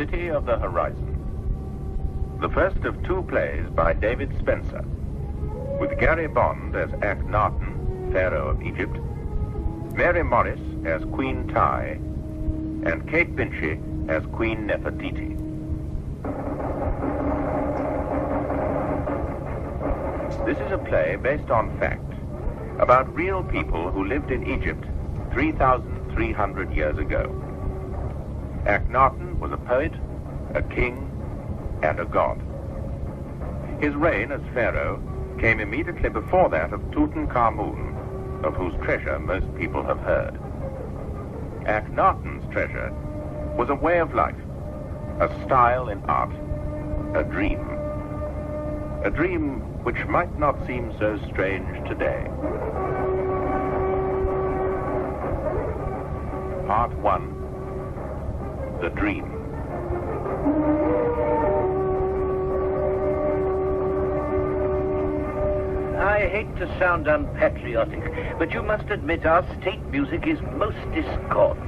City of the Horizon. The first of two plays by David Spenser, with Gary Bond as Akhnaten, Pharaoh of Egypt, Mary Morris as Queen Tai, and Kate Binchy as Queen Nefertiti. This is a play based on fact, about real people who lived in Egypt 3,300 years ago. Akhnaten was a poet, a king, and a god. His reign as pharaoh came immediately before that of Tutankhamen, of whose treasure most people have heard. Akhnaten's treasure was a way of life, a style in art, a dream. A dream which might not seem so strange today. Part 1, The Dream. I hate to sound unpatriotic, but you must admit our state music is most discordant.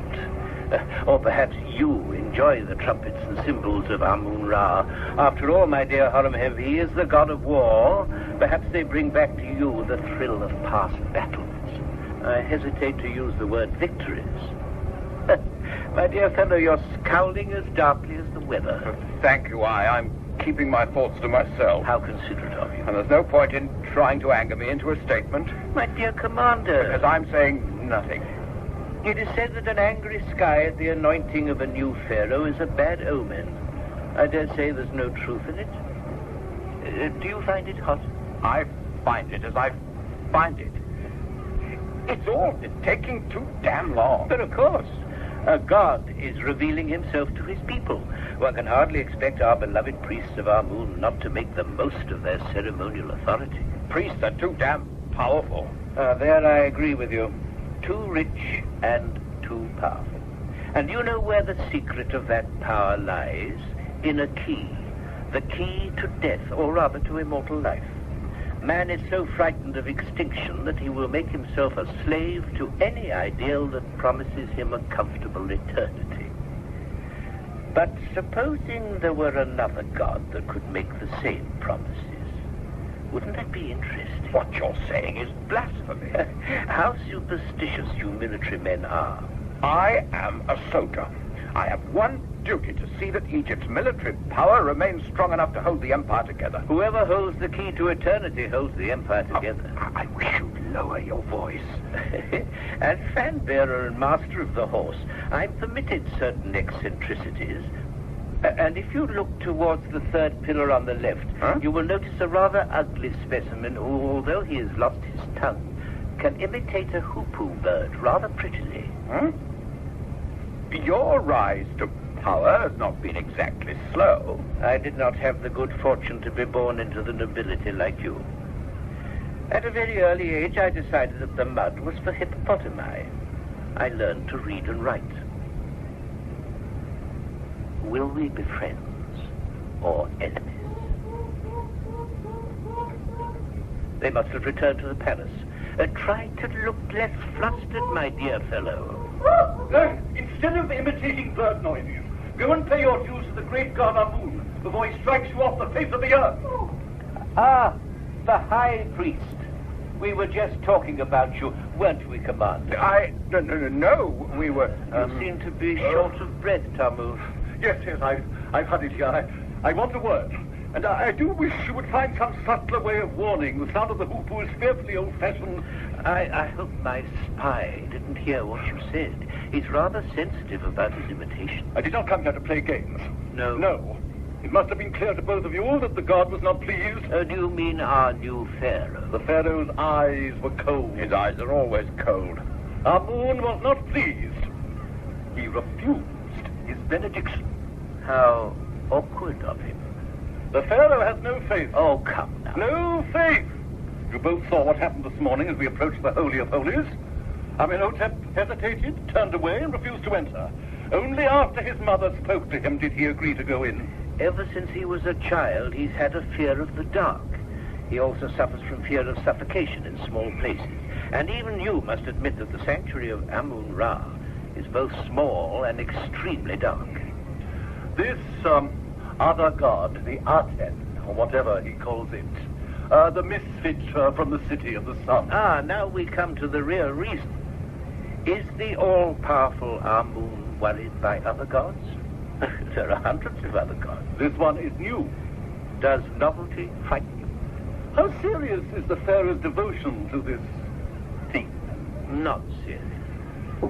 Or perhaps you enjoy the trumpets and cymbals of Amun-Ra. After all, my dear Horemheb, he is the god of war. Perhaps they bring back to you the thrill of past battles. I hesitate to use the word victories. My dear fellow, you're scowling as darkly as the weather. Thank you, I'm keeping my thoughts to myself. How considerate of you. And there's no point in trying to anger me into a statement. My dear Commander. Because I'm saying nothing. It is said that an angry sky at the anointing of a new pharaoh is a bad omen. I dare say there's no truth in it. Do you find it hot? I find it as I find it. It's all taking too damn long. But of course, a god is revealing himself to his people. One can hardly expect our beloved priests of Amun not to make the most of their ceremonial authority. Priests are too damn powerful. There I agree with you. Too rich and too powerful. And you know where the secret of that power lies? In a key. The key to death, or rather to immortal life. Man is so frightened of extinction that he will make himself a slave to any ideal that promises him a comfortable eternity. But supposing there were another god that could make the same promises, wouldn't that be interesting? What you're saying is blasphemy. How superstitious you military men are. I am a soldier. I have one duty, to see that Egypt's military power remains strong enough to hold the empire together. Whoever holds the key to eternity holds the empire together. I wish you'd lower your voice. As fan-bearer and master of the horse, I'm permitted certain eccentricities. And if you look towards the third pillar on the left, you will notice a rather ugly specimen who, although he has lost his tongue, can imitate a hoopoo bird rather prettily. Your rise to power has not been exactly slow. I did not have the good fortune to be born into the nobility like you. At a very early age, I decided that the mud was for hippopotami. I learned to read and write. Will we be friends or enemies? They must have returned to the palace. Try to look less flustered, my dear fellow. Instead of imitating bird noises, go and pay your dues to the great god Amun before he strikes you off the face of the earth. Ah, the High Priest. We were just talking about you, weren't we, Commander? No, we were... You seem to be short of breath, Ptahmose. Yes, I've had it here. I want a word. And I do wish you would find some subtler way of warning. The sound of the hoopoo is fearfully old-fashioned. I hope my spy didn't hear what you said. He's rather sensitive about his imitation. I did not come here to play games. No? No. It must have been clear to both of you all that the god was not pleased. Do you mean our new pharaoh? The pharaoh's eyes were cold. His eyes are always cold. Amun was not pleased. He refused his benediction. How awkward of him. The pharaoh has no faith. Oh, come now. No faith. You both saw what happened this morning as we approached the Holy of Holies. Amenhotep hesitated, turned away, and refused to enter. Only after his mother spoke to him did he agree to go in. Ever since he was a child, he's had a fear of the dark. He also suffers from fear of suffocation in small places. And even you must admit that the sanctuary of Amun-Ra is both small and extremely dark. This, other god, the Aten, or whatever he calls it, the misfit from the city of the sun. Ah, now we come to the real reason. Is the all-powerful Amun worried by other gods? There are hundreds of other gods. This one is new. Does novelty frighten you? How serious is the pharaoh's devotion to this thing? Not serious.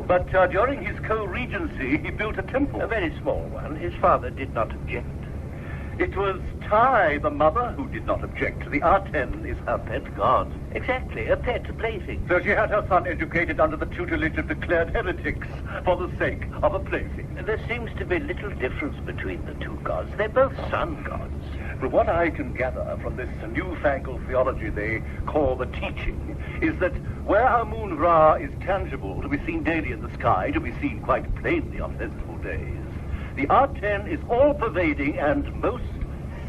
But during his co-regency, he built a temple. A very small one. His father did not object. It was Tai, the mother, who did not object. The Aten is her pet god. Exactly, a pet plaything. So she had her son educated under the tutelage of declared heretics for the sake of a plaything. There seems to be little difference between the two gods. They're both sun gods. From what I can gather from this newfangled theology they call the teaching, is that where Amun-Ra is tangible, to be seen daily in the sky, to be seen quite plainly on festival days, the Aten is all-pervading and most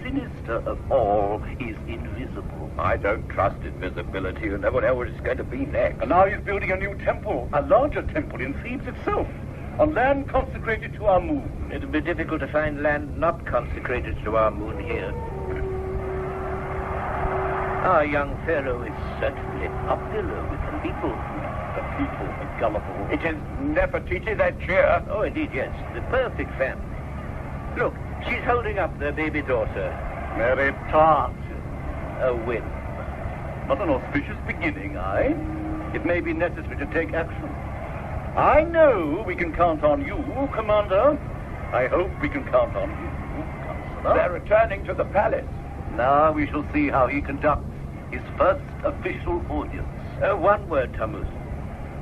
sinister of all is invisible. I don't trust invisibility. You never know what it's going to be next. And now he's building a new temple, a larger temple in Thebes itself, on land consecrated to Amun. It'll be difficult to find land not consecrated to Amun here. Our young pharaoh is certainly popular with the people. The people are gullible. It is Nefertiti, that cheer. Oh, indeed, yes. The perfect family. Look, she's holding up their baby daughter. Meritaten. A whim. Not an auspicious beginning, aye? It may be necessary to take action. I know we can count on you, Commander. I hope we can count on you, Counsellor. They're returning to the palace. Now we shall see how he conducts his first official audience. One word, Ptahmose.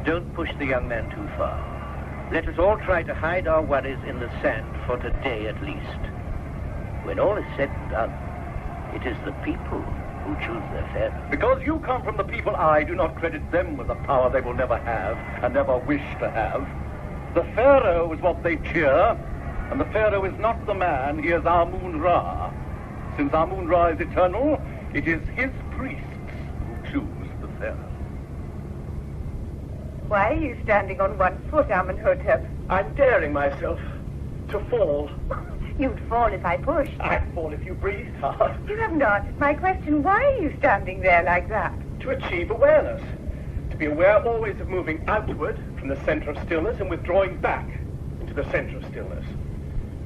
Don't push the young man too far. Let us all try to hide our worries in the sand for today at least. When all is said and done, it is the people who choose their pharaoh. Because you come from the people, I do not credit them with a power they will never have and never wish to have. The pharaoh is what they cheer, and the pharaoh is not the man, he is Amun-Ra. Since Amun-Ra is eternal, it is his priests who choose the pharaoh. Why are you standing on one foot, Amenhotep? I'm daring myself to fall. You'd fall if I pushed. I'd fall if you breathed hard. You haven't answered my question. Why are you standing there like that? To achieve awareness. To be aware always of moving outward from the center of stillness and withdrawing back into the center of stillness.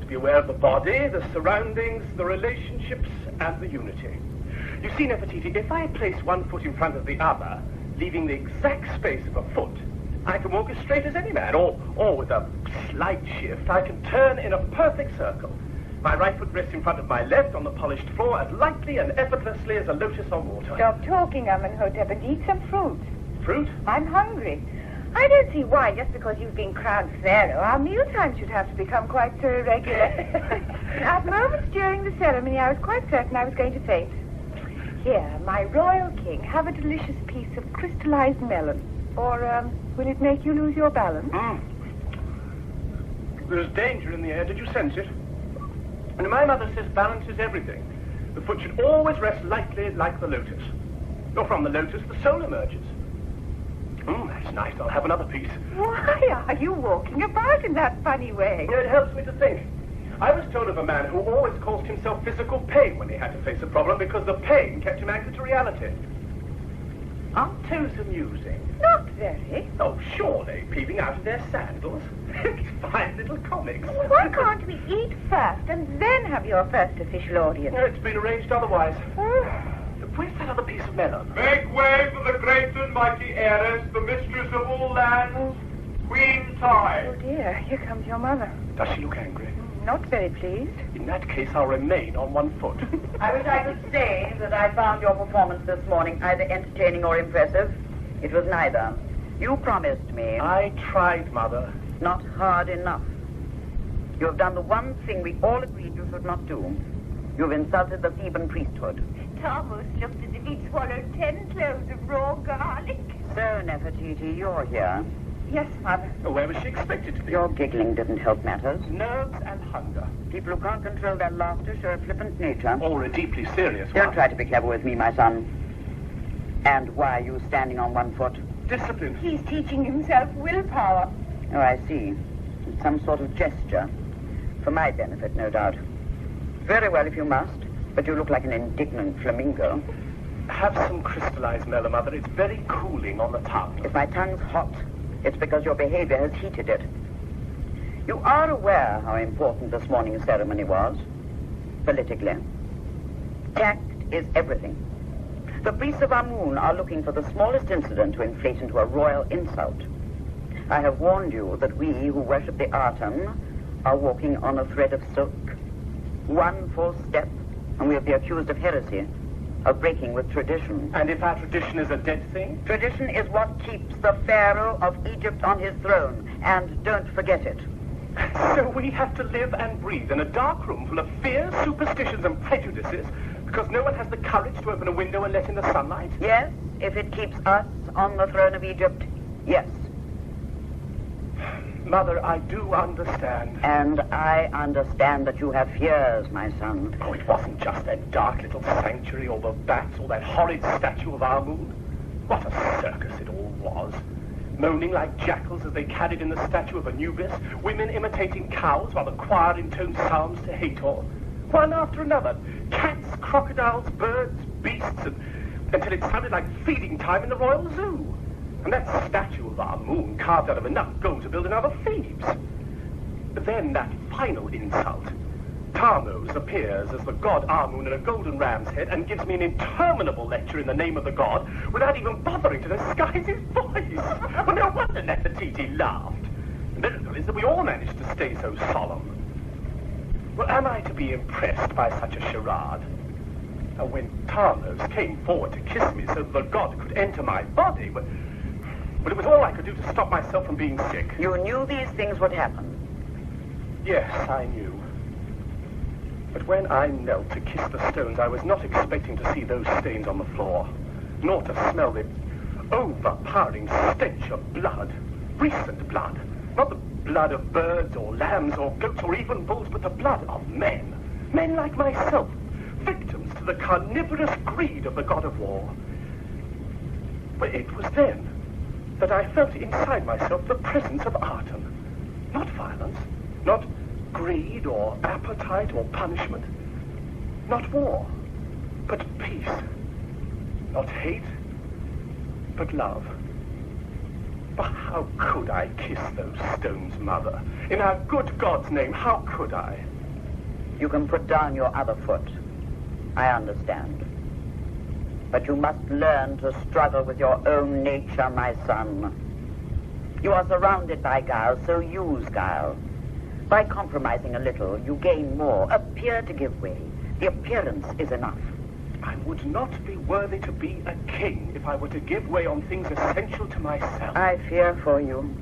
To be aware of the body, the surroundings, the relationships, and the unity. You see, Nefertiti, if I place one foot in front of the other, leaving the exact space of a foot, I can walk as straight as any man, or with a slight shift, I can turn in a perfect circle. My right foot rests in front of my left on the polished floor as lightly and effortlessly as a lotus on water. Stop talking, Amenhotep, and eat some fruit. Fruit? I'm hungry. I don't see why, just because you've been crowned pharaoh, our mealtime should have to become quite so irregular. At moments during the ceremony, I was quite certain I was going to faint. Here, my royal king, have a delicious piece of crystallized melon. Or, will it make you lose your balance? There's danger in the air. Did you sense it? And my mother says balance is everything. The foot should always rest lightly like the lotus. Or from the lotus, the soul emerges. That's nice. I'll have another piece. Why are you walking about in that funny way? It helps me to think. I was told of a man who always caused himself physical pain when he had to face a problem because the pain kept him anchored to reality. Aren't toes amusing? Not very. Oh, surely, peeping out of their sandals. It's fine little comics. Why can't we eat first and then have your first official audience? No, it's been arranged otherwise. Where's that other piece of melon? Make way for the great and mighty heiress, the mistress of all lands, Queen Tai. Oh dear, here comes your mother. Does she look angry? Not very pleased. In that case, I'll remain on one foot. I wish I could say that I found your performance this morning either entertaining or impressive. It was neither. You promised me. I tried, Mother. Not hard enough. You have done the one thing we all agreed you should not do. You've insulted the Theban priesthood. Ptahmose looked as if he'd swallowed 10 cloves of raw garlic. So, Nefertiti, you're here. Yes, Mother. Where was she expected to be? Your giggling didn't help matters. Nerves and hunger. People who can't control their laughter show a flippant nature. Or a deeply serious one. Don't try to be clever with me, my son. And why are you standing on one foot? Discipline. He's teaching himself willpower. Oh, I see. It's some sort of gesture. For my benefit, no doubt. Very well if you must, but you look like an indignant flamingo. Have some crystallized mellow, Mother. It's very cooling on the tongue. If my tongue's hot, it's because your behavior has heated it. You are aware how important this morning's ceremony was, politically. Tact is everything. The priests of Amun are looking for the smallest incident to inflate into a royal insult. I have warned you that we who worship the Aten are walking on a thread of silk. One false step, and we'll be accused of heresy, of breaking with tradition. And if our tradition is a dead thing? Tradition is what keeps the Pharaoh of Egypt on his throne, and don't forget it. So we have to live and breathe in a dark room full of fears, superstitions, and prejudices because no one has the courage to open a window and let in the sunlight? Yes, if it keeps us on the throne of Egypt, yes. Mother, I do understand. And I understand that you have fears, my son. Oh, it wasn't just that dark little sanctuary, all the bats, all that horrid statue of Amun. What a circus it all was. Moaning like jackals as they carried in the statue of Anubis, women imitating cows while the choir intoned psalms to Hathor. One after another, cats, crocodiles, birds, beasts, until it sounded like feeding time in the royal zoo. And that statue of Amun carved out of enough gold to build another Thebes. But then that final insult. Ptahmose appears as the god Amun in a golden ram's head and gives me an interminable lecture in the name of the god without even bothering to disguise his voice. Well, no wonder Nefertiti laughed. The miracle is that we all managed to stay so solemn. Well, am I to be impressed by such a charade? Now, when Ptahmose came forward to kiss me so that the god could enter my body, but it was all I could do to stop myself from being sick. You knew these things would happen? Yes, I knew. But when I knelt to kiss the stones, I was not expecting to see those stains on the floor, nor to smell the overpowering stench of blood, recent blood. Not the blood of birds or lambs or goats or even bulls, but the blood of men. Men like myself, victims to the carnivorous greed of the god of war. But it was then that I felt inside myself the presence of Aten. Not violence, not greed or appetite or punishment. Not war, but peace. Not hate, but love. But how could I kiss those stones, Mother? In our good God's name, how could I? You can put down your other foot. I understand. But you must learn to struggle with your own nature, my son. You are surrounded by guile, so use guile. By compromising a little, you gain more. Appear to give way. The appearance is enough. I would not be worthy to be a king if I were to give way on things essential to myself. I fear for you.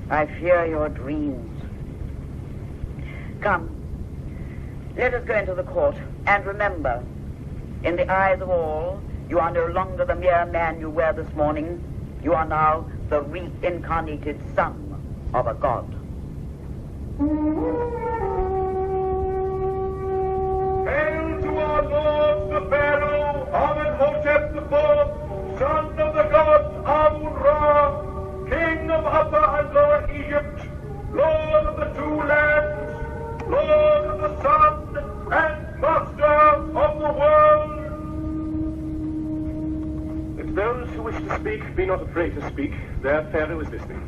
I fear your dreams. Come, let us go into the court. And remember, in the eyes of all, you are no longer the mere man you were this morning. You are now the reincarnated son of a god. Hail to our lord the Pharaoh, Amenhotep IV, son of the god Amun-Ra, king of Upper and Lower Egypt, lord of the two lands, lord of the sun, and master of the world. Let those who wish to speak be not afraid to speak. Their Pharaoh is listening.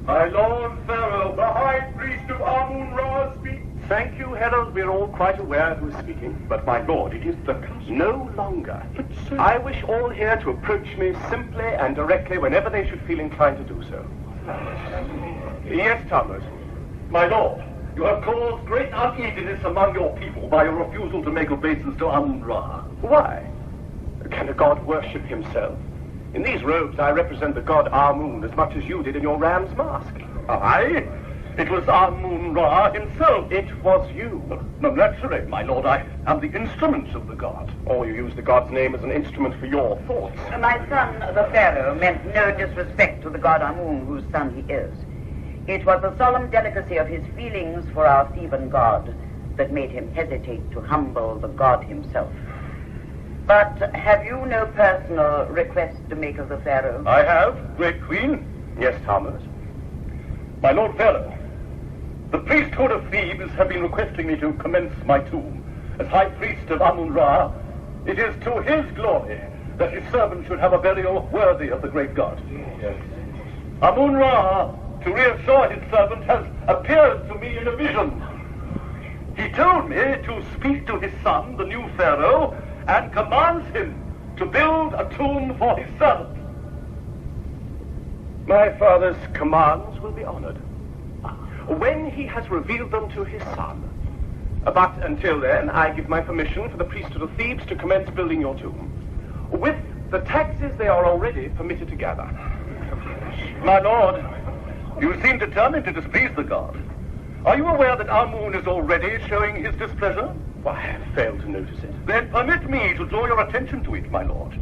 My lord Pharaoh, the high priest of Amun-Ra speaks. Thank you, Herald. We're all quite aware who is speaking. But, my lord, it is the custom. No longer. But, sir, I wish all here to approach me simply and directly whenever they should feel inclined to do so. Yes, Ptahmose. My lord, you have caused great uneasiness among your people by your refusal to make obeisance to Amun-Ra. Why? Can a god worship himself? In these robes, I represent the god Amun as much as you did in your ram's mask. I? It was Amun-Ra himself. It was you. No, naturally, my lord, I am the instrument of the god. Or you use the god's name as an instrument for your thoughts. My son, the Pharaoh, meant no disrespect to the god Amun, whose son he is. It was the solemn delicacy of his feelings for our Theban god that made him hesitate to humble the god himself. But have you no personal request to make of the Pharaoh? I have, great queen. Yes, Ptahmose. My lord Pharaoh, The priesthood of Thebes have been requesting me to commence my tomb. As High Priest of Amun-Ra, it is to his glory that his servant should have a burial worthy of the great god. Yes. Amun-Ra, to reassure his servant, has appeared to me in a vision. He told me to speak to his son, the new pharaoh, and commands him to build a tomb for his servant. My father's commands will be honored when he has revealed them to his son. But until then, I give my permission for the priesthood of Thebes to commence building your tomb, with the taxes they are already permitted to gather. My lord, you seem determined to displease the god. Are you aware that Amun is already showing his displeasure? Why, I have failed to notice it. Then permit me to draw your attention to it, my lord.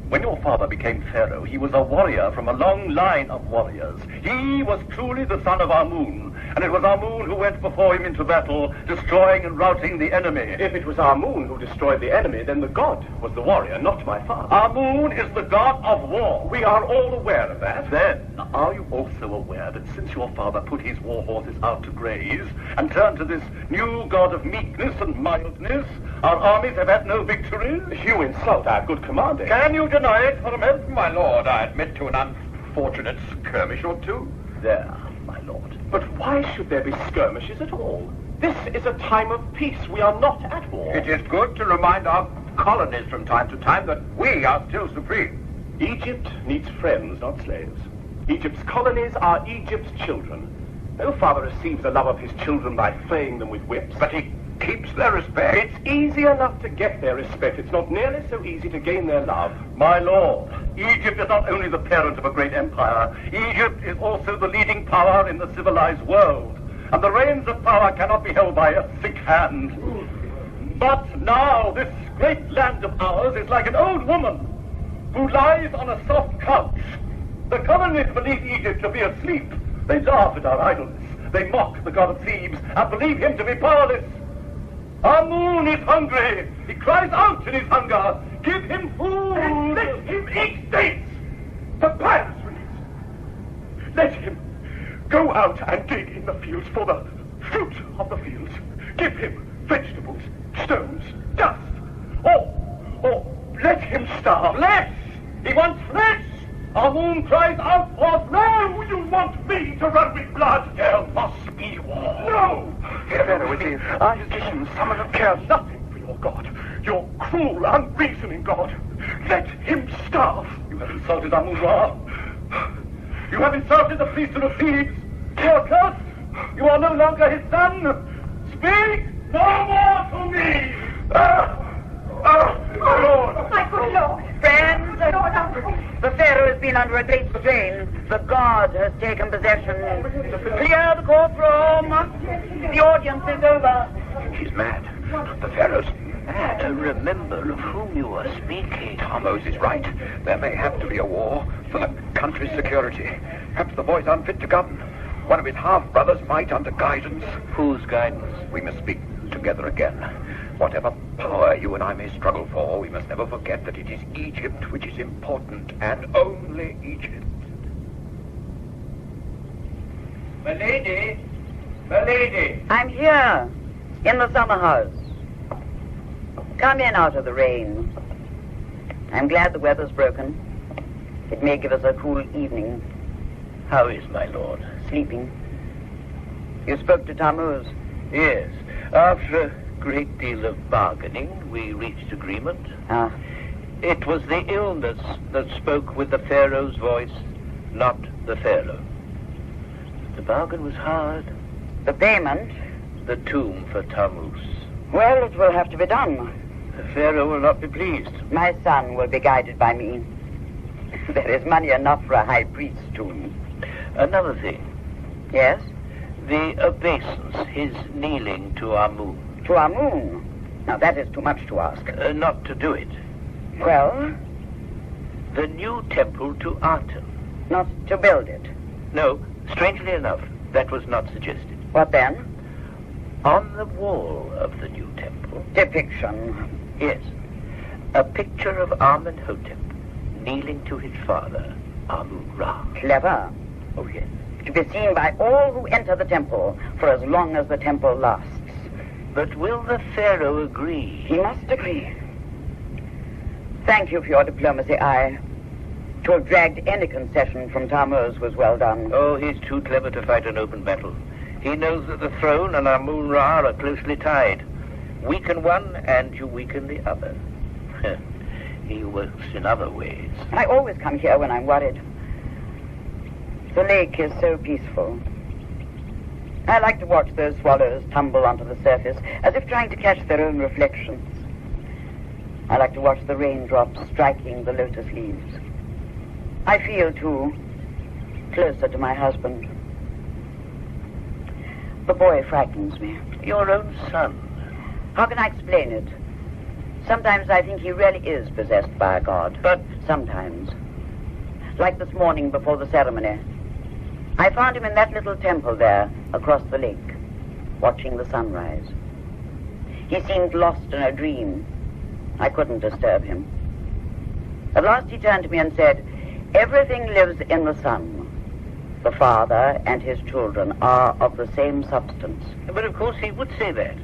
When your father became pharaoh, he was a warrior from a long line of warriors. He was truly the son of Amun, and it was Amun who went before him into battle, destroying and routing the enemy. If it was Amun who destroyed the enemy, then the god was the warrior, not my father. Amun is the god of war. We are all aware of that. Then, are you also aware that since your father put his war horses out to graze and turned to this new god of meekness and mildness, our armies have had no victories? You insult our good commander. Can you deny it, Horemheb? My lord, I admit to an unfortunate skirmish or two. There, my lord. But why should there be skirmishes at all? This is a time of peace. We are not at war. It is good to remind our colonies from time to time that we are still supreme. Egypt needs friends, not slaves. Egypt's colonies are Egypt's children. No father receives the love of his children by flaying them with whips. But he keeps their respect. It's easy enough to get their respect. It's not nearly so easy to gain their love. My lord, Egypt is not only the parent of a great empire, Egypt is also the leading power in the civilized world. And the reins of power cannot be held by a thick hand. But now this great land of ours is like an old woman who lies on a soft couch. The colonies believe Egypt to be asleep. They laugh at our idleness. They mock the god of Thebes and believe him to be powerless. Amun is hungry. He cries out in his hunger. Give him food. And let him eat dates. Papyrus release. Let him go out and dig in the fields for the fruit of the fields. Give him vegetables, stones, dust. Or let him starve. Flesh! He wants flesh! Amun cries out for flesh! You want me to run with blood? There must be war. No! Pharaoh, it is. Our musicians, some of them Care nothing for your God. Your cruel, unreasoning God. Let him starve. You have insulted Amun-Ra. You have insulted the priesthood of Thebes. You are cursed. You are no longer his son. Speak no more to me. Lord. My good Lord. Friends, Lord, uncle. the Pharaoh has been under a great strain. The god has taken possession. Clear the courtroom. The audience is over. He's mad. The Pharaoh's mad. Remember of whom you are speaking. Ptahmose is right. There may have to be a war for the country's security. Perhaps the boy's unfit to govern. One of his half-brothers might, under guidance. Whose guidance? We must speak together again. Whatever power you and I may struggle for, we must never forget that it is Egypt which is important, and only Egypt. My lady! My lady! I'm here, in the summer house. Come in out of the rain. I'm glad the weather's broken. It may give us a cool evening. How is my lord? Sleeping. You spoke to Ptahmose? Yes. After a great deal of bargaining, we reached agreement. Ah. It was the illness that spoke with the Pharaoh's voice, not the Pharaoh. The bargain was hard. The payment? The tomb for Ptahmose. Well, it will have to be done. The Pharaoh will not be pleased. My son will be guided by me. There is money enough for a high priest's tomb. Another thing. Yes? The obeisance, his kneeling to Amun. To Amun? Now, that is too much to ask. Not to do it. Well? The new temple to Aten. Not to build it. No, strangely enough, that was not suggested. What then? On the wall of the new temple. Depiction. Yes. A picture of Amenhotep kneeling to his father, Amun-Ra. Clever. Oh, yes. to be seen by all who enter the temple for as long as the temple lasts. But will the Pharaoh agree? He must agree. Thank you for your diplomacy, To have dragged any concession from Ptahmose was well done. Oh, he's too clever to fight an open battle. He knows that the throne and Amun-Ra are closely tied. Weaken one, and you weaken the other. He works in other ways. I always come here when I'm worried. The lake is so peaceful. I like to watch those swallows tumble onto the surface, as if trying to catch their own reflections. I like to watch the raindrops striking the lotus leaves. I feel, too, closer to my husband. The boy frightens me. Your own son. How can I explain it? Sometimes I think he really is possessed by a god. But sometimes, like this morning before the ceremony, I found him in that little temple there across the lake, watching the sunrise. He seemed lost in a dream. I couldn't disturb him. At last he turned to me and said, "Everything lives in the sun. The father and his children are of the same substance." But of course he would say that.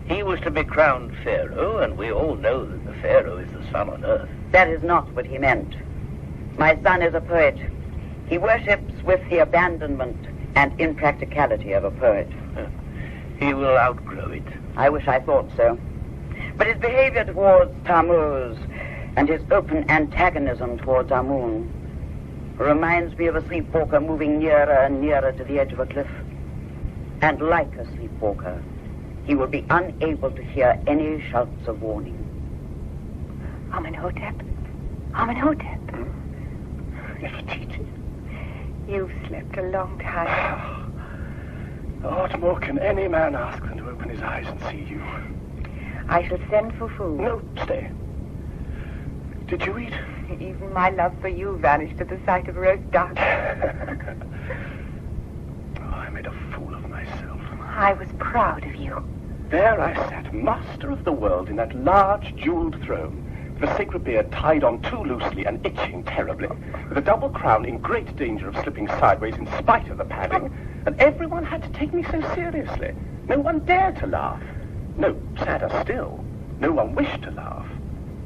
He was to be crowned Pharaoh, and we all know that the Pharaoh is the sun on earth. That is not what he meant. My son is a poet. He worships with the abandonment and impracticality of a poet. He will outgrow it. I wish I thought so. But his behavior towards Ptahmose and his open antagonism towards Amun reminds me of a sleepwalker moving nearer and nearer to the edge of a cliff. And like a sleepwalker, he will be unable to hear any shouts of warning. Amenhotep? Amenhotep? Nefertiti. You've slept a long time. What more can any man ask than to open his eyes and see you? I shall send for food. No, stay. Did you eat? Even my love for you vanished at the sight of roast duck. I made a fool of myself. I was proud of you. There I sat, master of the world, in that large jeweled throne, with a sacred beard tied on too loosely and itching terribly, with a double crown in great danger of slipping sideways in spite of the padding, and everyone had to take me so seriously. No one dared to laugh. No, sadder still, no one wished to laugh.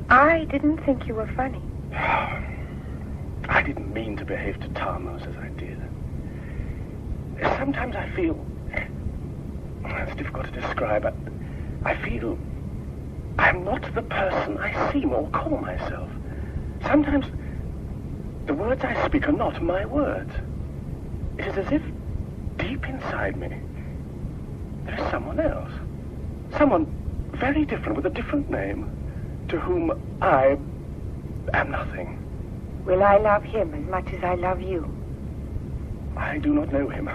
I didn't think you were funny. I didn't mean to behave to Ptahmose as I did. Sometimes I feel... It's difficult to describe. I feel I'm not the person I seem or call myself. Sometimes the words I speak are not my words. It is as if deep inside me there is someone else. Someone very different with a different name, to whom I am nothing. Will I love him as much as I love you? I do not know him.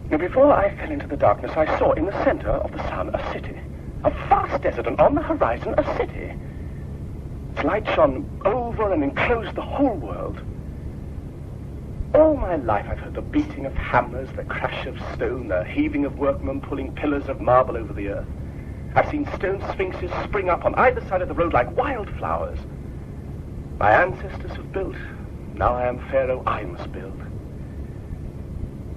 Now, before I fell into the darkness, I saw in the center of the sun a city. A vast desert, and on the horizon a city. Its light shone over and enclosed the whole world. All my life I've heard the beating of hammers, the crash of stone, the heaving of workmen pulling pillars of marble over the earth. I've seen stone sphinxes spring up on either side of the road like wildflowers. My ancestors have built. Now I am Pharaoh, I must build.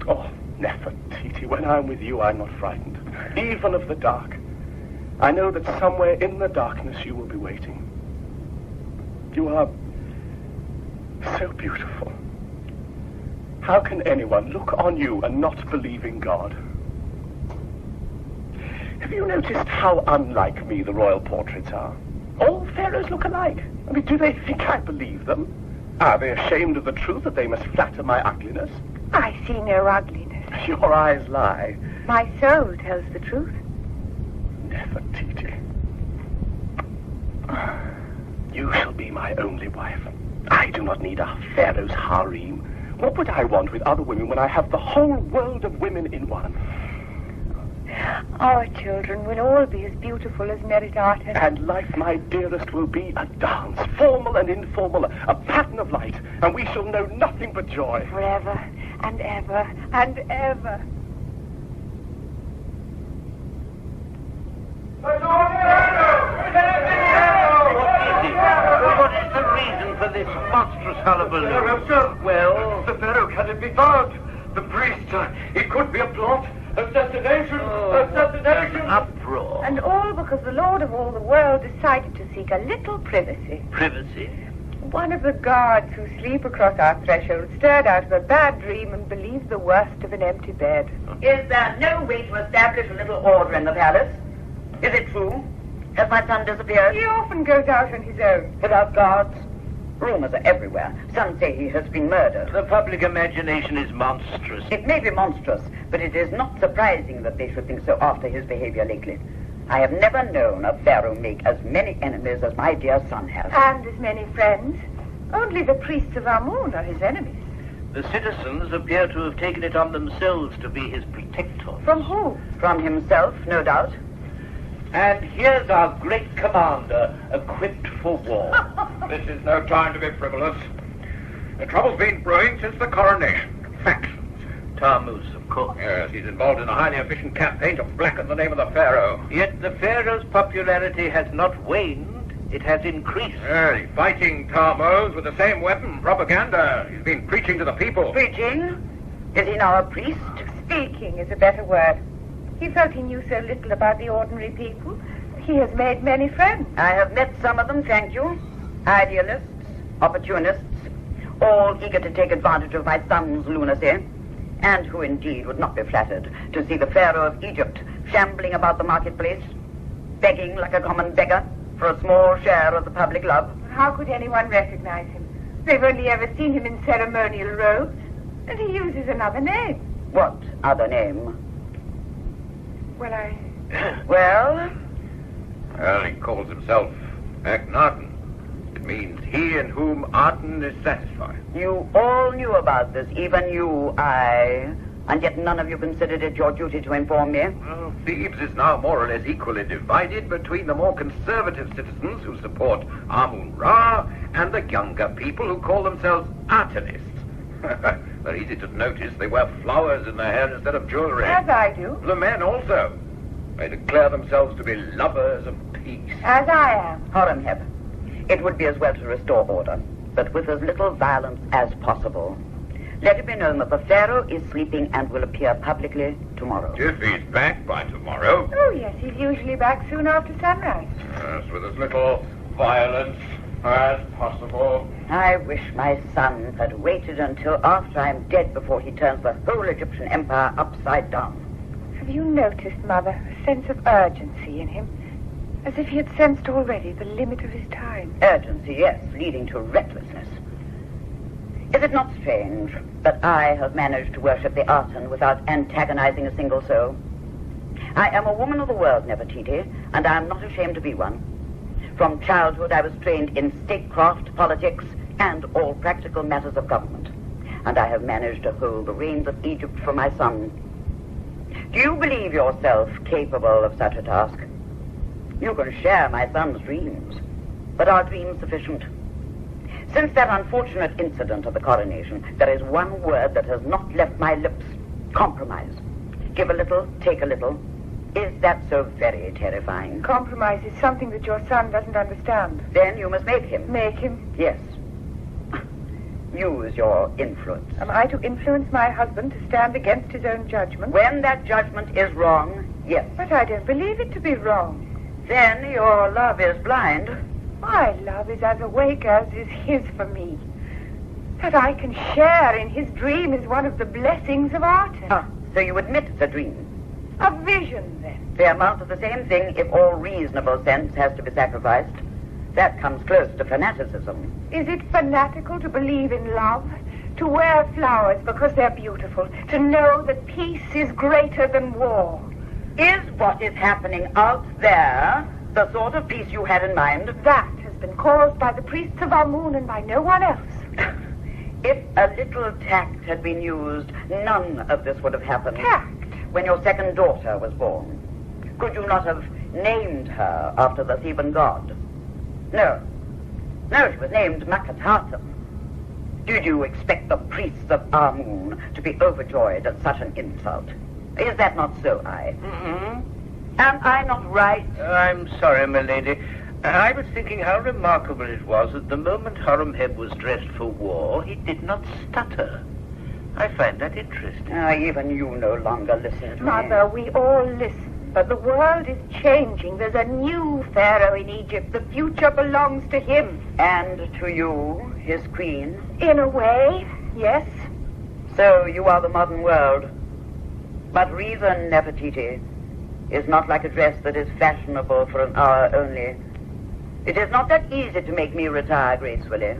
Oh, Nefertiti, when I'm with you, I'm not frightened, even of the dark. I know that somewhere in the darkness you will be waiting. You are so beautiful. How can anyone look on you and not believe in God? Have you noticed how unlike me the royal portraits are? All pharaohs look alike. I mean, do they think I believe them? Are they ashamed of the truth that they must flatter my ugliness? I see no ugliness. Your eyes lie. My soul tells the truth. Nefertiti. You shall be my only wife. I do not need a pharaoh's harem. What would I want with other women when I have the whole world of women in one? Our children will all be as beautiful as Meritaten. And life, my dearest, will be a dance, formal and informal, a pattern of light, and we shall know nothing but joy. Forever and ever and ever. What is the reason for this monstrous hullabaloo? Pharaoh, sir. Well? The Pharaoh, can it be found? The priest, it could be a plot. Assassination! Assassination! An uproar. And all because the Lord of all the world decided to seek a little privacy. Privacy? One of the guards who sleep across our threshold stirred out of a bad dream and believed the worst of an empty bed. Is there no way to establish a little order in the palace? Is it true? Has my son disappeared? He often goes out on his own. Without guards? Rumors are everywhere. Some say he has been murdered. The public imagination is monstrous. It may be monstrous, but it is not surprising that they should think so after his behavior lately. I have never known a pharaoh make as many enemies as my dear son has. And as many friends. Only the priests of Amun are his enemies. The citizens appear to have taken it on themselves to be his protectors. From who? From himself, no doubt. And here's our great commander, equipped for war. This is no time to be frivolous. The trouble's been brewing since the coronation. Factions. Ptahmose, of course. Yes, he's involved in a highly efficient campaign to blacken the name of the pharaoh. Yet the pharaoh's popularity has not waned. It has increased. He's fighting Ptahmose with the same weapon, propaganda. He's been preaching to the people. Preaching? Is he now a priest? Speaking is a better word. He felt he knew so little about the ordinary people. He has made many friends. I have met some of them, thank you. Idealists, opportunists, all eager to take advantage of my son's lunacy, and who indeed would not be flattered to see the Pharaoh of Egypt shambling about the marketplace, begging like a common beggar for a small share of the public love. How could anyone recognize him? They've only ever seen him in ceremonial robes, and he uses another name. What other name? Well, Well? Well, he calls himself Akhnaten. It means he in whom Aten is satisfied. You all knew about this, even you, and yet none of you considered it your duty to inform me. Well, Thebes is now more or less equally divided between the more conservative citizens who support Amun-Ra and the younger people who call themselves Atenists. They're easy to notice. They wear flowers in their hair instead of jewelry. as I do. The men also. They declare themselves to be lovers of peace. As I am. Horemheb, it would be as well to restore order, but with as little violence as possible. Let it be known that the Pharaoh is sleeping and will appear publicly tomorrow. If he's back by tomorrow. Oh, yes, he's usually back soon after sunrise. Yes, with as little violence as possible. I wish my son had waited until after I'm dead before he turns the whole Egyptian empire upside down. Have you noticed, Mother, a sense of urgency in him? As if he had sensed already the limit of his time. Urgency, yes, leading to recklessness. Is it not strange that I have managed to worship the Aten without antagonizing a single soul? I am a woman of the world, Nefertiti, and I am not ashamed to be one. From childhood, I was trained in statecraft, politics, and all practical matters of government. And I have managed to hold the reins of Egypt for my son. Do you believe yourself capable of such a task? You can share my son's dreams, but are dreams sufficient? Since that unfortunate incident of the coronation, there is one word that has not left my lips. Compromise. Give a little, take a little. Is that so very terrifying? Compromise is something that your son doesn't understand. Then you must make him. Make him? Yes. Use your influence. Am I to influence my husband to stand against his own judgment? When that judgment is wrong, yes. But I don't believe it to be wrong. Then your love is blind. My love is as awake as is his for me. That I can share in his dream is one of the blessings of Aten. Ah, so you admit it's a dream. A vision, then. They amount to the same thing if all reasonable sense has to be sacrificed. That comes close to fanaticism. Is it fanatical to believe in love? To wear flowers because they're beautiful? To know that peace is greater than war? Is what is happening out there the sort of peace you had in mind? That has been caused by the priests of Amun and by no one else. If a little tact had been used, none of this would have happened. Tact? When your second daughter was born, could you not have named her after the Theban god? No. No, she was named Meritaten. Did you expect the priests of Amun to be overjoyed at such an insult? Is that not so, Mm-hmm. Am I not right? I'm sorry, my lady. I was thinking how remarkable it was that the moment Horemheb was dressed for war, he did not stutter. I find that interesting. Even you no longer listen to Mother, we all listen, but the world is changing. There's a new Pharaoh in Egypt. The future belongs to him. And to you, his queen. In a way, yes. So you are the modern world. But reason, Nefertiti, is not like a dress that is fashionable for an hour only. It is not that easy to make me retire gracefully.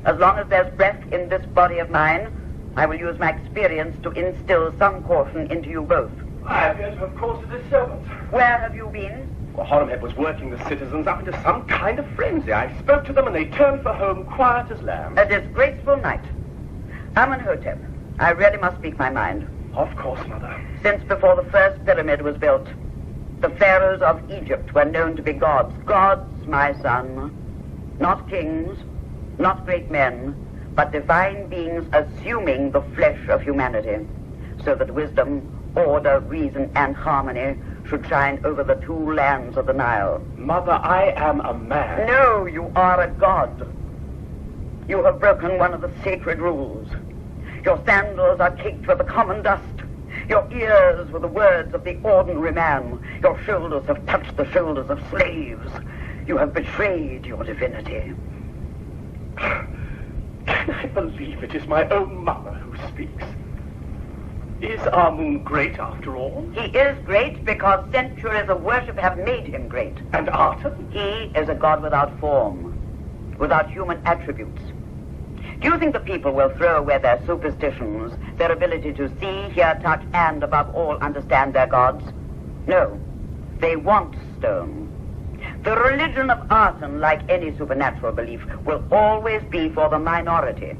As long as there's breath in this body of mine, I will use my experience to instill some caution into you both. I appear to have caused a disturbance. Where have you been? Well, Horemheb was working the citizens up into some kind of frenzy. I spoke to them and they turned for home quiet as lambs. A disgraceful night. Amenhotep, I really must speak my mind. Of course, Mother. Since before the first pyramid was built, the pharaohs of Egypt were known to be gods. Gods, my son. Not kings, not great men, but divine beings assuming the flesh of humanity, so that wisdom, order, reason, and harmony should shine over the two lands of the Nile. Mother, I am a man. No, you are a god. You have broken one of the sacred rules. Your sandals are caked with the common dust. Your ears were the words of the ordinary man. Your shoulders have touched the shoulders of slaves. You have betrayed your divinity. Can I believe it is my own mother who speaks? Is Amun great after all? He is great because centuries of worship have made him great. And Aten? He is a god without form, without human attributes. Do you think the people will throw away their superstitions, their ability to see, hear, touch, and above all understand their gods? No. They want stone. The religion of Aten, like any supernatural belief, will always be for the minority.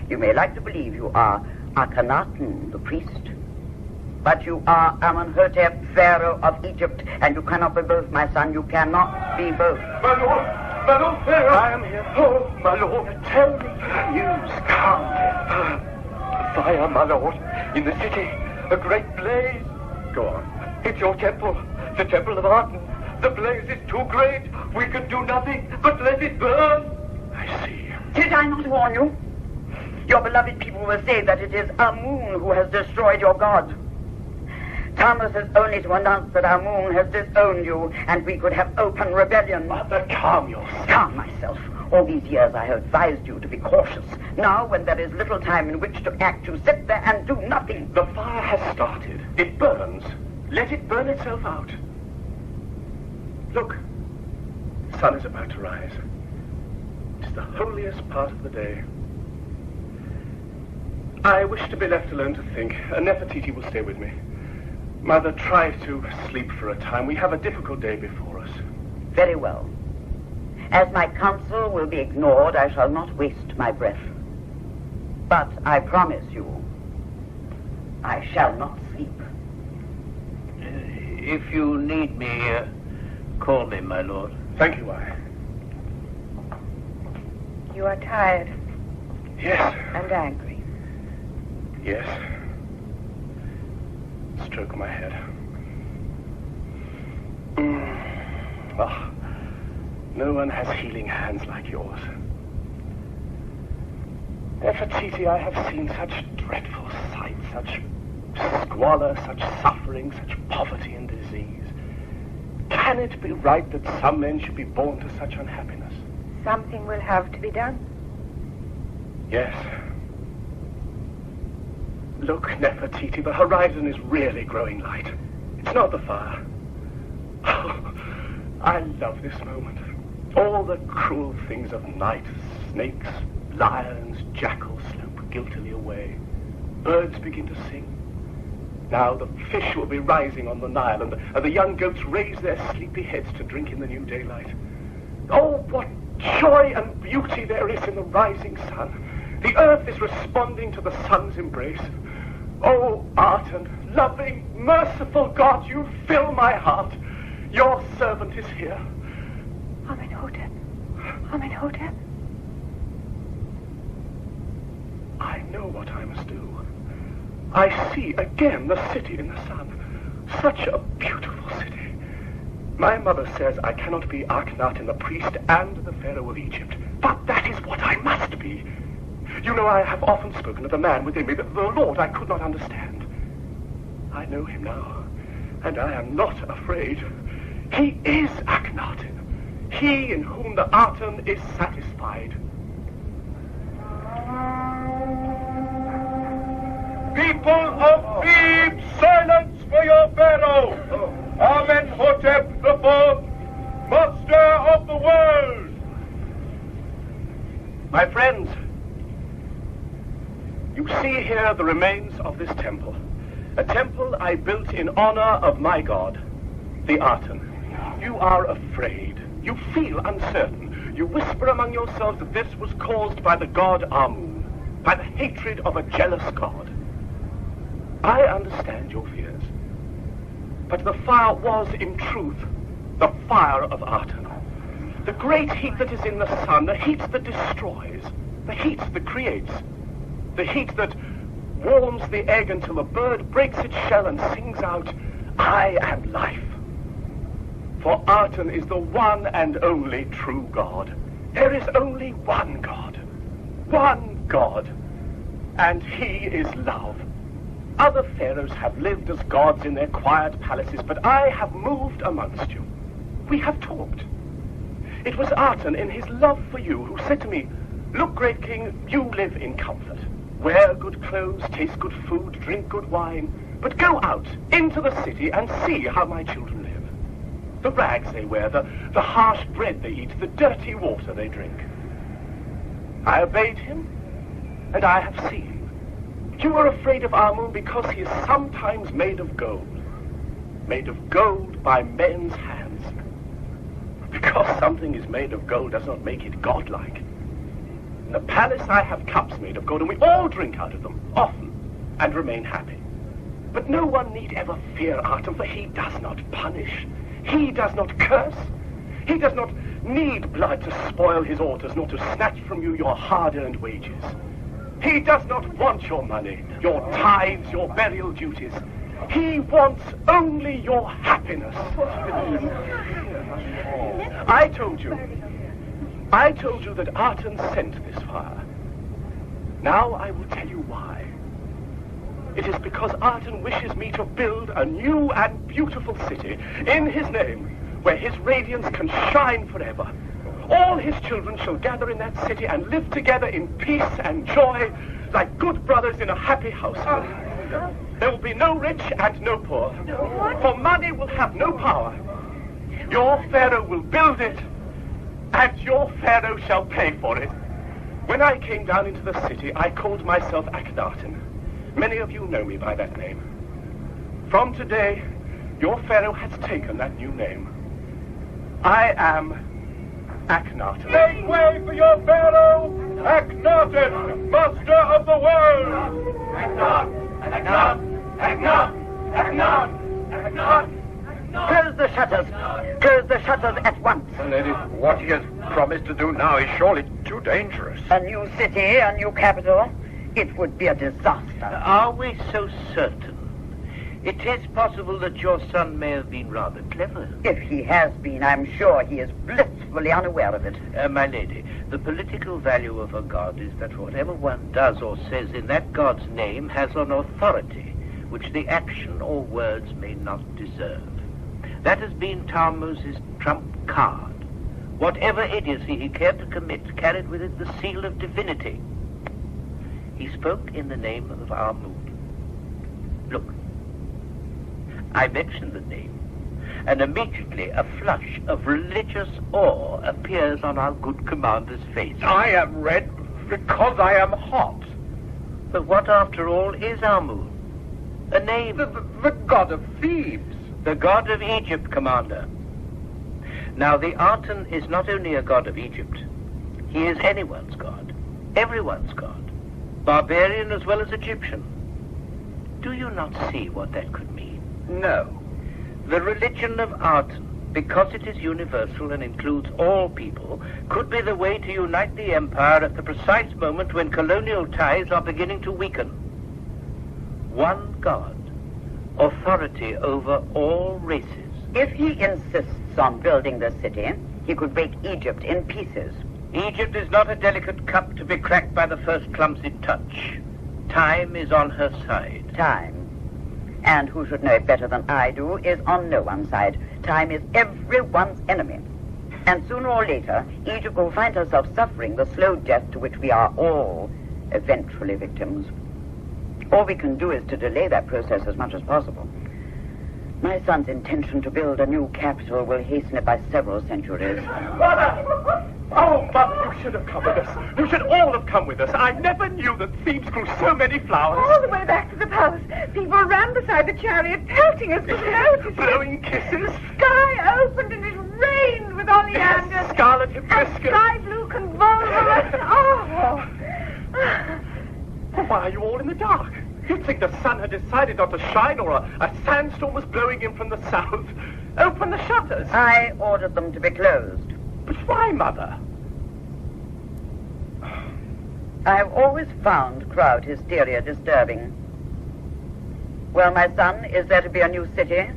You may like to believe you are Akhnaten, the priest, but you are Amenhotep, Pharaoh of Egypt, and you cannot be both, my son. You cannot be both. My Lord Pharaoh! I am here. Oh, my Lord, tell me the news. Come. Fire, my Lord, in the city. A great blaze. Go on. It's your temple, the temple of Aten. The blaze is too great. We can do nothing but let it burn. I see. Did I not warn you? Your beloved people will say that it is Amun who has destroyed your god. Ptahmose has only to announce that Amun has disowned you, and we could have open rebellion. Mother, calm yourself. Calm myself. All these years I have advised you to be cautious. Now, when there is little time in which to act, you sit there and do nothing. The fire has started. It burns. Let it burn itself out. Look, the sun is about to rise. It's the holiest part of the day. I wish to be left alone to think. Nefertiti will stay with me. Mother, try to sleep for a time. We have a difficult day before us. Very well. As my counsel will be ignored, I shall not waste my breath. But I promise you, I shall not sleep. If you need me, call me, my lord. Thank you, I. You are tired Yes. and angry. Yes. Stroke my head. Oh, no one has healing hands like yours. Nefertiti, I have seen such dreadful sights, such squalor, such suffering, such poverty and disease. Can it be right that some men should be born to such unhappiness? Something will have to be done. Yes. Look, Nefertiti, the horizon is really growing light. It's not the fire. Oh, I love this moment. All the cruel things of night, snakes, lions, jackals slope guiltily away. Birds begin to sing. Now the fish will be rising on the Nile, and the young goats raise their sleepy heads to drink in the new daylight. Oh, what joy and beauty there is in the rising sun. The earth is responding to the sun's embrace. Oh, Aten, loving, merciful God, you fill my heart. Your servant is here. Amenhotep. Amenhotep. I know what I must do. I see again the city in the sun. Such a beautiful city. My mother says I cannot be Akhnaten the priest and the Pharaoh of Egypt, but that is what I must be. You know, I have often spoken of the man within me, the Lord I could not understand. I know him now, and I am not afraid. He is Akhnaten, he in whom the Aten is satisfied. People of Thebes, silence for your Pharaoh! Amenhotep IV, master of the world! My friends, you see here the remains of this temple. A temple I built in honor of my god, the Aten. You are afraid. You feel uncertain. You whisper among yourselves that this was caused by the god Amun, by the hatred of a jealous god. I understand your fears. But the fire was, in truth, the fire of Aten. The great heat that is in the sun, the heat that destroys, the heat that creates, the heat that warms the egg until the bird breaks its shell and sings out, I am life. For Aten is the one and only true God. There is only one God, and he is love. Other pharaohs have lived as gods in their quiet palaces, but I have moved amongst you. We have talked. It was Aten, in his love for you, who said to me, look, great king, you live in comfort. Wear good clothes, taste good food, drink good wine, but go out into the city and see how my children live. The rags they wear, the harsh bread they eat, the dirty water they drink. I obeyed him, and I have seen. You are afraid of Amun because he is sometimes made of gold by men's hands. Because something is made of gold does not make it godlike. In the palace I have cups made of gold, and we all drink out of them, often, and remain happy. But no one need ever fear Aten, for he does not punish. He does not curse. He does not need blood to spoil his altars, nor to snatch from you your hard-earned wages. He does not want your money, your tithes, your burial duties. He wants only your happiness. I told you that Aten sent this fire. Now I will tell you why. It is because Aten wishes me to build a new and beautiful city in his name, where his radiance can shine forever. All his children shall gather in that city and live together in peace and joy, like good brothers in a happy household. There will be no rich and no poor, for money will have no power. Your Pharaoh will build it, and your Pharaoh shall pay for it. When I came down into the city, I called myself Akhnaten. Many of you know me by that name. From today, your Pharaoh has taken that new name. I am Akhnaten. Make way for your Pharaoh, Akhnaten, master of the world! Close the shutters. Close the shutters at once. Lady, what he has promised to do now is surely too dangerous. A new city, a new capital. It would be a disaster. Are we so certain? It is possible that your son may have been rather clever. If he has been, I'm sure he is blissfully unaware of it. My lady, the political value of a god is that whatever one does or says in that god's name has an authority which the action or words may not deserve. That has been Ptahmose's trump card. Whatever it is he cared to commit carried with it the seal of divinity. He spoke in the name of Amun. Look, I mentioned the name, and immediately a flush of religious awe appears on our good commander's face. I am red because I am hot. But what, after all, is Amun? A name. The god of Thebes. The god of Egypt, Commander. Now, the Aten is not only a god of Egypt. He is anyone's god, everyone's god, barbarian as well as Egyptian. Do you not see what that could mean? No. The religion of Aten, because it is universal and includes all people, could be the way to unite the empire at the precise moment when colonial ties are beginning to weaken. One God, authority over all races. If he insists insists on building this city, he could break Egypt in pieces. Egypt is not a delicate cup to be cracked by the first clumsy touch. Time is on her side. Time, and who should know it better than I do, is on no one's side. Time is everyone's enemy. And sooner or later, Egypt will find herself suffering the slow death to which we are all eventually victims. All we can do is to delay that process as much as possible. My son's intention to build a new capital will hasten it by several centuries. Mother! Oh, Mother, you should have come with us. You should all have come with us. I never knew that Thebes grew so many flowers. All the way back to the palace, people ran beside the chariot, pelting us with notices. Blowing kisses. Sky opened and it rained with oleanders. Scarlet And hibiscus. sky blue convolvulus. Oh! Well, why are you all in the dark? You'd think the sun had decided not to shine, or a sandstorm was blowing in from the south. Open the shutters. I ordered them to be closed. But why, Mother? I have always found crowd hysteria disturbing. Well, my son, is there to be a new city?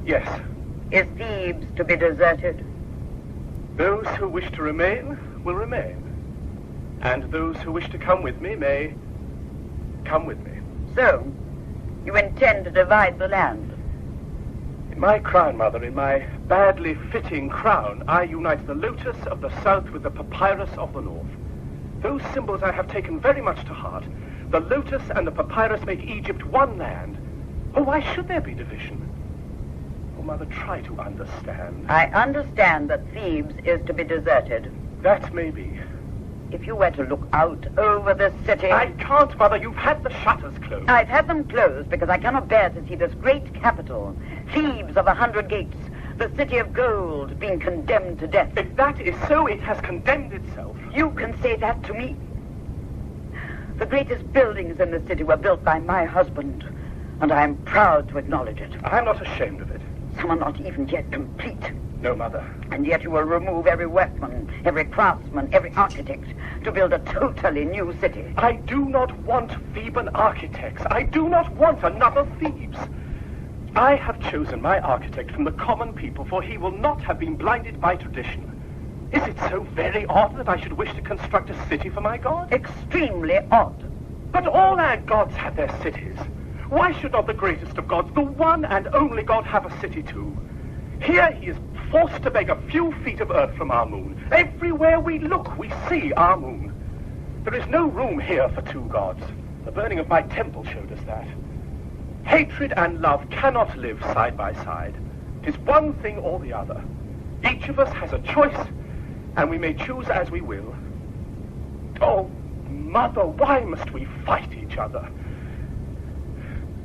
Yes. Is Thebes to be deserted? Those who wish to remain will remain. And those who wish to come with me may come with me. So, you intend to divide the land? In my crown, Mother, in my badly fitting crown, I unite the lotus of the south with the papyrus of the north. Those symbols I have taken very much to heart. The lotus and the papyrus make Egypt one land. Oh, why should there be division? Oh, Mother, try to understand. I understand that Thebes is to be deserted. That may be. If you were to look out over this city... I can't, Mother. You've had the shutters closed. I've had them closed because I cannot bear to see this great capital, Thebes of 100 gates, the city of gold, being condemned to death. If that is so, it has condemned itself. You can say that to me. The greatest buildings in the city were built by my husband, and I am proud to acknowledge it. I'm not ashamed of it. Some are not even yet complete. No, Mother. And yet you will remove every workman, every craftsman, every architect to build a totally new city. I do not want Theban architects. I do not want another Thebes. I have chosen my architect from the common people, for he will not have been blinded by tradition. Is it so very odd that I should wish to construct a city for my god? Extremely odd. But all our gods have their cities. Why should not the greatest of gods, the one and only God, have a city too? Here he is forced to beg a few feet of earth from our moon. Everywhere we look, we see our moon. There is no room here for two gods. The burning of my temple showed us that. Hatred and love cannot live side by side. It is one thing or the other. Each of us has a choice, and we may choose as we will. Oh, Mother, why must we fight each other?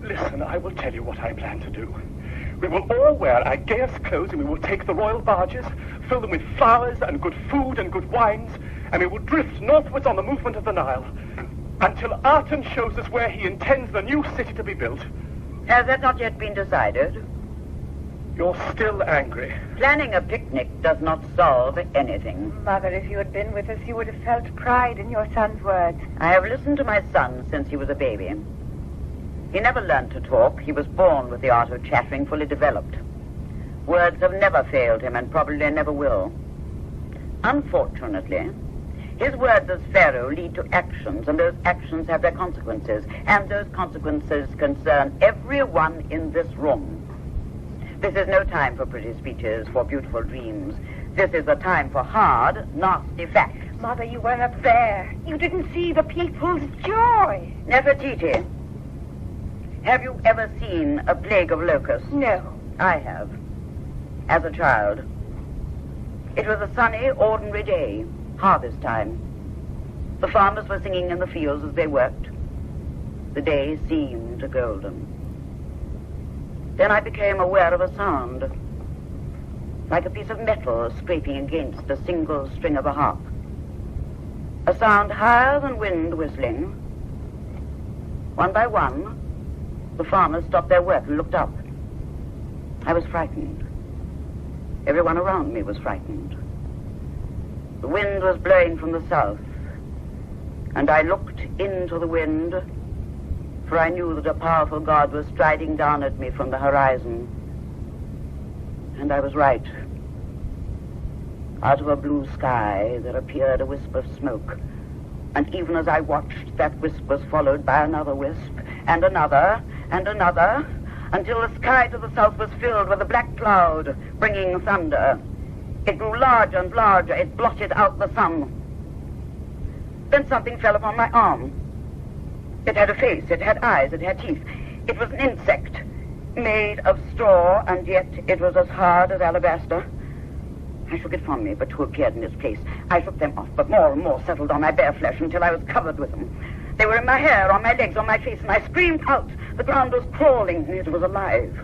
Listen, I will tell you what I plan to do. We will all wear our gayest clothes, and we will take the royal barges, fill them with flowers and good food and good wines, and we will drift northwards on the movement of the Nile until Aten shows us where he intends the new city to be built. Has that not yet been decided? You're still angry. Planning a picnic does not solve anything. Mother, if you had been with us, you would have felt pride in your son's words. I have listened to my son since he was a baby. He never learned to talk. He was born with the art of chattering fully developed. Words have never failed him and probably never will. Unfortunately, his words as Pharaoh lead to actions, and those actions have their consequences, and those consequences concern everyone in this room. This is no time for pretty speeches, for beautiful dreams. This is a time for hard, nasty facts. Mother, you were up there. You didn't see the people's joy. Nefertiti, have you ever seen a plague of locusts? No. I have. As a child. It was a sunny, ordinary day, harvest time. The farmers were singing in the fields as they worked. The day seemed golden. Then I became aware of a sound, like a piece of metal scraping against a single string of a harp. A sound higher than wind whistling. One by one, the farmers stopped their work and looked up. I was frightened. Everyone around me was frightened. The wind was blowing from the south, and I looked into the wind, for I knew that a powerful god was striding down at me from the horizon. And I was right. Out of a blue sky there appeared a wisp of smoke. And even as I watched, that wisp was followed by another wisp, and another, until the sky to the south was filled with a black cloud, bringing thunder. It grew larger and larger. It blotted out the sun. Then something fell upon my arm. It had a face, it had eyes, it had teeth. It was an insect, made of straw, and yet it was as hard as alabaster. I shook it from me, but two appeared in its place. I shook them off, but more and more settled on my bare flesh until I was covered with them. They were in my hair, on my legs, on my face, and I screamed out. The ground was crawling, and it was alive.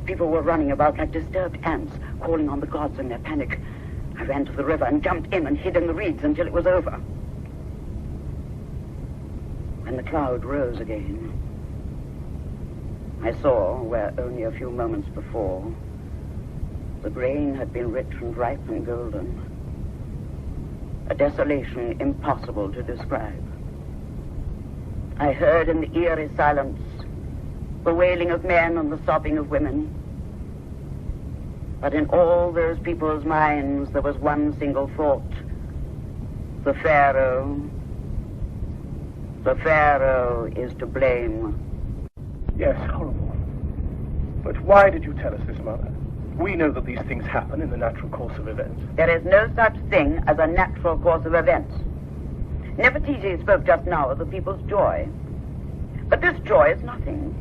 People were running about like disturbed ants, calling on the gods in their panic. I ran to the river and jumped in and hid in the reeds until it was over. When the cloud rose again, I saw, where only a few moments before, the grain had been rich and ripe and golden, a desolation impossible to describe. I heard in the eerie silence the wailing of men and the sobbing of women. But in all those people's minds there was one single thought. The Pharaoh is to blame. Yes, horrible. But why did you tell us this, Mother? We know that these things happen in the natural course of events. There is no such thing as a natural course of events. Nefertiti spoke just now of the people's joy. But this joy is nothing.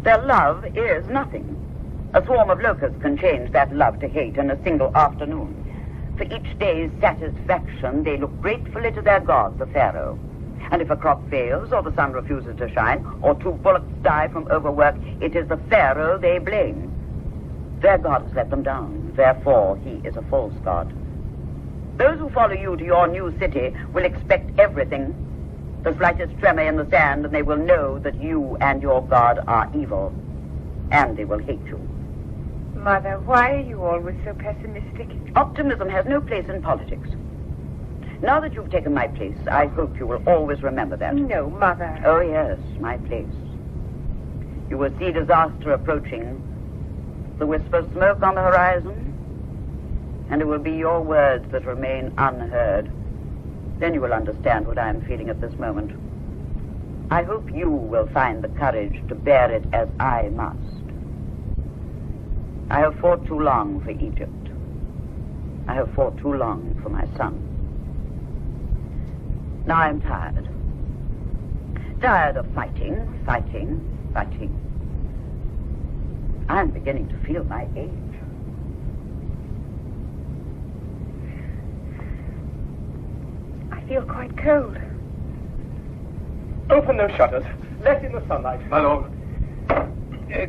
Their love is nothing. A swarm of locusts can change that love to hate in a single afternoon. For each day's satisfaction, they look gratefully to their god, the Pharaoh. And if a crop fails, or the sun refuses to shine, or 2 bullocks die from overwork, it is the Pharaoh they blame. Their god has let them down. Therefore, he is a false god. Those who follow you to your new city will expect everything. The slightest tremor in the sand, and they will know that you and your god are evil. And they will hate you. Mother, why are you always so pessimistic? Optimism has no place in politics. Now that you've taken my place, I hope you will always remember that. No, Mother. Oh, yes, my place. You will see disaster approaching, the wisp of smoke on the horizon, and it will be your words that remain unheard. Then you will understand what I am feeling at this moment. I hope you will find the courage to bear it as I must. I have fought too long for Egypt. I have fought too long for my son. Now I'm tired. Tired of fighting. I'm beginning to feel my age. I feel quite cold. Open those shutters. Let in the sunlight. My lord.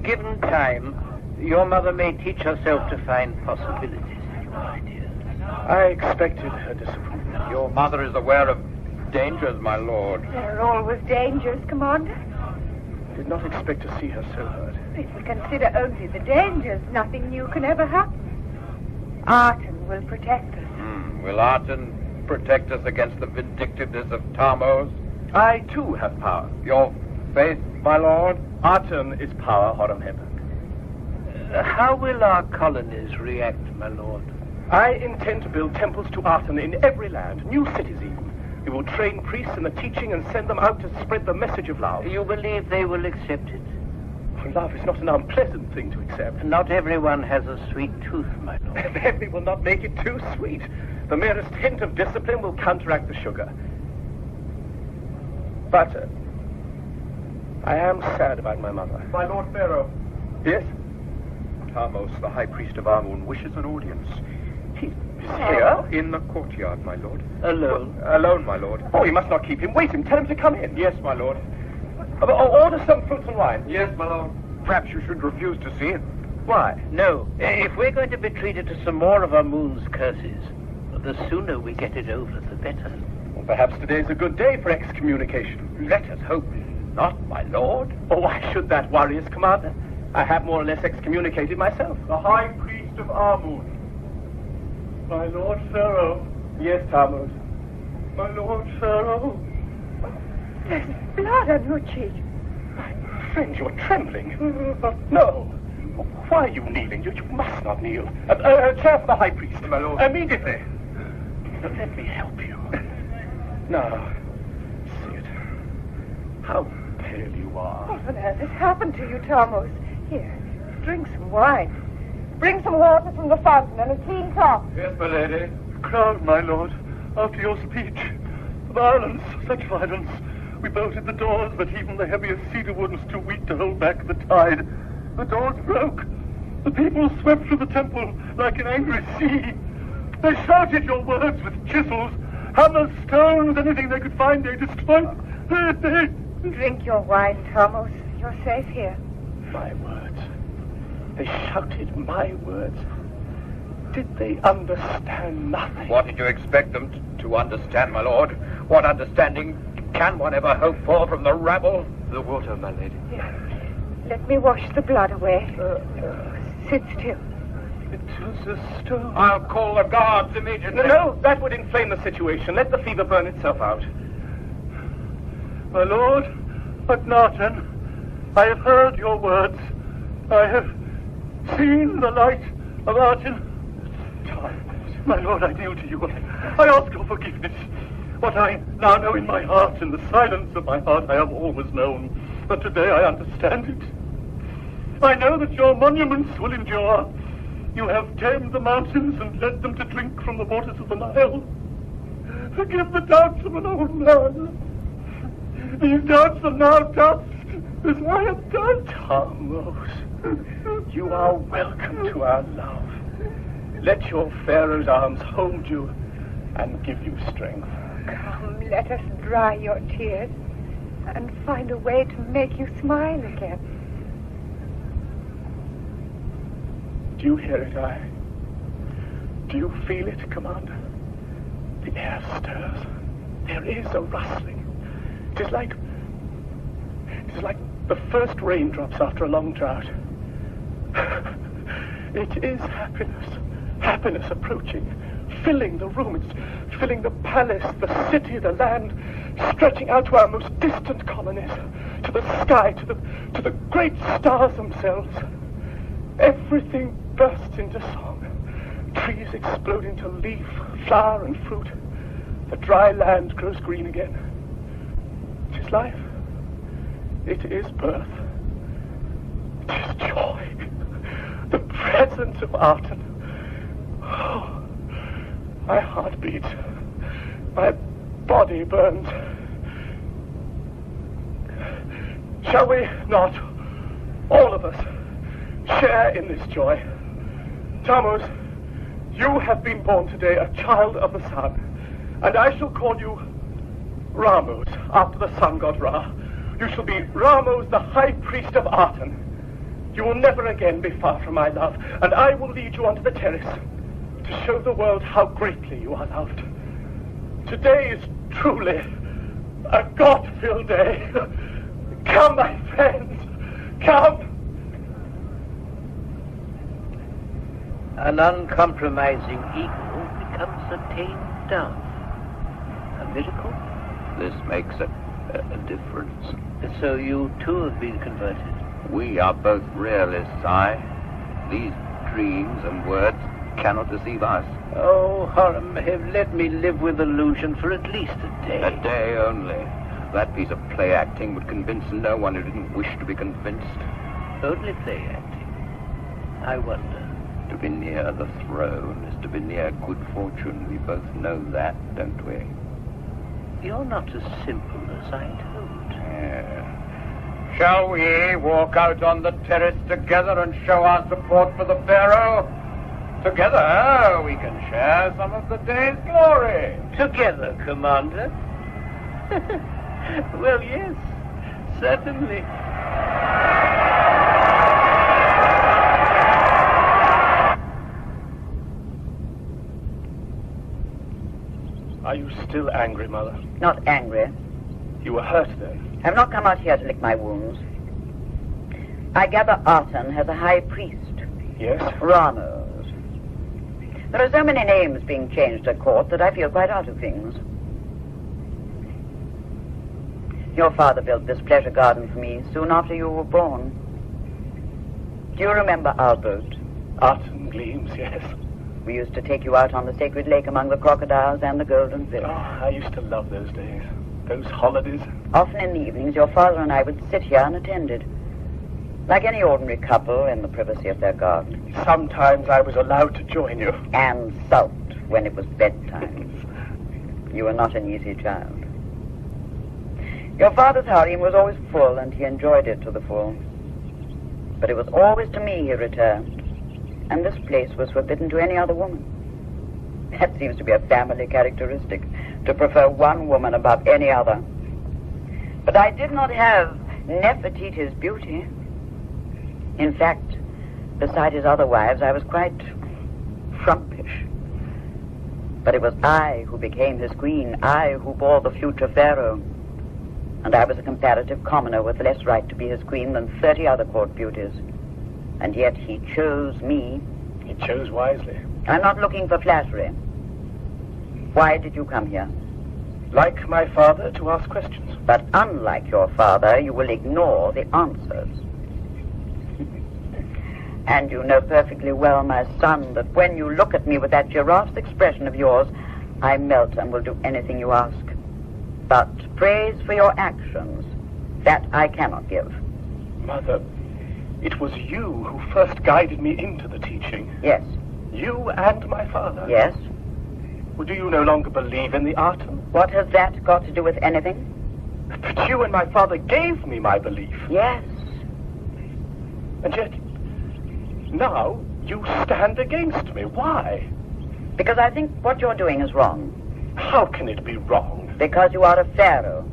Given time, your mother may teach herself to find possibilities in your ideas. I expected her disapproval. Your mother is aware of dangers, my lord. There are always dangers, Commander. I did not expect to see her so hurt. If we consider only the dangers, nothing new can ever happen. Arten will protect us. Will Arten protect us against the vindictiveness of Ptahmose? I, too, have power. Your faith, my lord? Arten is power, Horemheb. How will our colonies react, my lord? I intend to build temples to Arten in every land, new cities even. We will train priests in the teaching and send them out to spread the message of love. You believe they will accept it? Love is not an unpleasant thing to accept. Not everyone has a sweet tooth, my lord. Then we will not make it too sweet. The merest hint of discipline will counteract the sugar. But I am sad about my mother. My Lord Pharaoh. Yes? Ptahmose, the high priest of Amun, wishes an audience. He's here? In the courtyard, my lord. Alone? Alone, my lord. Oh, you must not keep him waiting. Tell him to come in. Yes, my lord. Order some fruits and wine. Yes, my lord. Perhaps you should refuse to see it. Why? No. If we're going to be treated to some more of our moon's curses, the sooner we get it over, the better. Well, perhaps today's a good day for excommunication. Let us hope not, my lord. Oh, why should that worry us, Commander? I have more or less excommunicated myself. The High Priest of Amun. My Lord Pharaoh. Yes, Ptahmose. My Lord Pharaoh. There's blood on your cheek. My friend, you're trembling. No. Why are you kneeling? You must not kneel. A chair for the High Priest. My lord. Immediately. Let me help you. Now, see it. How pale you are. What on earth has happened to you, Ptahmose? Here, drink some wine. Bring some water from the fountain and a clean cloth. Yes, my lady. Crown, my lord, after your speech. Violence, such violence. We bolted the doors, but even the heaviest cedar wood was too weak to hold back the tide. The doors broke. The people swept through the temple like an angry sea. They shouted your words with chisels, hammers, stones, anything they could find they destroyed. Drink your wine, Ptahmose. You're safe here. My words. They shouted my words. Did they understand nothing? What did you expect them to understand, my lord? What understanding can one ever hope for from the rabble? The water, my lady. Here. Let me wash the blood away. Sit still. It was a stone. I'll call the guards immediately. No, that would inflame the situation. Let the fever burn itself out. My lord, Akhnaten, I have heard your words. I have seen the light of Aten. My lord, I kneel to you. I ask your forgiveness. What I now know in my heart, in the silence of my heart, I have always known. But today I understand it. I know that your monuments will endure. You have tamed the mountains and led them to drink from the waters of the Nile. Forgive the doubts of an old man. These doubts are now dust, as I have done. Ptahmose, you are welcome to our love. Let your Pharaoh's arms hold you and give you strength. Come, let us dry your tears and find a way to make you smile again. Do you hear it, I? Do you feel it, Commander? The air stirs. There is a rustling. It is like the first raindrops after a long drought. It is happiness. Happiness approaching, filling the room. It's filling the palace, the city, the land, stretching out to our most distant colonies, to the sky, to the great stars themselves. Everything bursts into song. Trees explode into leaf, flower, and fruit. The dry land grows green again. It is life. It is birth. It is joy. The presence of Aten. Oh, my heart beats. My body burns. Shall we not, all of us, share in this joy? Ptahmose, you have been born today a child of the sun, and I shall call you Ramose, after the sun god Ra. You shall be Ramose, the high priest of Aten. You will never again be far from my love, and I will lead you onto the terrace to show the world how greatly you are loved. Today is truly a God-filled day. Come, my friends, come. An uncompromising eagle becomes a tame dove. A miracle? This makes a difference. So you too have been converted? We are both realists, I. These dreams and words cannot deceive us. Oh, Horemheb, let me live with illusion for at least a day. A day only. That piece of play acting would convince no one who didn't wish to be convinced. Only play acting? I wonder. To be near the throne is to be near good fortune. We both know that, don't we? You're not as simple as I hoped. Yeah. Shall we walk out on the terrace together and show our support for the Pharaoh? Together, we can share some of the day's glory. Together, Commander? Well, yes, certainly. Are you still angry, Mother? Not angry. You were hurt then? I have not come out here to lick my wounds. I gather Aten has a high priest. Yes? Ramose. There are so many names being changed at court that I feel quite out of things. Your father built this pleasure garden for me soon after you were born. Do you remember our boat? Autumn gleams, yes. We used to take you out on the sacred lake among the crocodiles and the golden fish. Oh, I used to love those days. Those holidays. Often in the evenings, your father and I would sit here unattended, like any ordinary couple in the privacy of their garden. Sometimes I was allowed to join you. And sulked when it was bedtime. You were not an easy child. Your father's harem was always full, and he enjoyed it to the full. But it was always to me he returned, and this place was forbidden to any other woman. That seems to be a family characteristic, to prefer one woman above any other. But I did not have Nefertiti's beauty. In fact, beside his other wives, I was quite frumpish. But it was I who became his queen, I who bore the future Pharaoh. And I was a comparative commoner with less right to be his queen than 30 other court beauties. And yet he chose me. He chose wisely. I'm not looking for flattery. Why did you come here? Like my father, to ask questions. But unlike your father, you will ignore the answers. And you know perfectly well, my son, that when you look at me with that giraffe's expression of yours, I melt and will do anything you ask. But praise for your actions, that I cannot give. Mother, it was you who first guided me into the teaching. Yes. You and my father. Yes. Well, do you no longer believe in the Artem? What has that got to do with anything? But you and my father gave me my belief. Yes. And yet, now you stand against me. Why? Because I think what you're doing is wrong. How can it be wrong? Because you are a pharaoh,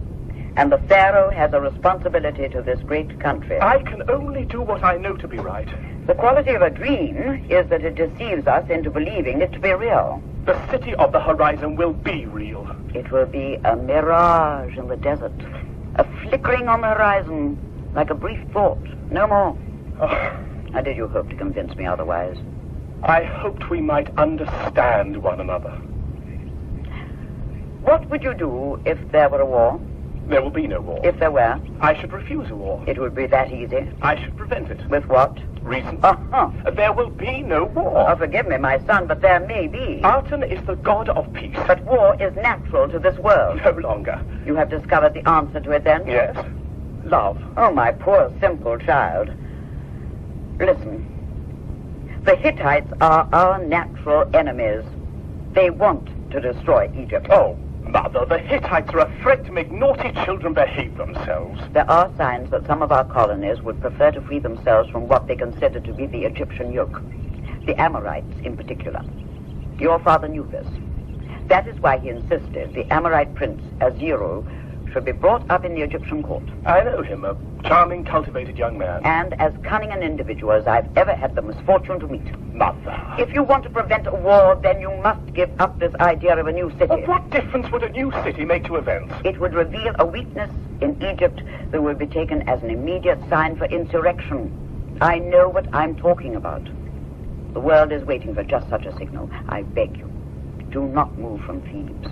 and the pharaoh has a responsibility to this great country. I can only do what I know to be right. The quality of a dream is that it deceives us into believing it to be real. The city of the horizon will be real. It will be a mirage in the desert, a flickering on the horizon, like a brief thought, no more. Oh, How did you hope to convince me otherwise? I hoped we might understand one another. What would you do if there were a war? There will be no war. If there were? I should refuse a war. It would be that easy. I should prevent it. With what? Reason. Uh-huh. There will be no war. Oh, forgive me, my son, but there may be. Arten is the god of peace. But war is natural to this world. No longer. You have discovered the answer to it, then? Yes. Love. Oh, my poor, simple child. Listen. The Hittites are our natural enemies. They want to destroy Egypt. Oh, Mother, the Hittites are a threat to make naughty children behave themselves. There are signs that some of our colonies would prefer to free themselves from what they consider to be the Egyptian yoke. The Amorites, in particular. Your father knew this. That is why he insisted the Amorite prince, Azero, should be brought up in the Egyptian court. I know him, a charming, cultivated young man. And as cunning an individual as I've ever had the misfortune to meet. Mother. If you want to prevent a war, then you must give up this idea of a new city. Well, what difference would a new city make to events? It would reveal a weakness in Egypt that would be taken as an immediate sign for insurrection. I know what I'm talking about. The world is waiting for just such a signal. I beg you, do not move from Thebes.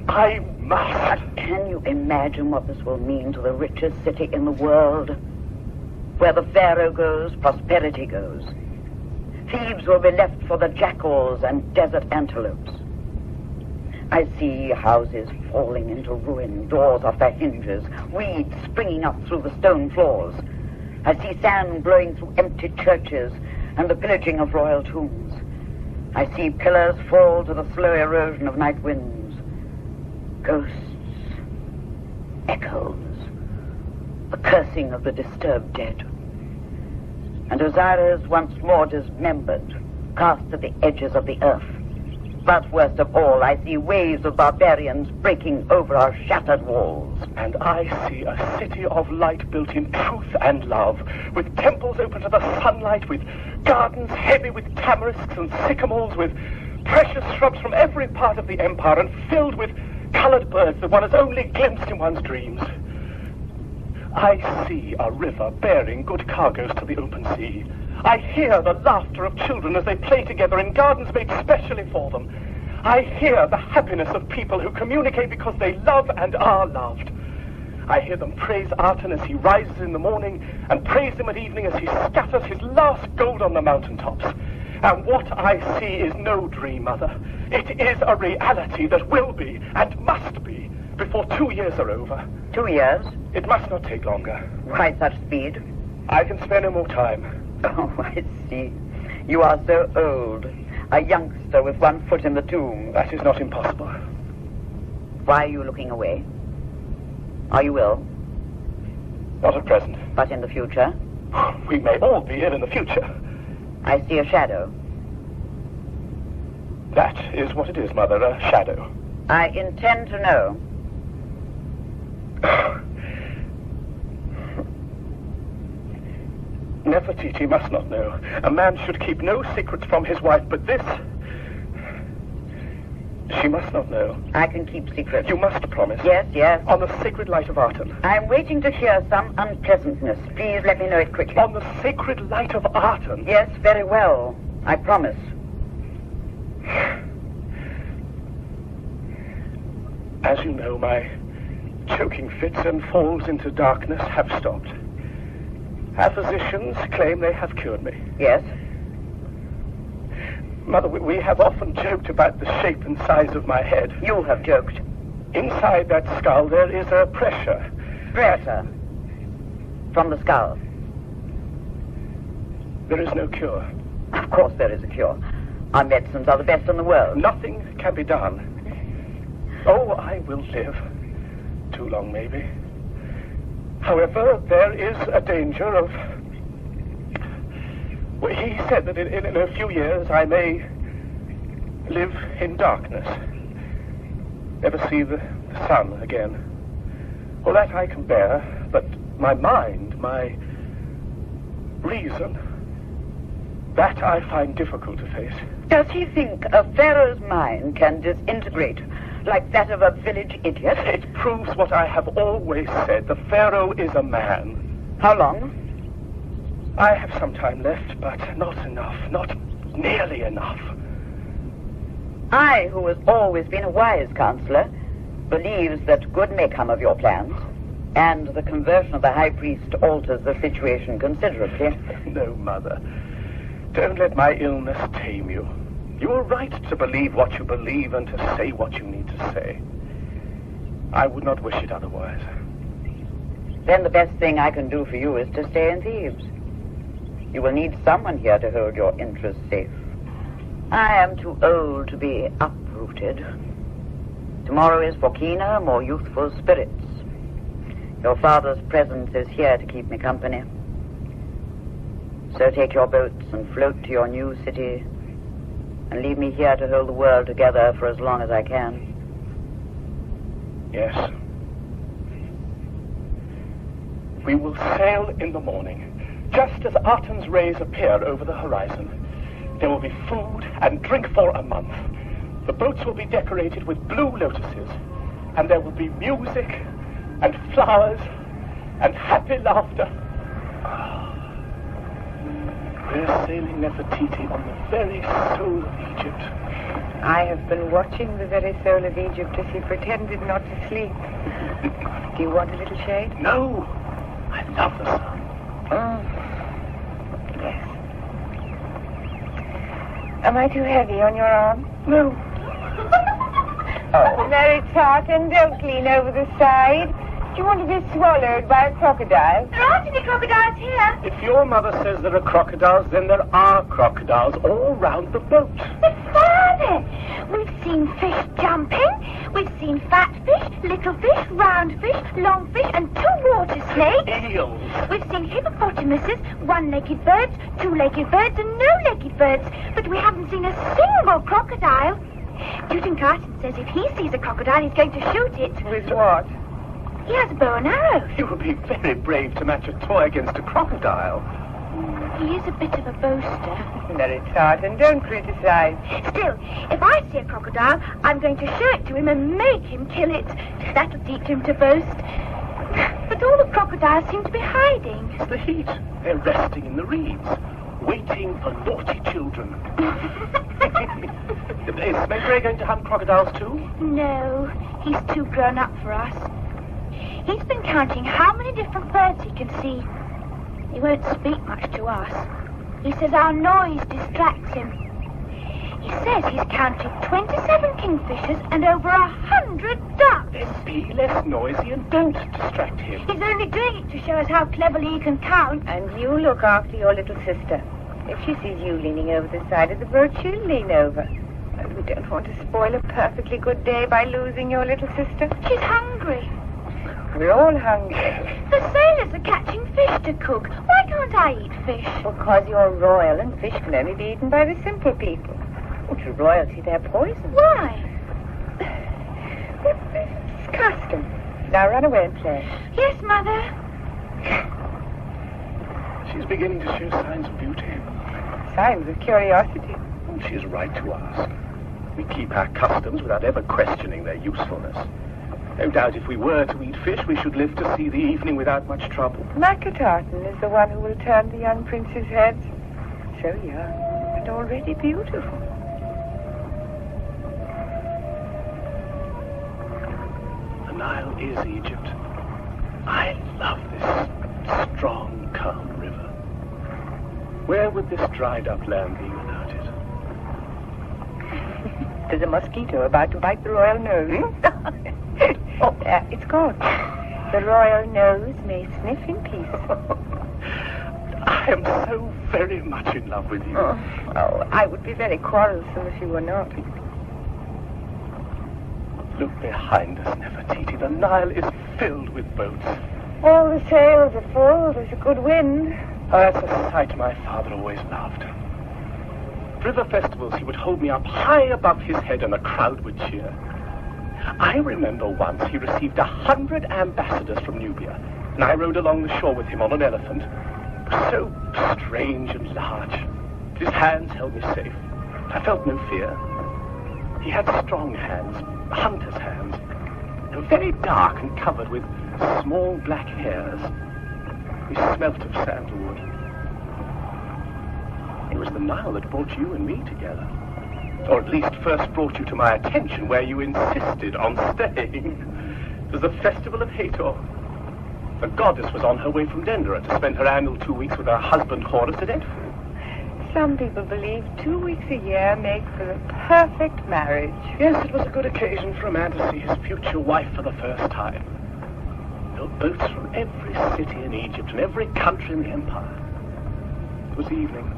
I must. But can you imagine what this will mean to the richest city in the world? Where the pharaoh goes, prosperity goes. Thebes will be left for the jackals and desert antelopes. I see houses falling into ruin, doors off their hinges, weeds springing up through the stone floors. I see sand blowing through empty churches and the pillaging of royal tombs. I see pillars fall to the slow erosion of night winds. Ghosts, echoes, the cursing of the disturbed dead. And Osiris once more dismembered, cast at the edges of the earth. But worst of all, I see waves of barbarians breaking over our shattered walls. And I see a city of light built in truth and love, with temples open to the sunlight, with gardens heavy with tamarisks and sycamores, with precious shrubs from every part of the empire, and filled with colored birds that one has only glimpsed in one's dreams. I see a river bearing good cargoes to the open sea. I hear the laughter of children as they play together in gardens made specially for them. I hear the happiness of people who communicate because they love and are loved. I hear them praise Aten as he rises in the morning and praise him at evening as he scatters his last gold on the mountaintops. And what I see is no dream, Mother. It is a reality that will be and must be before 2 years are over. 2 years? It must not take longer. Why such speed? I can spare no more time. Oh, I see. You are so old. A youngster with one foot in the tomb. That is not impossible. Why are you looking away? Are you ill? Not at present. But in the future? We may all be ill in the future. I see a shadow. That is what it is, Mother, a shadow. I intend to know. Nefertiti must not know. A man should keep no secrets from his wife, but this... She must not know. I can keep secrets. You must promise. Yes, yes. On the sacred light of Aten. I'm waiting to hear some unpleasantness. Please let me know it quickly. On the sacred light of Aten? Yes, very well. I promise. As you know, my choking fits and falls into darkness have stopped. Our physicians claim they have cured me. Yes? Mother, we have often joked about the shape and size of my head. You have joked. Inside that skull there is a pressure. Pressure? From the skull? There is no cure. Of course there is a cure. Our medicines are the best in the world. Nothing can be done. Oh, I will live. Too long, maybe. However, there is a danger of... Well, he said that in a few years I may live in darkness. Never see the sun again. Well, that I can bear, but my mind, my reason, that I find difficult to face. Does he think a pharaoh's mind can disintegrate like that of a village idiot? It proves what I have always said. The pharaoh is a man. How long? I have some time left, but not enough. Not nearly enough. I, who has always been a wise counselor, believes that good may come of your plans, and the conversion of the high priest alters the situation considerably. No, Mother. Don't let my illness tame you. You are right to believe what you believe and to say what you need to say. I would not wish it otherwise. Then the best thing I can do for you is to stay in Thebes. You will need someone here to hold your interests safe. I am too old to be uprooted. Tomorrow is for keener, more youthful spirits. Your father's presence is here to keep me company. So take your boats and float to your new city, and leave me here to hold the world together for as long as I can. Yes. We will sail in the morning, just as Aten's rays appear over the horizon. There will be food and drink for a month. The boats will be decorated with blue lotuses, and there will be music and flowers and happy laughter. We're sailing Nefertiti on the very soul of Egypt. I have been watching the very soul of Egypt as he pretended not to sleep. Do you want a little shade? No, I love the sun. Oh, yes. Am I too heavy on your arm? No. Oh, Meritaten, don't lean over the side. Do you want to be swallowed by a crocodile? There aren't any crocodiles here. If your mother says there are crocodiles, then there are crocodiles all round the boat. But Father, we've seen fish jumping. We've seen fat fish, little fish, round fish, long fish, and 2 water snakes. Eels. We've seen hippopotamuses, 1-legged birds, 2-legged birds, and no-legged birds. But we haven't seen a single crocodile. Tutankhamen says if he sees a crocodile, he's going to shoot it. With what? He has a bow and arrow. You would be very brave to match a toy against a crocodile. He is a bit of a boaster. Meritaten, don't criticize. Still, if I see a crocodile, I'm going to show it to him and make him kill it. That'll teach him to boast. But all the crocodiles seem to be hiding. It's the heat. They're resting in the reeds, waiting for naughty children. Is Smenkhare going to hunt crocodiles too? No, he's too grown up for us. He's been counting how many different birds he can see. He won't speak much to us. He says our noise distracts him. He says he's counted 27 kingfishers and over 100 ducks. Then be less noisy and don't distract him. He's only doing it to show us how cleverly he can count. And you look after your little sister. If she sees you leaning over the side of the boat, she'll lean over. And we don't want to spoil a perfectly good day by losing your little sister. She's hungry. We're all hungry. The sailors are catching fish to cook. Why can't I eat fish? Because you're royal and fish can only be eaten by the simple people. Oh, to royalty, they're poison. Why? It's custom. Now run away and play. Yes, Mother. She's beginning to show signs of beauty. Signs of curiosity. She's right to ask. We keep our customs without ever questioning their usefulness. No doubt if we were to eat fish, we should live to see the evening without much trouble. Meritaten is the one who will turn the young prince's head. So young and already beautiful. The Nile is Egypt. I love this strong, calm river. Where would this dried-up land be without it? There's a mosquito about to bite the royal nose. Oh, it's gone. The royal nose may sniff in peace. I am so very much in love with you. Oh, I would be very quarrelsome if you were not. Look behind us, Nefertiti. The Nile is filled with boats. All the sails are full. There's a good wind. Oh, that's a sight my father always loved. At river festivals, he would hold me up high above his head and the crowd would cheer. I remember once he received 100 ambassadors from Nubia, and I rode along the shore with him on an elephant. It was so strange and large. His hands held me safe. I felt no fear. He had strong hands, hunter's hands. They were very dark and covered with small black hairs. We smelt of sandalwood. It was the Nile that brought you and me together. Or at least first brought you to my attention, where you insisted on staying. It was the festival of Hathor. The goddess was on her way from Dendera to spend her annual 2 weeks with her husband Horus at Edfu. Some people believe 2 weeks a year make for the perfect marriage. Yes, it was a good occasion for a man to see his future wife for the first time. There were boats from every city in Egypt and every country in the empire. It was evening.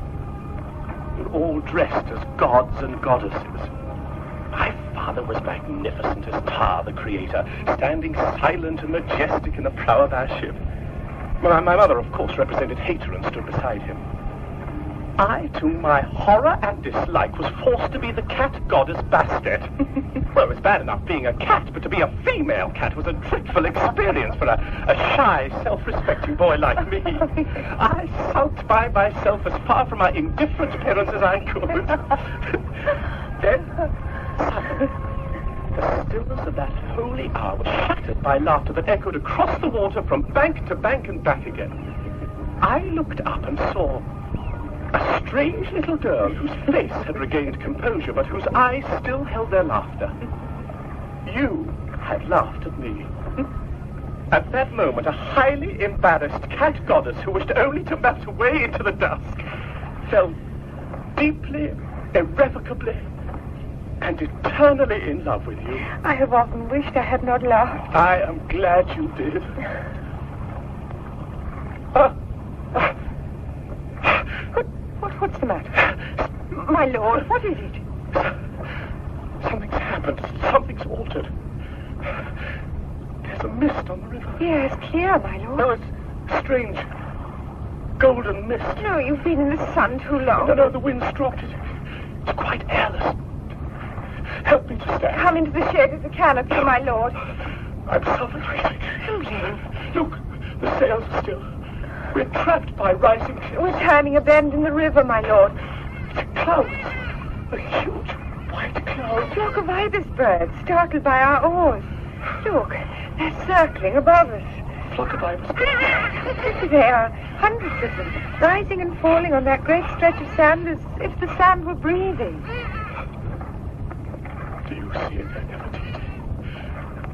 We were all dressed as gods and goddesses. My father was magnificent as Ptah, the creator, standing silent and majestic in the prow of our ship. My mother, of course, represented Hathor and stood beside him. I, to my horror and dislike, was forced to be the cat goddess Bastet. Well, it was bad enough being a cat, but to be a female cat was a dreadful experience for a shy, self-respecting boy like me. I sulked by myself as far from my indifferent parents as I could. Then, suddenly, the stillness of that holy hour was shattered by laughter that echoed across the water from bank to bank and back again. I looked up and saw a strange little girl whose face had regained composure, but whose eyes still held their laughter. You had laughed at me. At that moment, a highly embarrassed cat goddess who wished only to melt away into the dusk fell deeply, irrevocably, and eternally in love with you. I have often wished I had not laughed. I am glad you did. What's the matter? My lord, what is it? Something's happened. Something's altered. There's a mist on the river. Yes, clear, my lord. No, it's strange. Golden mist. No, you've been in the sun too long. No, the wind's dropped. It's quite airless. Help me to stand. Come into the shade of the canopy, my lord. I'm suffocating. Look, the sails are still. We're trapped by rising cliffs. We're turning a bend in the river, my lord. It's clouds. A huge white cloud. A flock of ibis birds, startled by our oars. Look, they're circling above us. A flock of ibis birds? They are, hundreds of them, rising and falling on that great stretch of sand as if the sand were breathing. Do you see it, Nefertiti?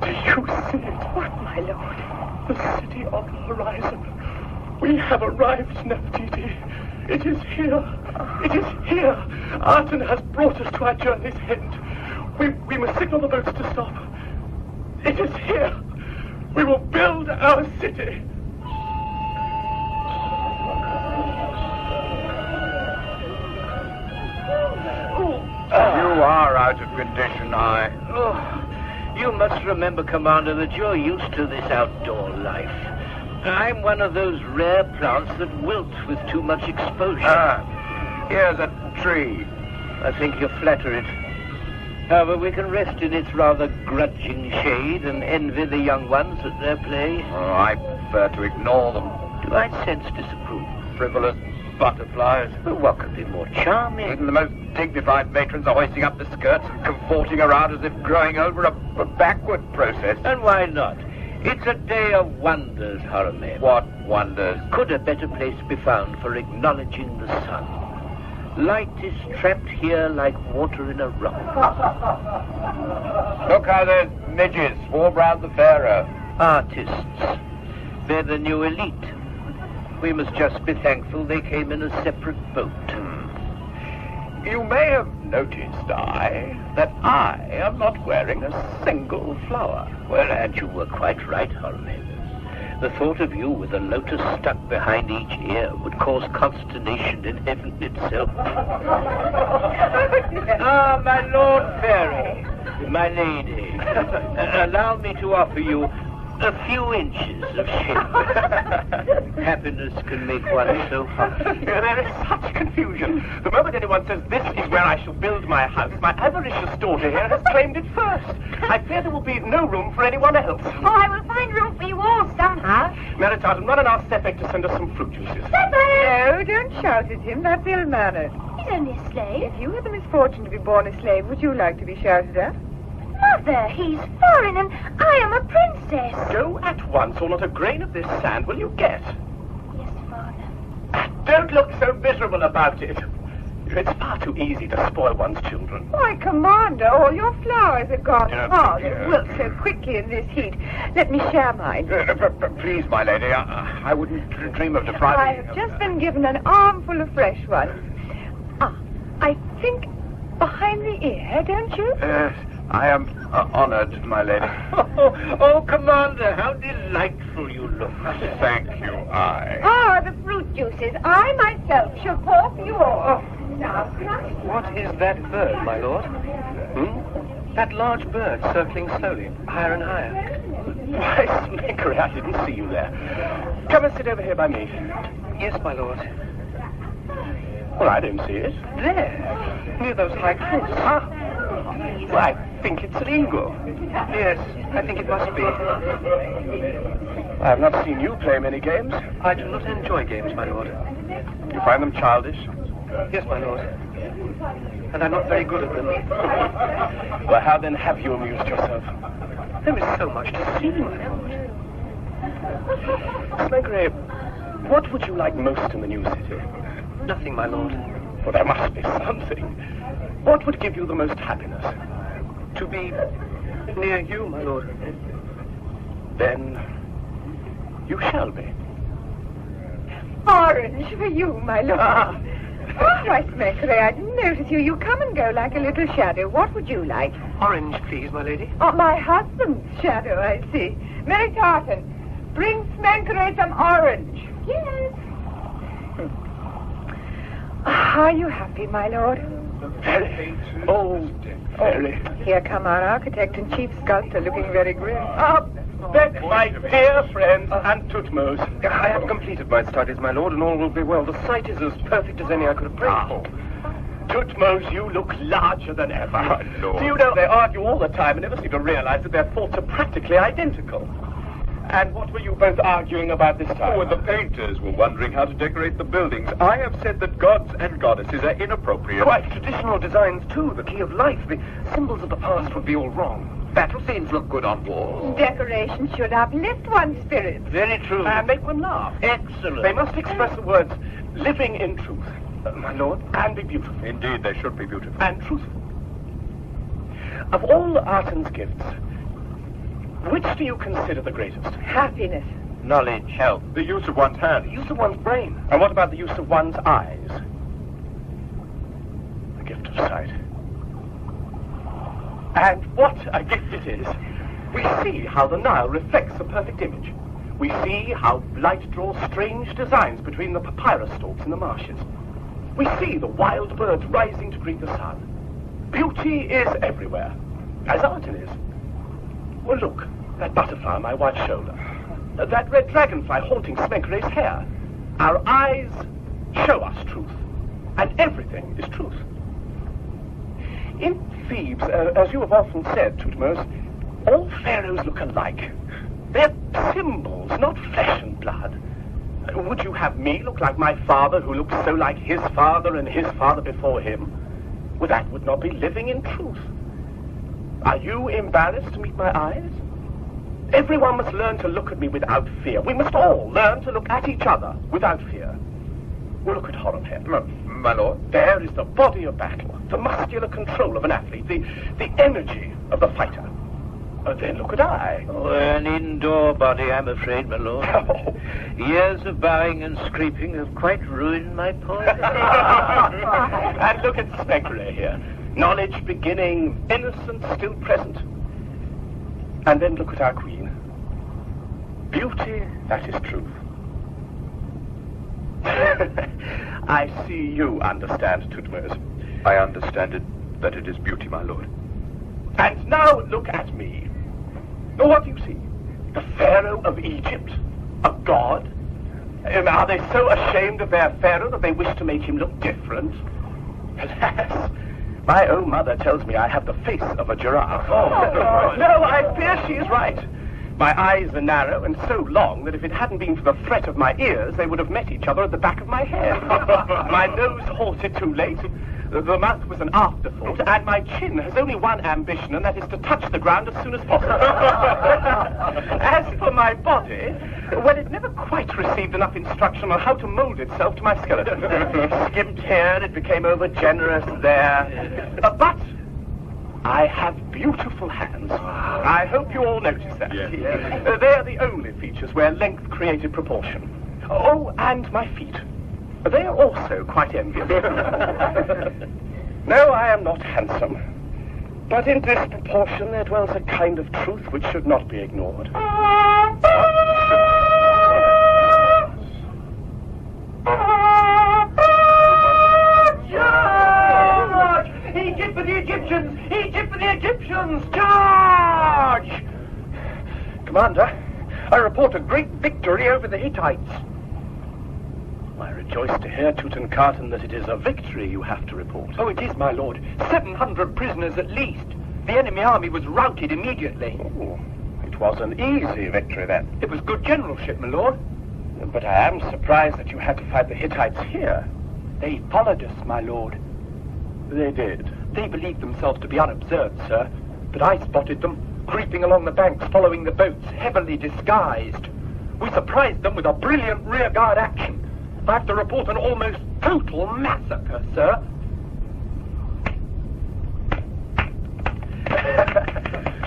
Do you see it? What, my lord? The city on the horizon. We have arrived, Nefertiti. It is here. It is here. Aten has brought us to our journey's end. We must signal the boats to stop. It is here. We will build our city. You are out of condition, You must remember, Commander, that you're used to this outdoor life. I'm one of those rare plants that wilt with too much exposure. Here's a tree. I think you flatter it. However, we can rest in its rather grudging shade and envy the young ones at their play. Oh, I prefer to ignore them. Do I sense disapproval? Frivolous butterflies. Well, what could be more charming? Even the most dignified matrons are hoisting up the skirts and cavorting around as if growing over a backward process. And why not? It's a day of wonders, Horemheb. What wonders? Could a better place be found for acknowledging the sun? Light is trapped here like water in a rock. Look how those midges swarm round the Pharaoh. Artists. They're the new elite. We must just be thankful they came in a separate boat. You may have noticed, that I am not wearing a single flower. Well, and you were quite right, Horemheb. The thought of you with a lotus stuck behind each ear would cause consternation in heaven itself. My Lord Fairy, my lady, allow me to offer you a few inches of shade. Happiness can make one so hot. There is such confusion. The moment anyone says, this is where I shall build my house, my avaricious daughter here has claimed it first. I fear there will be no room for anyone else. Oh, I will find room for you all somehow. Meritaten, run and ask Sepek to send us some fruit juices. No, don't shout at him. That's ill-mannered. He's only a slave. If you had the misfortune to be born a slave, would you like to be shouted at? Mother, he's foreign and I am a princess. Go at once, or not a grain of this sand will you get. Yes, Father. Don't look so miserable about it. It's far too easy to spoil one's children. Why, Commander, all your flowers are gone. Yeah, They wilt so quickly in this heat. Let me share mine. Please, my lady, I wouldn't dream of I depriving have just been given an armful of fresh ones. I think behind the ear, don't you? I am honored, my lady. Oh, Commander, how delightful you look. Thank you, The fruit juices. I myself shall pour for you all. Now, What is that bird, my lord? That large bird circling slowly, higher and higher. Why, Smenkhare, I didn't see you there. Come and sit over here by me. Yes, my lord. Well, I don't see it. There, near those high cliffs. Well, I think it's an eagle. Yes, I think it must be. I have not seen you play many games. I do not enjoy games, my lord. You find them childish? Yes, my lord. And I'm not very good at them. Well, how then have you amused yourself? There is so much to see, my lord. Smenkhare, what would you like most in the new city? Nothing, my lord. Well, there must be something. What would give you the most happiness? To be near you, my lord. Then you shall be. orange for you, my lord. Why, Smenkhare, I didn't notice you. You come and go like a little shadow. What would you like? Orange, please, my lady. Oh, my husband's shadow, I see. Meritaten, bring Smenkhare some orange. Yes. Are you happy, my lord? Very. Oh, very. Here come our architect and chief sculptor, looking very grim. Beck, my dear friend, and Ptahmose. I have completed my studies, my lord, and all will be well. The site is as perfect as any I could have prayed for. Ptahmose, you look larger than ever. Do you know, they argue all the time and never seem to realize that their thoughts are practically identical. And what were you both arguing about this time? Oh, the painters were wondering how to decorate the buildings. I have said that gods and goddesses are inappropriate. Quite traditional designs, too. The key of life. The symbols of the past would be all wrong. Battle scenes look good on walls. Decoration should uplift one's spirit. Very true. And make one laugh. Excellent. They must express the words, living in truth, my lord, and be beautiful. Indeed, they should be beautiful. And truthful. Of all Aten's gifts, Which do you consider the greatest? Happiness. Knowledge, health. The use of one's hand. The use of one's brain. And what about the use of one's eyes? The gift of sight. And what a gift it is. We see how the Nile reflects a perfect image. We see how light draws strange designs between the papyrus stalks in the marshes. We see the wild birds rising to greet the sun. Beauty is everywhere, as art is. Well, look, that butterfly on my white shoulder. That red dragonfly haunting Smenkhare's hair. Our eyes show us truth, and everything is truth. In Thebes, as you have often said, Ptahmose, all pharaohs look alike. They're symbols, not flesh and blood. Would you have me look like my father, who looked so like his father and his father before him? Well, that would not be living in truth. Are you embarrassed to meet my eyes? Everyone must learn to look at me without fear. We must all learn to look at each other without fear. Well, look at Horemheb. My lord. There is the body of battle, the muscular control of an athlete, the energy of the fighter. Then look at I. Oh, an indoor body, I'm afraid, my lord. Oh. Years of bowing and scraping have quite ruined my poise. And look at Smenkhare here. Knowledge beginning, innocence still present. And then look at our queen. Beauty, that is truth. I see you understand, Ptahmose. I understand it, that it is beauty, my lord. And now look at me. What do you see? The Pharaoh of Egypt? A god? Are they so ashamed of their Pharaoh that they wish to make him look different? Alas, my own mother tells me I have the face of a giraffe. No, I fear she is right. My eyes are narrow and so long that if it hadn't been for the fret of my ears, they would have met each other at the back of my head. My nose halted too late. The mouth was an afterthought, and my chin has only one ambition, and that is to touch the ground as soon as possible. As for my body, well, it never quite received enough instruction on how to mold itself to my skeleton. Skimped here, it became over-generous there. But I have beautiful hands. I hope you all notice that. Yes. They are the only features where length created proportion. Oh, and my feet. They are also quite envious. No, I am not handsome. But in this proportion there dwells a kind of truth which should not be ignored. Charge! Egypt for the Egyptians! Egypt for the Egyptians! Charge! Commander, I report a great victory over the Hittites. I rejoice to hear, Tutankhamen, that it is a victory you have to report. Oh, it is, my lord. 700 prisoners at least. The enemy army was routed immediately. Oh, it was an easy victory, then. It was good generalship, my lord. But I am surprised that you had to fight the Hittites here. They followed us, my lord. They did. They believed themselves to be unobserved, sir. But I spotted them, creeping along the banks, following the boats, heavily disguised. We surprised them with a brilliant rearguard action. I have to report an almost total massacre, sir.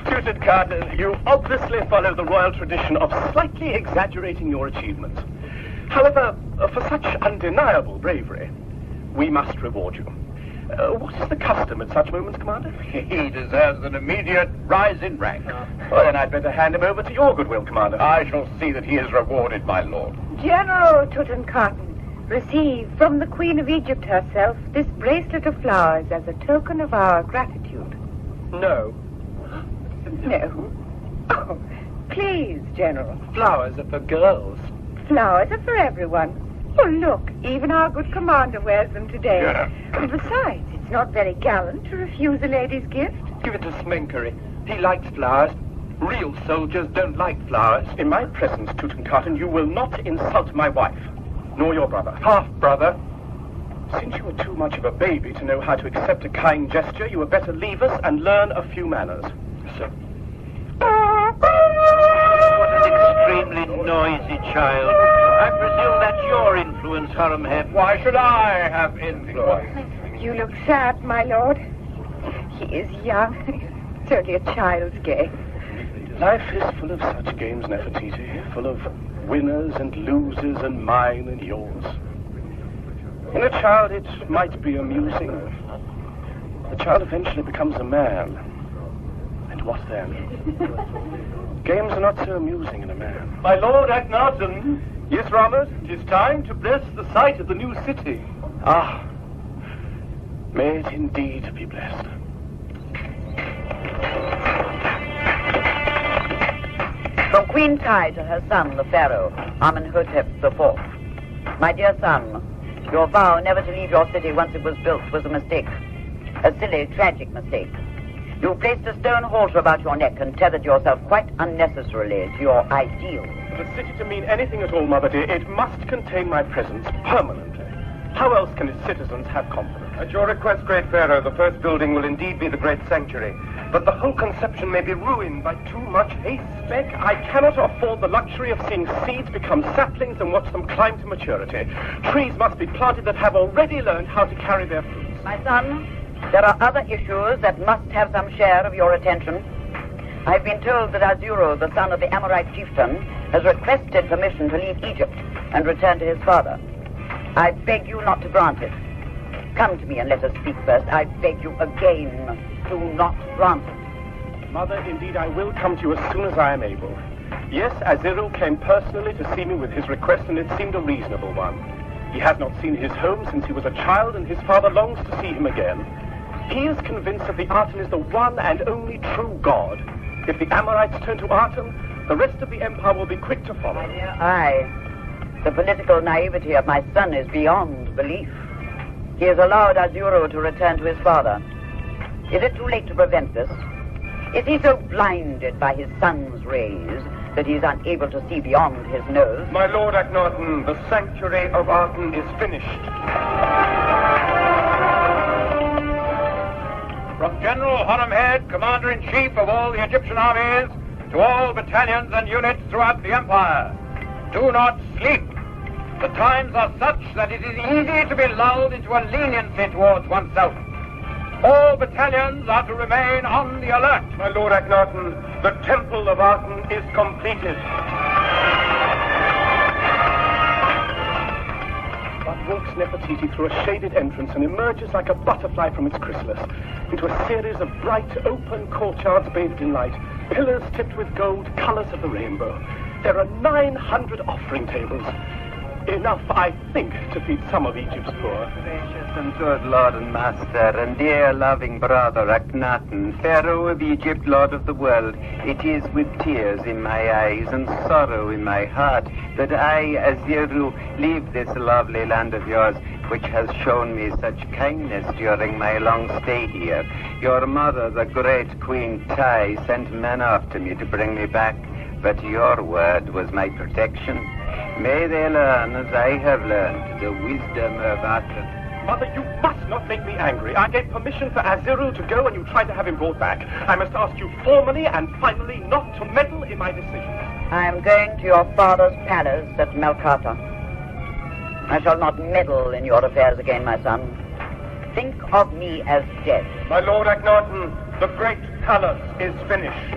Tutankhamen, you obviously follow the royal tradition of slightly exaggerating your achievements. However, for such undeniable bravery, we must reward you. What is the custom at such moments, Commander? He deserves an immediate rise in rank. Well, then I'd better hand him over to your goodwill, Commander. I shall see that he is rewarded, my lord. General Tutankhamen, receive from the Queen of Egypt herself this bracelet of flowers as a token of our gratitude. No. No. Oh, please, General. Flowers are for girls. Flowers are for everyone. Oh, look, even our good commander wears them today. Yeah. And besides, it's not very gallant to refuse a lady's gift. Give it to Smenkhare. He likes flowers. Real soldiers don't like flowers. In my presence, Tutankhamen, you will not insult my wife, nor your brother. Half-brother. Since you are too much of a baby to know how to accept a kind gesture, you had better leave us and learn a few manners. Sir. What an extremely noisy child. I presume that's your influence, Horemheb. Why should I have influence? You look sad, my lord. He is young. It's only a child's game. Life is full of such games, Nefertiti, full of winners and losers and mine and yours. In a child, it might be amusing. The child eventually becomes a man. And what then? Games are not so amusing in a man. My Lord Akhnaten. Yes, Ramose, it is time to bless the site of the new city. Ah, may it indeed be blessed. From Queen Ty to her son, the Pharaoh, Amenhotep IV. My dear son, your vow never to leave your city once it was built was a mistake. A silly, tragic mistake. You placed a stone halter about your neck and tethered yourself quite unnecessarily to your ideal. For the city to mean anything at all, Mother dear, it must contain my presence permanently. How else can its citizens have confidence? At your request, great Pharaoh, the first building will indeed be the great sanctuary. But the whole conception may be ruined by too much haste. Beck, I cannot afford the luxury of seeing seeds become saplings and watch them climb to maturity. Trees must be planted that have already learned how to carry their fruits. My son, there are other issues that must have some share of your attention. I've been told that Azuro, the son of the Amorite chieftain, has requested permission to leave Egypt and return to his father. I beg you not to grant it. Come to me and let us speak first. I beg you again, do not grant it. Mother, indeed, I will come to you as soon as I am able. Yes, Azuro came personally to see me with his request, and it seemed a reasonable one. He has not seen his home since he was a child, and his father longs to see him again. He is convinced that the Aten is the one and only true God. If the Amorites turn to Aten, the rest of the empire will be quick to follow. The political naivety of my son is beyond belief. He has allowed Azuro to return to his father. Is it too late to prevent this? Is he so blinded by his sun's rays that he is unable to see beyond his nose? My Lord Akhnaten, the sanctuary of Aten is finished. From General Horemheb, Commander-in-Chief of all the Egyptian armies, to all battalions and units throughout the empire, do not sleep. The times are such that it is easy to be lulled into a leniency towards oneself. All battalions are to remain on the alert. My Lord Akhnaten, the temple of Aten is completed. One walks Nefertiti through a shaded entrance and emerges like a butterfly from its chrysalis into a series of bright, open courtyards bathed in light, pillars tipped with gold, colors of the rainbow. There are 900 offering tables. Enough, I think, to feed some of Egypt's poor. Gracious and good Lord and Master, and dear loving brother Akhnaten, Pharaoh of Egypt, Lord of the world, it is with tears in my eyes and sorrow in my heart that I, Azuro, leave this lovely land of yours, which has shown me such kindness during my long stay here. Your mother, the great Queen Ty, sent men after me to bring me back, but your word was my protection. May they learn, as I have learned, the wisdom of Aten. Mother, you must not make me angry. I gave permission for Azuro to go and you tried to have him brought back. I must ask you formally and finally not to meddle in my decisions. I am going to your father's palace at Meritaten. I shall not meddle in your affairs again, my son. Think of me as dead. My Lord Akhnaten, the great palace is finished.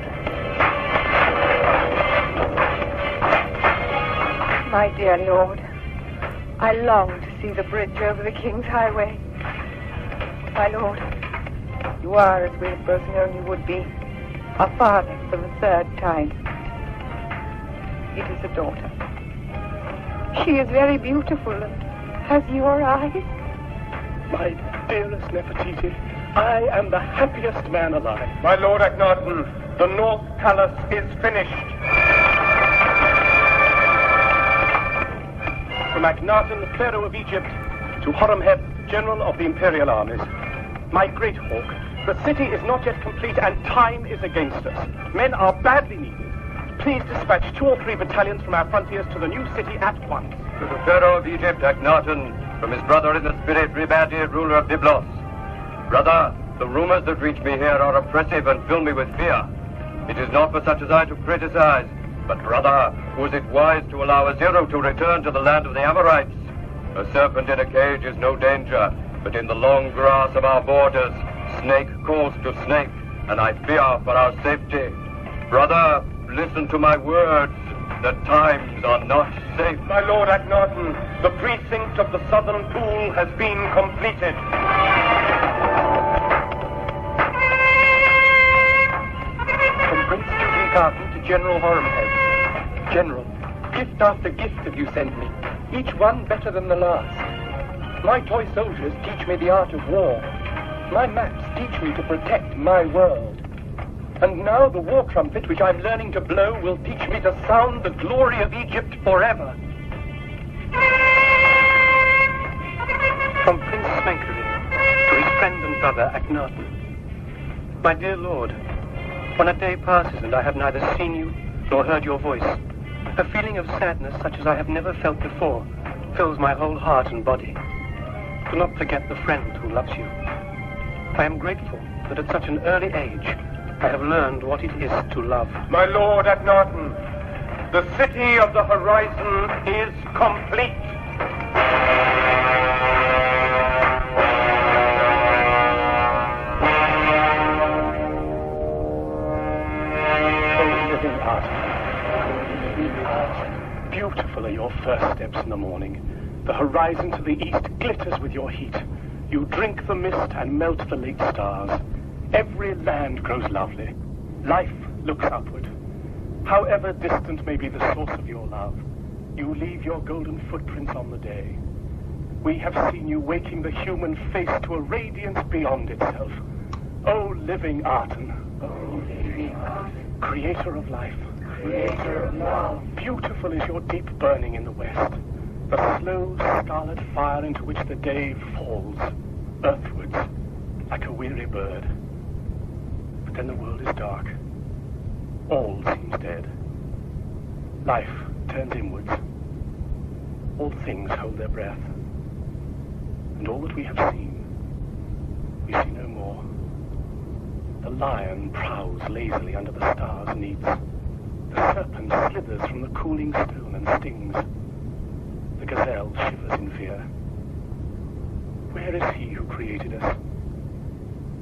My dear Lord, I long to see the bridge over the King's Highway. My Lord, you are, as we have both known you would be, a father for the third time. It is a daughter. She is very beautiful and has your eyes. My dearest Nefertiti, I am the happiest man alive. My Lord Akhnaten, the North Palace is finished. From Akhnaten, Pharaoh of Egypt, to Horemheb, General of the Imperial Armies. My great hawk, the city is not yet complete and time is against us. Men are badly needed. Please dispatch 2 or 3 battalions from our frontiers to the new city at once. To the Pharaoh of Egypt, Akhnaten, from his brother in the spirit, Rebati, ruler of Byblos. Brother, the rumors that reach me here are oppressive and fill me with fear. It is not for such as I to criticize, but, brother, was it wise to allow Azuro to return to the land of the Amorites? A serpent in a cage is no danger, but in the long grass of our borders, snake calls to snake, and I fear for our safety. Brother, listen to my words. The times are not safe. My Lord Akhnaten, the precinct of the southern pool has been completed. From Prince Tutankhamen to General Horemheb. General, gift after gift have you sent me, each one better than the last. My toy soldiers teach me the art of war. My maps teach me to protect my world. And now the war trumpet which I'm learning to blow will teach me to sound the glory of Egypt forever. From Prince Smenkhare to his friend and brother Akhnaten. My dear Lord, when a day passes and I have neither seen you nor heard your voice, a feeling of sadness such as I have never felt before fills my whole heart and body. Do not forget the friend who loves you. I am grateful that at such an early age I have learned what it is to love. My Lord Akhnaten, the city of the horizon is complete. Oh, living art. Beautiful are your first steps in the morning. The horizon to the east glitters with your heat. You drink the mist and melt the late stars. Every land grows lovely. Life looks upward. However distant may be the source of your love, you leave your golden footprints on the day. We have seen you waking the human face to a radiance beyond itself. O living Arten, creator of life, creator of love. Beautiful is your deep burning in the west, the slow scarlet fire into which the day falls, earthwards, like a weary bird. But then the world is dark. All seems dead. Life turns inwards. All things hold their breath. And all that we have seen, we see no more. The lion prowls lazily under the stars' needs. The serpent slithers from the cooling stone and stings. The gazelle shivers in fear. Where is he who created us?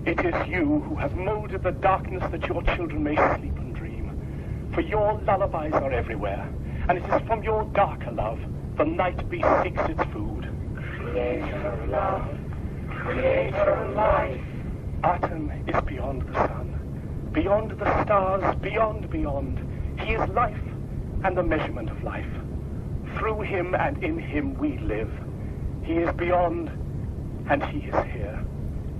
It is you who have molded the darkness that your children may sleep and dream. For your lullabies are everywhere, and it is from your darker love the night beast seeks its food. Creator of love, creator of life. Arten is beyond the sun, beyond the stars, beyond. He is life and the measurement of life. Through him and in him we live. He is beyond, and he is here.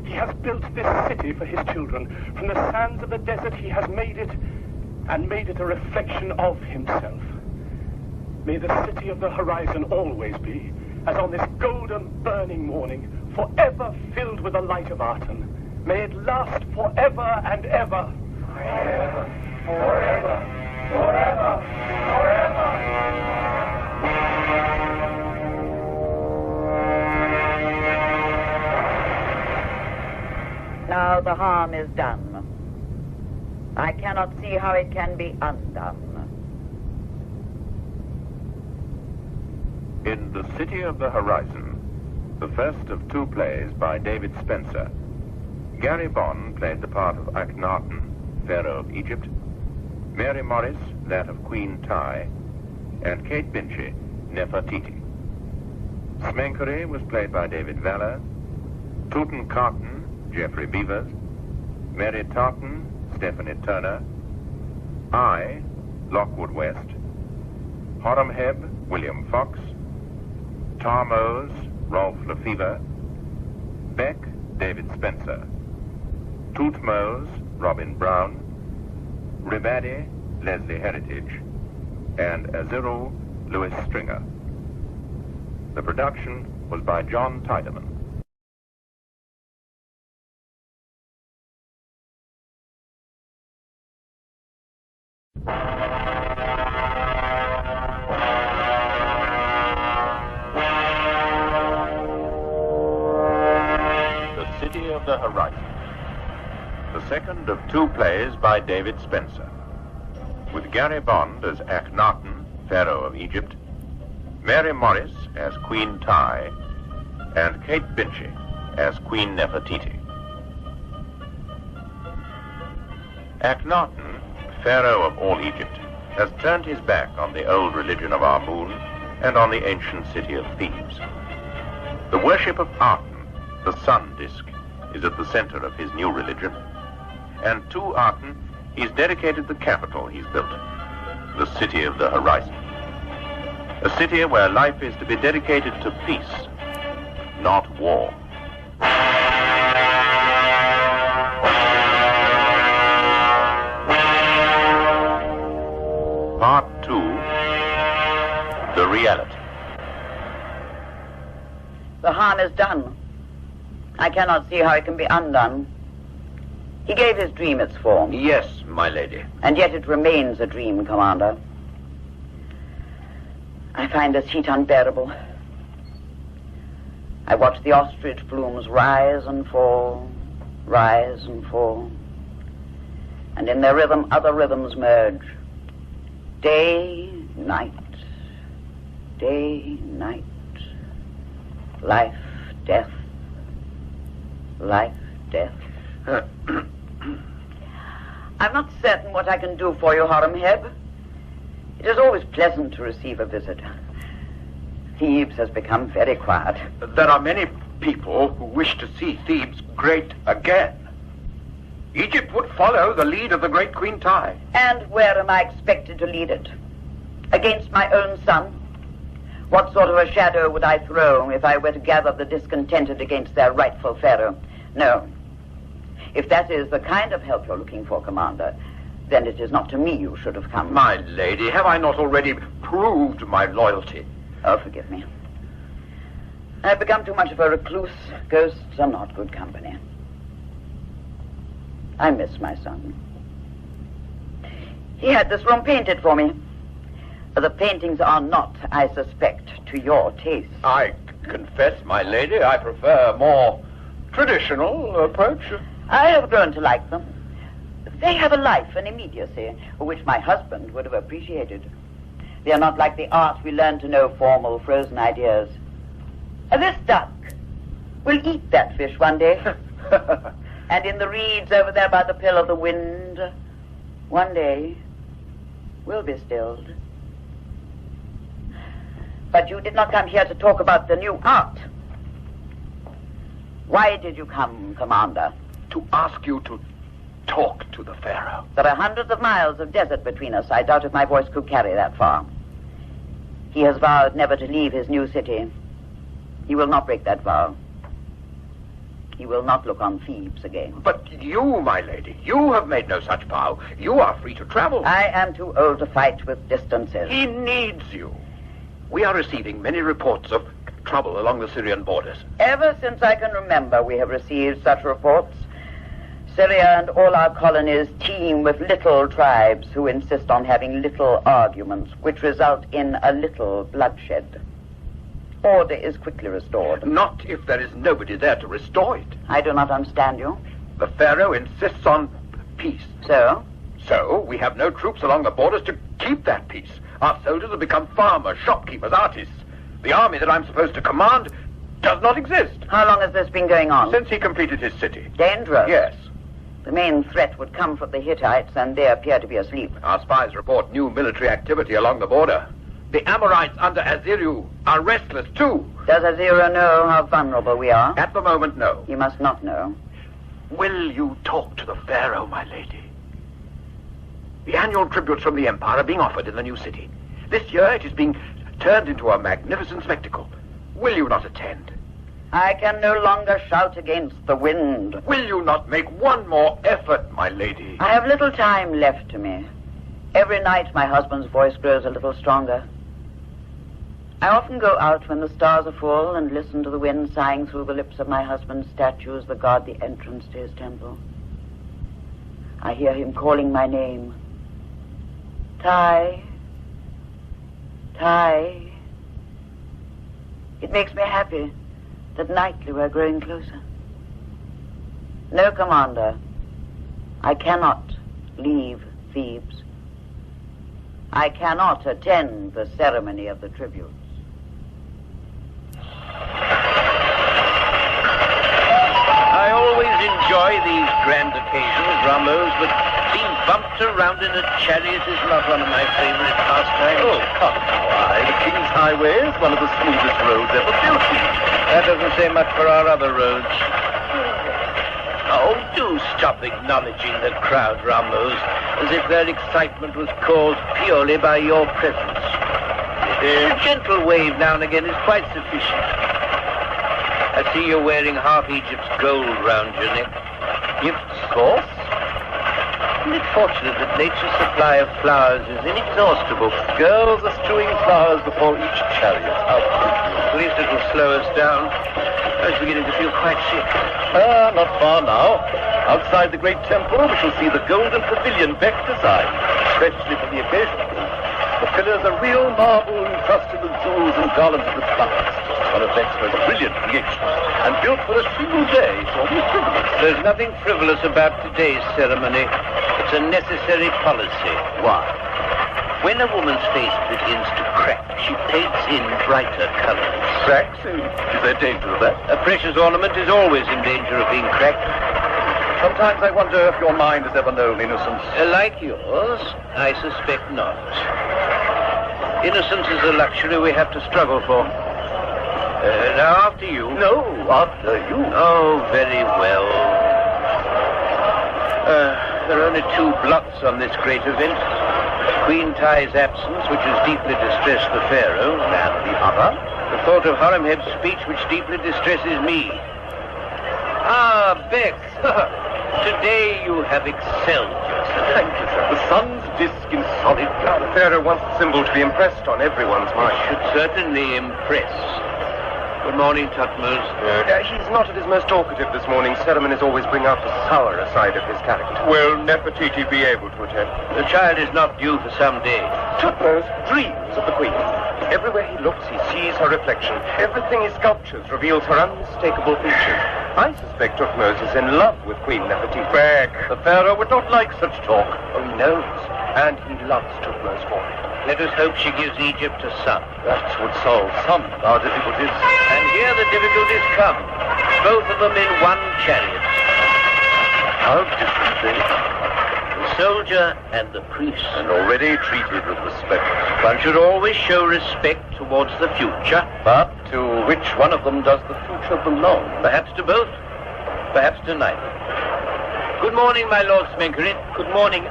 He has built this city for his children. From the sands of the desert he has made it, and made it a reflection of himself. May the city of the horizon always be, as on this golden burning morning, forever filled with the light of Arten. May it last forever and ever. Forever, forever, forever, forever. Now the harm is done. I cannot see how it can be undone. In The City of the Horizon, the first of two plays by David Spenser, Gary Bond played the part of Akhnaten, Pharaoh of Egypt, Mary Morris that of Queen Ty, and Kate Binchy, Nefertiti. Smenkhare was played by David Valla, Tutankhamen, Geoffrey Beevers, Meritaten, Stephanie Turner, I, Lockwood West, Horemheb, William Fox, Ptahmose, Rolf Lefevre, Beck, David Spenser, Ptahmose, Robin Brown, Ribadi, Leslie Heritage, and Aziru, Louis Stringer. The production was by John Tydeman. The City of the Horizon, the second of two plays by David Spenser, with Gary Bond as Akhnaten, Pharaoh of Egypt, Mary Morris as Queen Ty, and Kate Binchy as Queen Nefertiti. Akhnaten, Pharaoh of all Egypt, has turned his back on the old religion of Amun and on the ancient city of Thebes. The worship of Aten, the sun disk, is at the center of his new religion, and to Aten he's dedicated the capital he's built, the city of the horizon. A city where life is to be dedicated to peace, not war. Part 2, The Reality. The harm is done. I cannot see how it can be undone. He gave his dream its form. Yes, my lady. And yet it remains a dream, Commander. I find this heat unbearable. I watch the ostrich plumes rise and fall, rise and fall. And in their rhythm, other rhythms merge. Day, night, day, night. Life, death, life, death. I'm not certain what I can do for you, Horemheb. It is always pleasant to receive a visitor. Thebes has become very quiet. There are many people who wish to see Thebes great again. Egypt would follow the lead of the great Queen Ty. And where am I expected to lead it? Against my own son? What sort of a shadow would I throw if I were to gather the discontented against their rightful pharaoh? No. If that is the kind of help you're looking for, Commander, then it is not to me you should have come. My lady, have I not already proved my loyalty? Oh, forgive me. I've become too much of a recluse. Ghosts are not good company. I miss my son. He had this room painted for me. The paintings are not, I suspect, to your taste. I confess, my lady, I prefer a more traditional approach. I have grown to like them. They have a life, an immediacy, which my husband would have appreciated. They are not like the art we learn to know, formal, frozen ideas. This duck will eat that fish one day. And in the reeds over there by the pill of the wind, one day, will be stilled. But you did not come here to talk about the new art. Why did you come, Commander? To ask you to talk to the Pharaoh. There are hundreds of miles of desert between us. I doubt if my voice could carry that far. He has vowed never to leave his new city. He will not break that vow. He will not look on Thebes again. But you, my lady, you have made no such vow. You are free to travel. I am too old to fight with distances. He needs you. We are receiving many reports of trouble along the Syrian borders. Ever since I can remember, we have received such reports. Syria and all our colonies teem with little tribes who insist on having little arguments, which result in a little bloodshed. Order is quickly restored. Not if there is nobody there to restore it. I do not understand you. The Pharaoh insists on peace. So? So, we have no troops along the borders to keep that peace. Our soldiers have become farmers, shopkeepers, artists. The army that I'm supposed to command does not exist. How long has this been going on? Since he completed his city. Dangerous? Yes. The main threat would come from the Hittites, and they appear to be asleep. Our spies report new military activity along the border. The Amorites under Aziru are restless, too. Does Aziru know how vulnerable we are? At the moment, no. He must not know. Will you talk to the Pharaoh, my lady? The annual tributes from the Empire are being offered in the new city. This year it is being turned into a magnificent spectacle. Will you not attend? I can no longer shout against the wind. Will you not make one more effort, my lady? I have little time left to me. Every night my husband's voice grows a little stronger. I often go out when the stars are full and listen to the wind sighing through the lips of my husband's statues that guard the entrance to his temple. I hear him calling my name. Ty. Ty. It makes me happy that nightly we're growing closer. No, Commander, I cannot leave Thebes. I cannot attend the ceremony of the tributes. I always enjoy these grand occasions, Ramose, but it seems bumped around in a chariot is not one of my favorite pastimes. Oh, come now, the King's Highway is one of the smoothest roads ever built. That doesn't say much for our other roads. Oh, do stop acknowledging the crowd, Ramose, as if their excitement was caused purely by your presence. A gentle wave now and again is quite sufficient. I see you're wearing half Egypt's gold round your neck. Gifts, course? Isn't it fortunate that nature's supply of flowers is inexhaustible? Girls are strewing flowers before each chariot. At least it will slow us down. I was beginning to feel quite sick. Not far now. Outside the great temple, we shall see the golden pavilion Beck designed, especially for the occasion. The pillars are real marble encrusted with jewels and garlands of the flowers. One of Beck's most brilliant creations, and built for a single day, so almost frivolous. There's nothing frivolous about today's ceremony. It's a necessary policy. Why? When a woman's face begins to crack, she paints in brighter colors. Cracks? Is there danger of that? A precious ornament is always in danger of being cracked. Sometimes I wonder if your mind has ever known innocence. Like yours, I suspect not. Innocence is a luxury we have to struggle for. Now, after you. No, after you. Oh, very well. There are only 2 blots on this great event. Queen Ty's absence, which has deeply distressed the Pharaoh, and the other, the thought of Horemheb's speech, which deeply distresses me. Ah, Beck, today you have excelled yourself. Thank you, sir. The sun's disk in solid gold. The Pharaoh wants the symbol to be impressed on everyone's mind. It should certainly impress. Good morning, Ptahmose. He's not at his most talkative this morning. Ceremonies always bring out the sourer side of his character. Will Nefertiti be able to attend? The child is not due for some days. Ptahmose dreams of the Queen. Everywhere he looks, he sees her reflection. Everything his sculptures reveals her unmistakable features. I suspect Ptahmose is in love with Queen Nefertiti. Beck, the Pharaoh would not like such talk. Oh, he knows. And he loves Ptahmose for it. Let us hope she gives Egypt a son. That would solve some of our difficulties. And here the difficulties come. Both of them in one chariot. How different they are. The soldier and the priest. And already treated with respect. One should always show respect towards the future. But to which one of them does the future belong? Perhaps to both. Perhaps to neither. Good morning, my Lord Smenkhare. Good morning,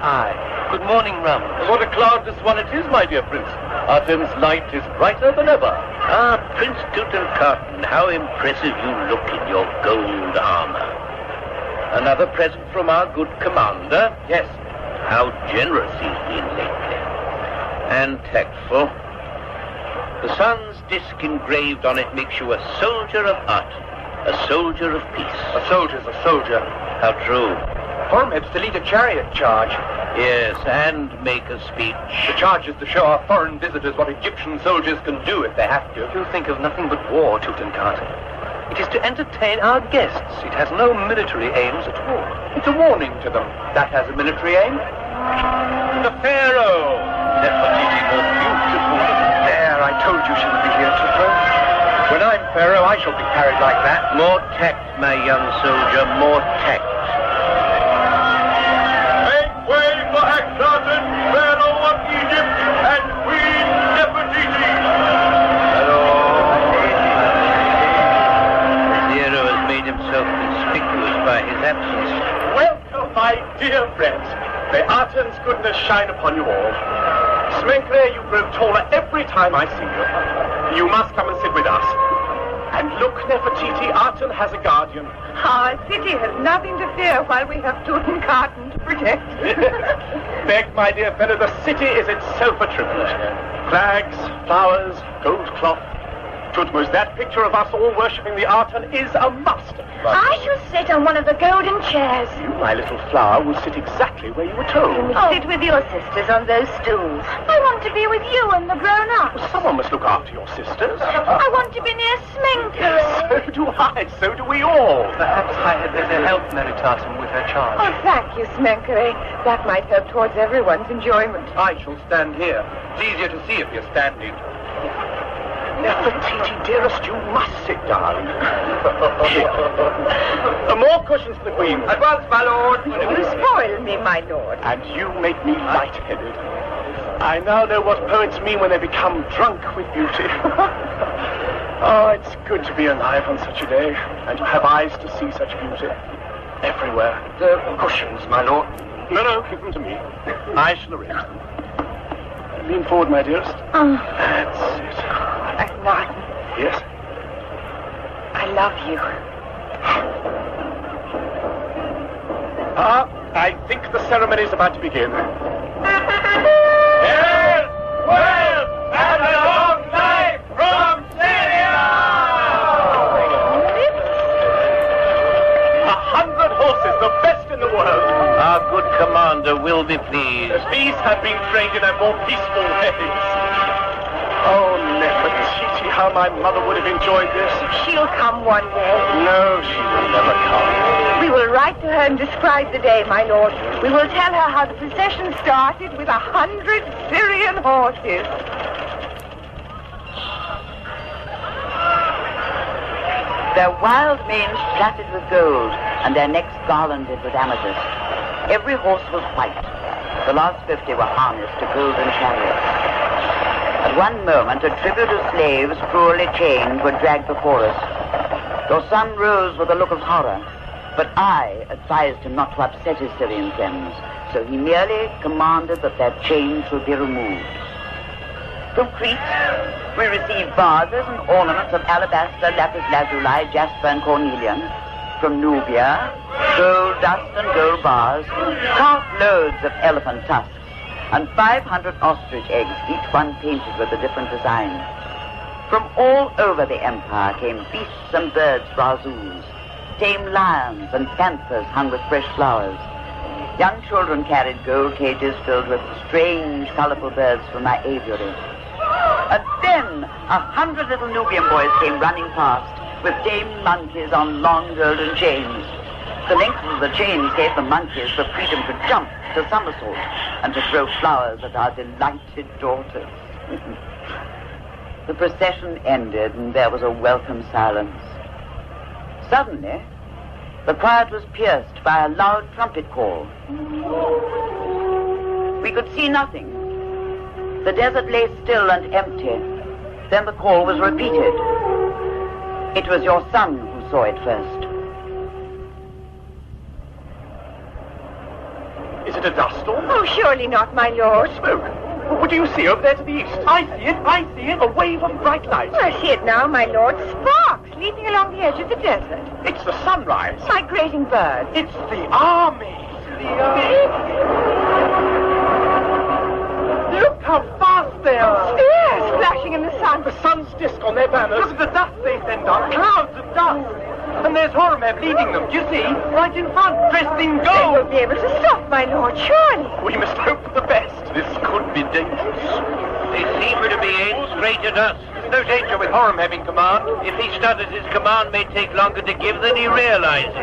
Good morning, Ramose. What a cloudless one it is, my dear Prince. Aten's light is brighter than ever. Ah, Prince Tutankhamen, how impressive you look in your gold armor. Another present from our good commander. Yes. How generous he's been lately. And tactful. The sun's disk engraved on it makes you a soldier of art, a soldier of peace. A soldier's a soldier. How true. Horemheb's to lead a chariot charge. Yes, and make a speech. The charge is to show our foreign visitors what Egyptian soldiers can do if they have to. You think of nothing but war, Tutankhamen. It is to entertain our guests. It has no military aims at all. It's a warning to them. That has a military aim. The Pharaoh! Nefertiti more beautiful than There, I told you she would be here, Ptahmose. When I'm Pharaoh, I shall be carried like that. More tact, my young soldier, more tact. Make way for Akhnaten, Pharaoh of Egypt, and Queen Nefertiti. Hello. The hero has made himself conspicuous by his absence. Welcome, my dear friends. May Aten's goodness shine upon you all. Smenkhare, you grow taller every time I see you. You must come and sit with us. And look, Nefertiti, Aten has a guardian. Our city has nothing to fear while we have Tutankhamen to protect. Beg, my dear fellow, the city is itself a tribute. Flags, flowers, gold cloth. Thutmose, that picture of us all worshipping the Aten is a must. I shall sit on one of the golden chairs. You, my little flower, will sit exactly where you were told. Sit with your sisters on those stools. I want to be with you and the grown-ups. Someone must look after your sisters. I want to be near Smenkhare. So do I. So do we all. Perhaps I had better help Meritaten with her charge. Oh, thank you, Smenkhare. That might help towards everyone's enjoyment. I shall stand here. It's easier to see if you're standing. Nefertiti, dearest, you must sit down. Here. More cushions for the Queen. At once, my lord. You spoil me, my lord. And you make me light-headed. I now know what poets mean when they become drunk with beauty. Oh, it's good to be alive on such a day, and to have eyes to see such beauty. Everywhere. The cushions, my lord. No, give them to me. I shall arrange them. Lean forward, my dearest. That's it. Akhnaten, Yes? I love you. I think the ceremony is about to begin. Health, wealth, and a long life from Syria! 100 horses, the best in the world. Our good commander will be pleased. These have been trained in a more peaceful ways. Oh, Nefertiti, how my mother would have enjoyed this. She'll come one day. No, she will never come. We will write to her and describe the day, my lord. We will tell her how the procession started with 100 Syrian horses. Their wild manes plaited with gold, and their necks garlanded with amethyst. Every horse was white. The last 50 were harnessed to golden chariots. At one moment, a tribute of slaves, cruelly chained, were dragged before us. Your son rose with a look of horror, but I advised him not to upset his Syrian friends, so he merely commanded that their chains should be removed. From Crete, we received vases and ornaments of alabaster, lapis lazuli, jasper, and cornelian. From Nubia, gold dust and gold bars, cartloads of elephant tusks, and 500 ostrich eggs, each one painted with a different design. From all over the empire came beasts and birds for our zoos, tame lions and panthers hung with fresh flowers. Young children carried gold cages filled with strange, colorful birds from my aviary. And then 100 little Nubian boys came running past with tame monkeys on long golden chains. The length of the chains gave the monkeys the freedom to jump, to somersault, and to throw flowers at our delighted daughters. The procession ended, and there was a welcome silence. Suddenly, the quiet was pierced by a loud trumpet call. We could see nothing. The desert lay still and empty. Then the call was repeated. It was your son who saw it first. Is it a dust storm? Oh, surely not, my lord. Smoke. What do you see over there to the east? I see it. A wave of bright light. I see it now, my lord. Sparks leaping along the edge of the desert. It's the sunrise. Migrating birds. It's the army. Look how fast they are. Spears flashing in the sun. The sun's disk on their banners. Look at the dust they send up. Clouds of dust. And there's Horemheb leading them. Do you see? Right in front, dressed in They gold. will be able to stop, my lord, surely. We must hope for the best. This could be dangerous. They seem to be aimed straight at us. There's no danger with Horemheb in command. If he stutters, his command may take longer to give than he realizes.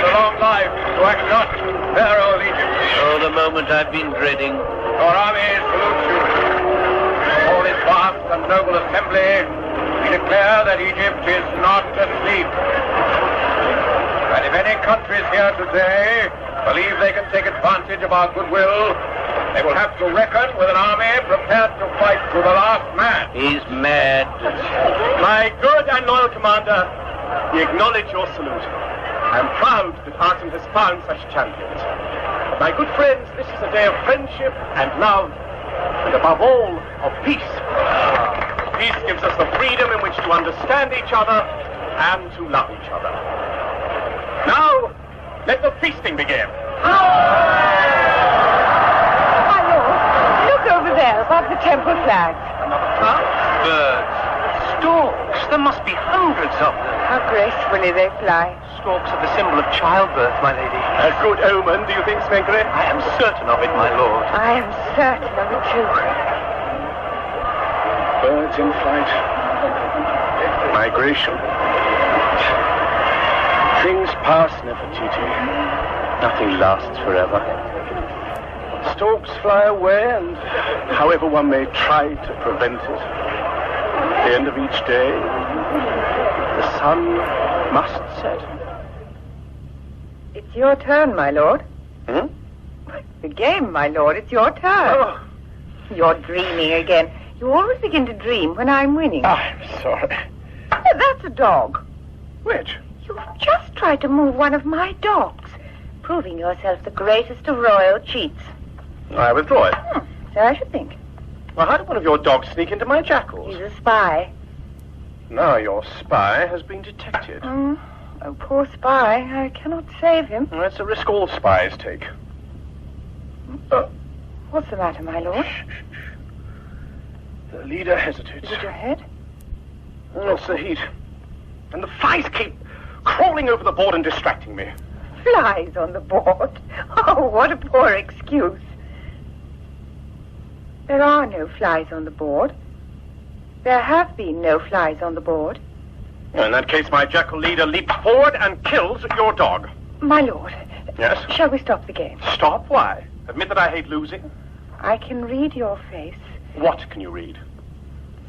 To Akhnaten, Pharaoh of Egypt. Oh, the moment I've been dreading. Your army salutes you. All this vast and noble assembly, we declare that Egypt is not asleep. And if any countries here today believe they can take advantage of our goodwill, they will have to reckon with an army prepared to fight to the last man. He's mad. My good and loyal commander, we acknowledge your salute. I am proud that Akhnaten has found such champions. My good friends, this is a day of friendship and love, and above all, of peace. Peace gives us the freedom in which to understand each other and to love each other. Now, let the feasting begin. My lord, look over there above the temple flag. Birds. Storks. There must be hundreds of them. How gracefully they fly. Storks are the symbol of childbirth, my lady. A good omen, do you think, Smenkhare? I am certain of it, my lord. I am certain of it too. Birds in flight. migration. Things pass, Nefertiti. Nothing lasts forever. Storks fly away, and however one may try to prevent it, at the end of each day, the sun must set. It's your turn, my lord. Hmm? The game, my lord. It's your turn. Oh. You're dreaming again. You always begin to dream when I'm winning. I'm sorry. That's a dog. Which? You've just tried to move one of my dogs, proving yourself the greatest of royal cheats. I withdraw it. So I should think. Well, how did one of your dogs sneak into my jackals? He's a spy. Now your spy has been detected. Oh, poor spy. I cannot save him. Well, that's a risk all spies take. What's the matter, my lord? The leader hesitates. Is it your head? It's the heat. And the flies keep crawling over the board and distracting me. Flies on the board? Oh, what a poor excuse. There are no flies on the board. There have been no flies on the board. In that case, my jackal leader leaps forward and kills your dog. My lord. Yes? Shall we stop the game? Stop? Why? Admit that I hate losing? I can read your face. What can you read?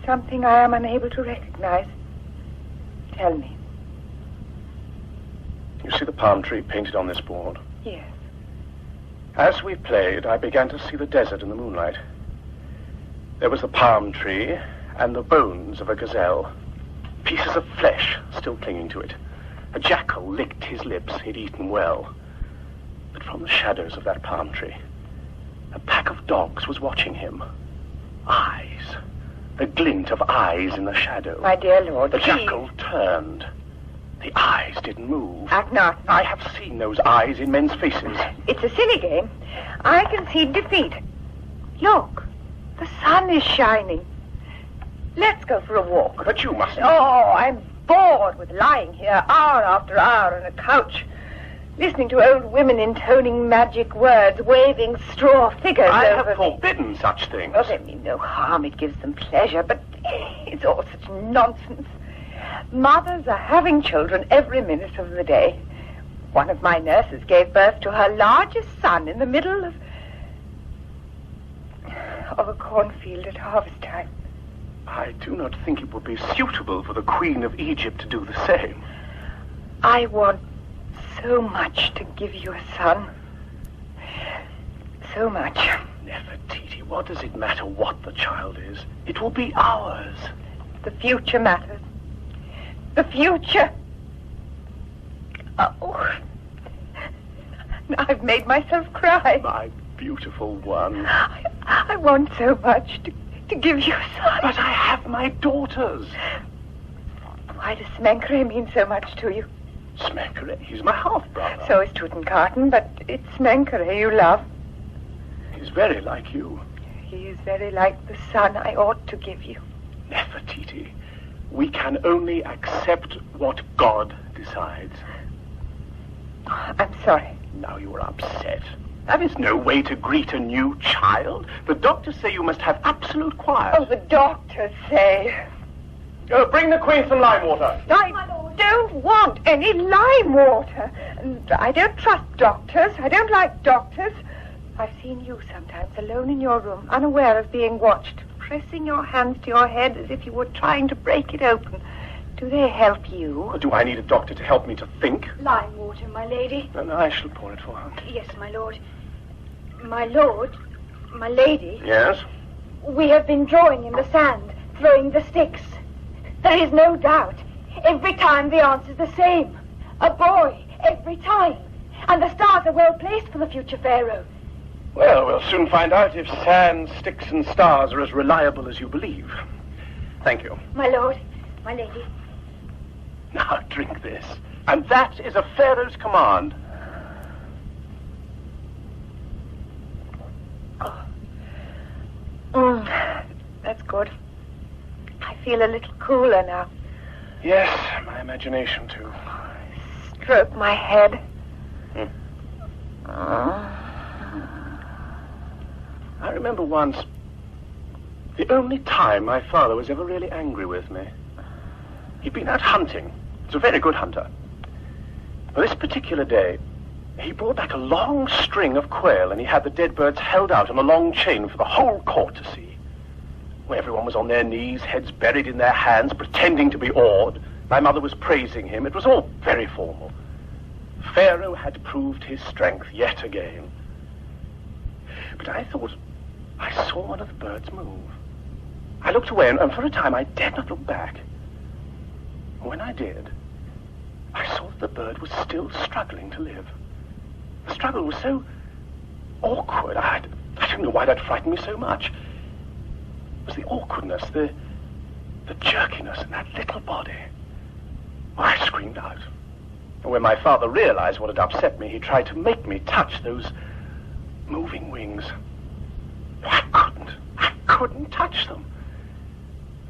Something I am unable to recognize. Tell me. You see the palm tree painted on this board? Yes. As we played, I began to see the desert in the moonlight. There was the palm tree and the bones of a gazelle. Pieces of flesh still clinging to it. A jackal licked his lips. He'd eaten well. But from the shadows of that palm tree, a pack of dogs was watching him. Eyes. The glint of eyes in the shadow. My dear lord, the jackal turned. The eyes didn't move. Akhnaten. I have seen those eyes in men's faces. It's a silly game. I concede defeat. Look, the sun is shining. Let's go for a walk. But you mustn't. Oh, I'm bored with lying here hour after hour on a couch, listening to old women intoning magic words, waving straw figures I over have forbidden such things. Oh, they mean no harm. It gives them pleasure, but it's all such nonsense. Mothers are having children every minute of the day. One of my nurses gave birth to her largest son in the middle of a cornfield at harvest time. I do not think it would be suitable for the Queen of Egypt to do the same. I want so much to give you a son. So much. Nefertiti, what does it matter what the child is? It will be ours. The future matters. The future. Oh. I've made myself cry. My beautiful one. I want so much to give you a son. But I have my daughters. Why does Smenkhare mean so much to you? Smenkhare? He's my half-brother. So is Tutankhamen, but it's Smenkhare you love. He's very like you. He is very like the son I ought to give you. Nefertiti, we can only accept what God decides. I'm sorry. Now you are upset. That is no way to greet a new child. The doctors say you must have absolute quiet. Oh, the doctors say. Bring the Queen some lime water. I don't want any lime water. And I don't trust doctors. I don't like doctors. I've seen you sometimes alone in your room, unaware of being watched, pressing your hands to your head as if you were trying to break it open. Do they help you? Or do I need a doctor to help me to think? Lime water, my lady. Then I shall pour it for her. Yes, my lord. My lord, my lady. Yes? We have been drawing in the sand, throwing the sticks. There is no doubt. Every time the answer's the same. A boy, every time. And the stars are well placed for the future Pharaoh. Well, we'll soon find out if sand, sticks, and stars are as reliable as you believe. Thank you. My lord, my lady. Now drink this. And that is a Pharaoh's command. That's good. I feel a little cooler now. Yes, my imagination too. Stroke my head. I remember once, the only time my father was ever really angry with me. He'd been out hunting. He's a very good hunter. Well, this particular day, he brought back a long string of quail, and he had the dead birds held out on a long chain for the whole court to see. Where everyone was on their knees, heads buried in their hands, pretending to be awed. My mother was praising him. It was all very formal. Pharaoh had proved his strength yet again. But I thought I saw one of the birds move. I looked away, and for a time I dared not look back. When I did, I saw that the bird was still struggling to live. The struggle was so awkward. I don't know why that frightened me so much. It was the awkwardness, the jerkiness in that little body. I screamed out. And when my father realized what had upset me, he tried to make me touch those moving wings. I couldn't touch them.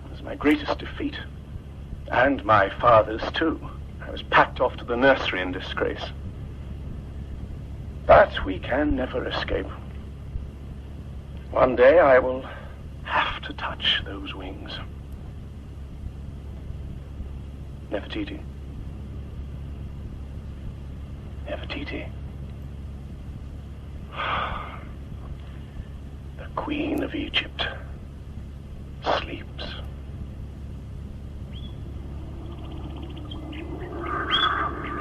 It was my greatest defeat. And my father's, too. I was packed off to the nursery in disgrace. But we can never escape. One day I will have to touch those wings. Nefertiti. Nefertiti. The Queen of Egypt sleeps.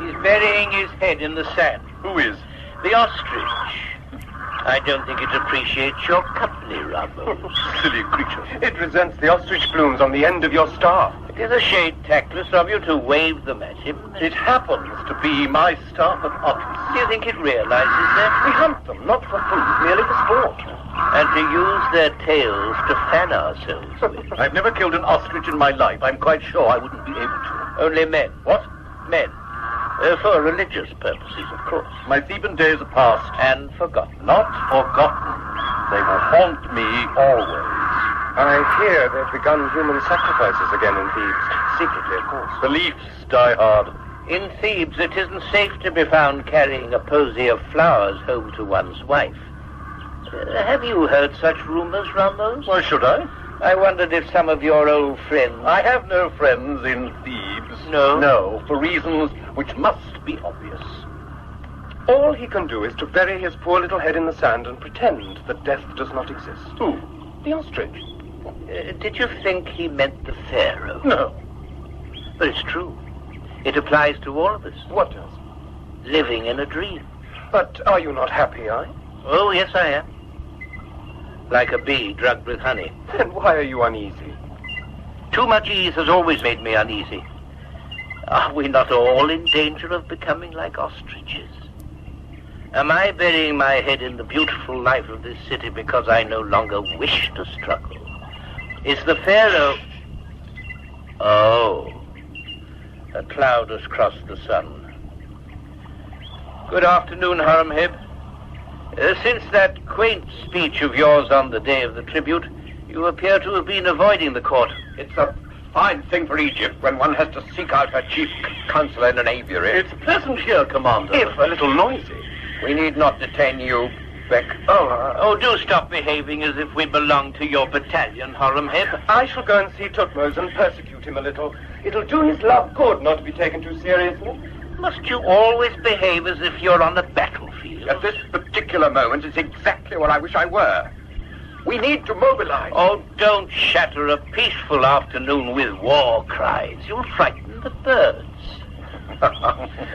He's burying his head in the sand. Who is? The ostrich. I don't think it appreciates your company, Ramose. Silly creature. It resents the ostrich plumes on the end of your staff. It is a shade tactless of you to wave them at him. It happens to be my staff of office. Do you think it realizes that? We hunt them, not for food, merely for sport. And to use their tails to fan ourselves with. I've never killed an ostrich in my life. I'm quite sure I wouldn't be able to. Only men. What? Men. For religious purposes, of course. My Theban days are past. And forgotten. Not forgotten. They will haunt me always. I hear they've begun human sacrifices again in Thebes. Secretly, of course. Beliefs die hard. In Thebes, it isn't safe to be found carrying a posy of flowers home to one's wife. Have you heard such rumors, Ramose? Why should I? I wondered if some of your old friends... I have no friends in Thebes. No? No, for reasons which must be obvious. All he can do is to bury his poor little head in the sand and pretend that death does not exist. Who? The ostrich. Did you think he meant the Pharaoh? No. But it's true. It applies to all of us. What does? Living in a dream. But are you not happy, I? Oh, yes, I am. Like a bee drugged with honey. Then why are you uneasy? Too much ease has always made me uneasy. Are we not all in danger of becoming like ostriches? Am I burying my head in the beautiful life of this city because I no longer wish to struggle? Is the Pharaoh... Oh, a cloud has crossed the sun. Good afternoon, Horemheb. Since that quaint speech of yours on the day of the tribute, you appear to have been avoiding the court. It's a fine thing for Egypt when one has to seek out her chief counsellor in an aviary. It's pleasant here, Commander. If a little noisy. We need not detain you, Beck. Oh, do stop behaving as if we belong to your battalion, Horemheb. I shall go and see Ptahmose and persecute him a little. It'll do his love good not to be taken too seriously. Must you always behave as if you're on the battlefield? At this particular moment, it's exactly where I wish I were. We need to mobilize. Oh, don't shatter a peaceful afternoon with war cries. You'll frighten the birds.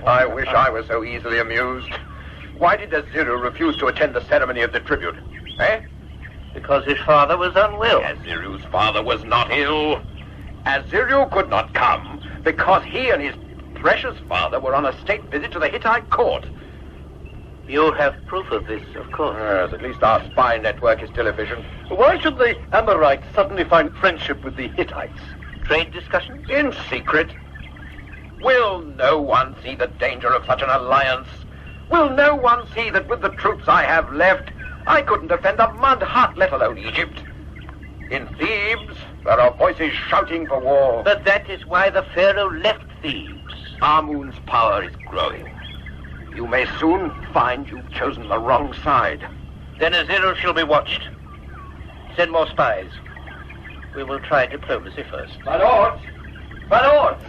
I wish I were so easily amused. Why did Aziru refuse to attend the ceremony of the tribute? Eh? Because his father was unwell. Aziru's father was not ill. Aziru could not come because he and his precious father were on a state visit to the Hittite court. You have proof of this, of course. Yes, at least our spy network is still efficient. Why should the Amorites suddenly find friendship with the Hittites? Trade discussions? In secret. Will no one see the danger of such an alliance? Will no one see that with the troops I have left, I couldn't defend a mud hut, let alone Egypt? In Thebes, there are voices shouting for war. But that is why the Pharaoh left Thebes. Amun's power is growing. You may soon find you've chosen the wrong side. Then Aziru shall be watched. Send more spies. We will try diplomacy first. My lords, My lords!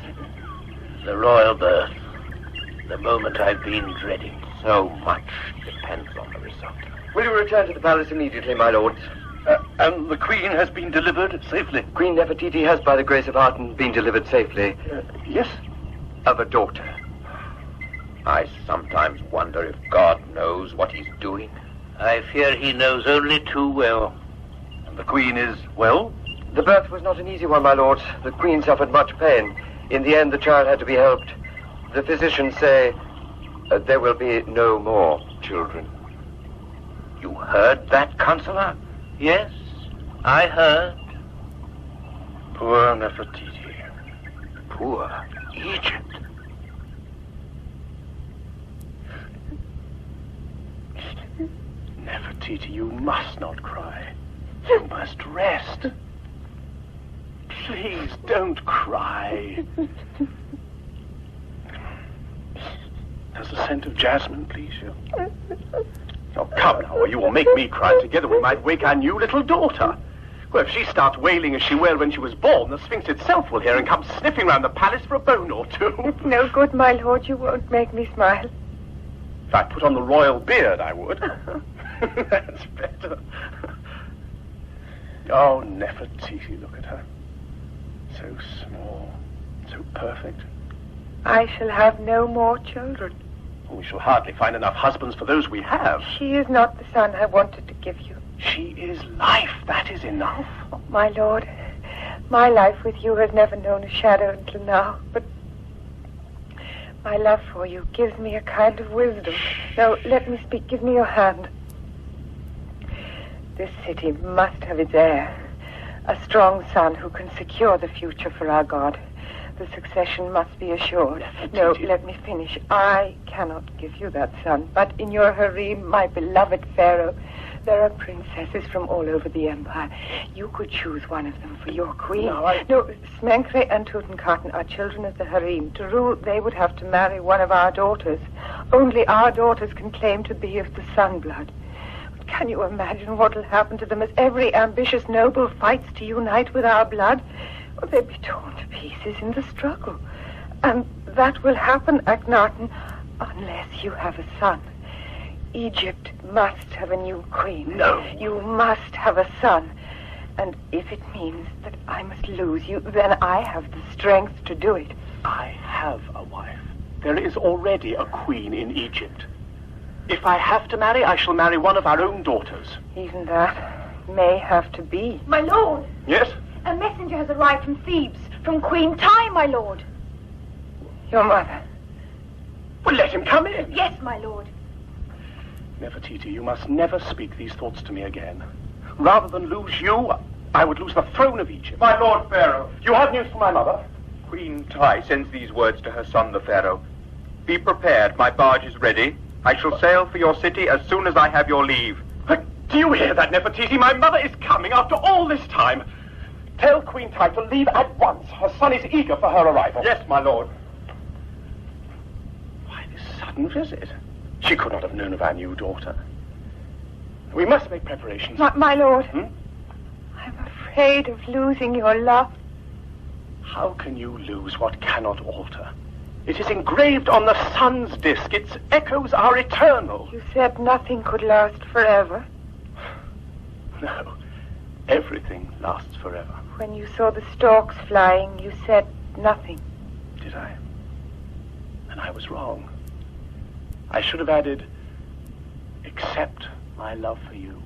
The royal birth. The moment I've been dreading. So much depends on the result. Will you return to the palace immediately, my lords? And the Queen has been delivered safely? Queen Nefertiti has, by the grace of Akhnaten, been delivered safely. Yes? Of a daughter. I sometimes wonder if God knows what he's doing. I fear he knows only too well. And the Queen is well? The birth was not an easy one, my lords. The Queen suffered much pain. In the end, the child had to be helped. The physicians say there will be no more children. You heard that, Counsellor? Yes, I heard. Poor Nefertiti. Poor Egypt. Nefertiti, you must not cry. You must rest. Please don't cry. Has the scent of jasmine please you? Oh, come now, or you will make me cry. Together we might wake our new little daughter. Well, if she starts wailing as she wailed when she was born, the Sphinx itself will hear and come sniffing round the palace for a bone or two. It's no good, my lord. You won't make me smile. If I put on the royal beard, I would. That's better. Oh, Nefertiti, look at her. So small, so perfect. I shall have no more children. We shall hardly find enough husbands for those we have. She is not the son I wanted to give you. She is life. That is enough. Oh, my lord, my life with you has never known a shadow until now, but my love for you gives me a kind of wisdom. No, let me speak. Give me your hand. This city must have its heir, a strong son who can secure the future for our God. The succession must be assured. No, let me finish. I cannot give you that son, but in your harem, my beloved Pharaoh, there are princesses from all over the empire. You could choose one of them for your queen. No, Smenkhare and Tutankhamen are children of the harem. To rule, they would have to marry one of our daughters. Only our daughters can claim to be of the sun blood. But can you imagine what will happen to them as every ambitious noble fights to unite with our blood? Well, they'll be torn to pieces in the struggle. And that will happen, Akhnaten, unless you have a son. Egypt must have a new queen. No. You must have a son. And if it means that I must lose you, then I have the strength to do it. I have a wife. There is already a queen in Egypt. If I have to marry, I shall marry one of our own daughters. Even that may have to be. My lord! Yes? A messenger has arrived from Thebes, from Queen Ty, my lord. Your mother. Well, let him come in. Yes, my lord. Nefertiti, you must never speak these thoughts to me again. Rather than lose you, I would lose the throne of Egypt. My lord Pharaoh. You have news from my mother? Queen Ty sends these words to her son, the Pharaoh. Be prepared, my barge is ready. I shall sail for your city as soon as I have your leave. Do you hear that, Nefertiti? My mother is coming after all this time. Tell Queen Ty to leave at once. Her son is eager for her arrival. Yes, my lord. Why this sudden visit? She could not have known of our new daughter. We must make preparations. My lord, I'm afraid of losing your love. How can you lose what cannot alter? It is engraved on the sun's disk. Its echoes are eternal. You said nothing could last forever. No, everything lasts forever. When you saw the storks flying, you said nothing. Did I? And I was wrong. I should have added, except my love for you.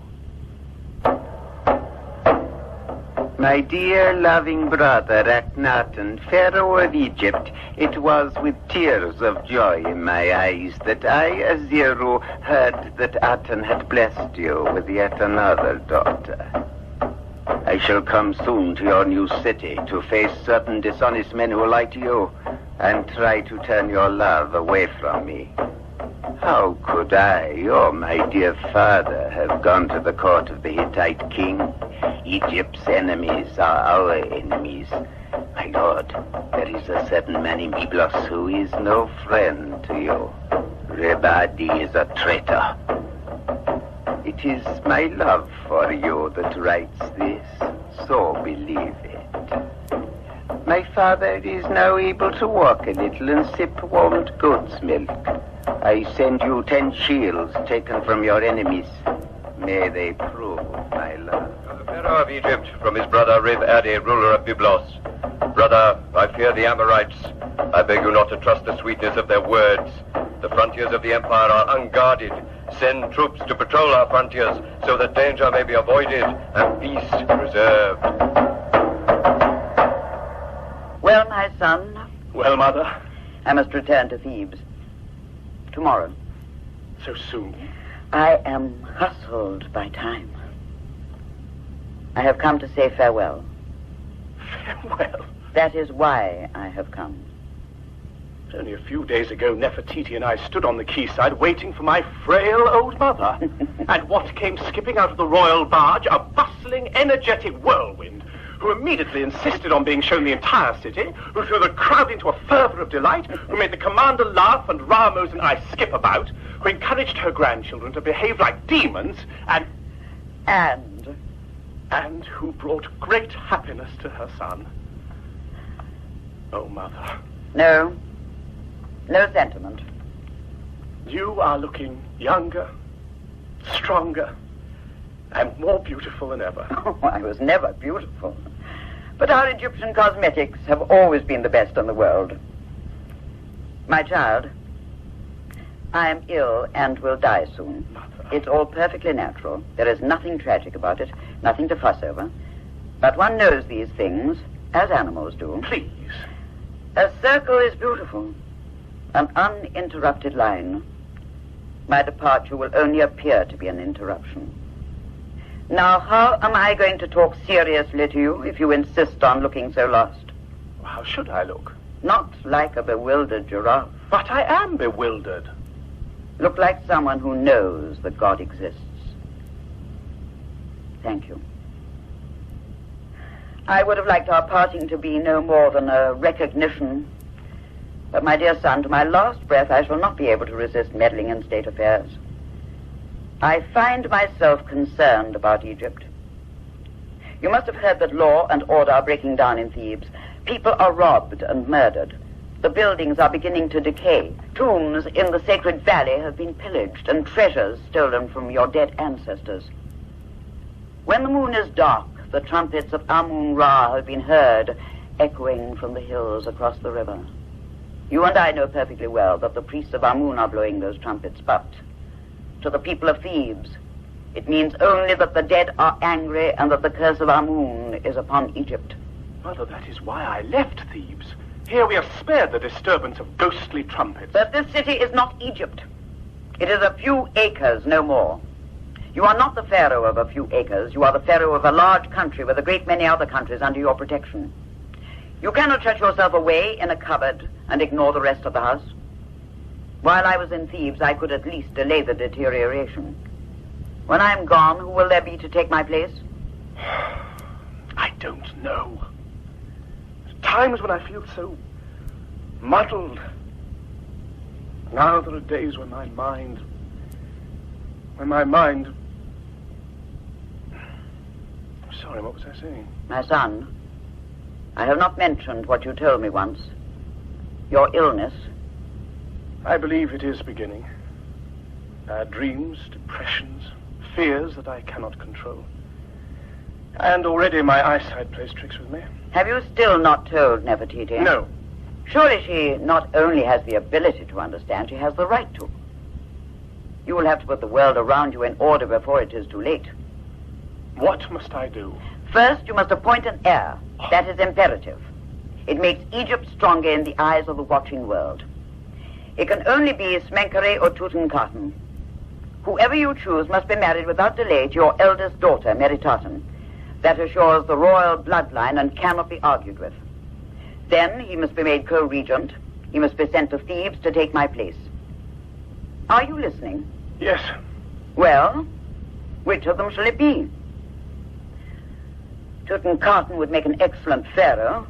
My dear loving brother Akhnaten, Pharaoh of Egypt, it was with tears of joy in my eyes that I, Aziru, heard that Aten had blessed you with yet another daughter. I shall come soon to your new city to face certain dishonest men who lie to you and try to turn your love away from me. How could I, or my dear father, have gone to the court of the Hittite king? Egypt's enemies are our enemies. My lord, there is a certain man in Byblos who is no friend to you. Rebadi is a traitor. It is my love for you that writes this, so believe it. My father is now able to walk a little and sip warmed goat's milk. I send you 10 shields taken from your enemies. May they prove my love. The Pharaoh of Egypt, from his brother Rib Adi, ruler of Byblos. Brother, I fear the Amorites. I beg you not to trust the sweetness of their words. The frontiers of the empire are unguarded. Send troops to patrol our frontiers so that danger may be avoided and peace preserved. Well, my son. Well, Mother? I must return to Thebes. Tomorrow. So soon? I am hustled by time. I have come to say farewell. Farewell? That is why I have come. Only a few days ago, Nefertiti and I stood on the quayside waiting for my frail old mother. And what came skipping out of the royal barge? A bustling, energetic whirlwind, who immediately insisted on being shown the entire city, who threw the crowd into a fervor of delight, who made the commander laugh and Ramose and I skip about, who encouraged her grandchildren to behave like demons, and who brought great happiness to her son. Oh, Mother. No sentiment. You are looking younger, stronger, and more beautiful than ever. Oh, I was never beautiful. But our Egyptian cosmetics have always been the best in the world. My child, I am ill and will die soon. Mother. It's all perfectly natural. There is nothing tragic about it, nothing to fuss over. But one knows these things, as animals do. Please. A circle is beautiful. An uninterrupted line. My departure will only appear to be an interruption. Now, how am I going to talk seriously to you if you insist on looking so lost? How should I look? Not like a bewildered giraffe. But I am bewildered. Look like someone who knows that God exists. Thank you. I would have liked our parting to be no more than a recognition. But, my dear son, to my last breath, I shall not be able to resist meddling in state affairs. I find myself concerned about Egypt. You must have heard that law and order are breaking down in Thebes. People are robbed and murdered. The buildings are beginning to decay. Tombs in the sacred valley have been pillaged and treasures stolen from your dead ancestors. When the moon is dark, the trumpets of Amun-Ra have been heard echoing from the hills across the river. You and I know perfectly well that the priests of Amun are blowing those trumpets, but to the people of Thebes, it means only that the dead are angry and that the curse of Amun is upon Egypt. Mother, that is why I left Thebes. Here we are spared the disturbance of ghostly trumpets. But this city is not Egypt. It is a few acres, no more. You are not the pharaoh of a few acres. You are the pharaoh of a large country with a great many other countries under your protection. You cannot shut yourself away in a cupboard and ignore the rest of the house. While I was in Thebes, I could at least delay the deterioration. When I'm gone, who will there be to take my place? I don't know. At times when I feel so muddled. Now there are days when my mind... Sorry, what was I saying? My son, I have not mentioned what you told me once. Your illness. I believe it is beginning. Bad dreams, depressions, fears that I cannot control. And already my eyesight plays tricks with me. Have you still not told Nefertiti? No. Surely she not only has the ability to understand, she has the right to. You will have to put the world around you in order before it is too late. What must I do? First, you must appoint an heir. That is imperative. It makes Egypt stronger in the eyes of the watching world. It can only be Smenkhare or Tutankhamen. Whoever you choose must be married without delay to your eldest daughter, Meritaten. That assures the royal bloodline and cannot be argued with. Then he must be made co-regent. He must be sent to Thebes to take my place. Are you listening? Yes. Well, which of them shall it be? Tutankhamen would make an excellent pharaoh,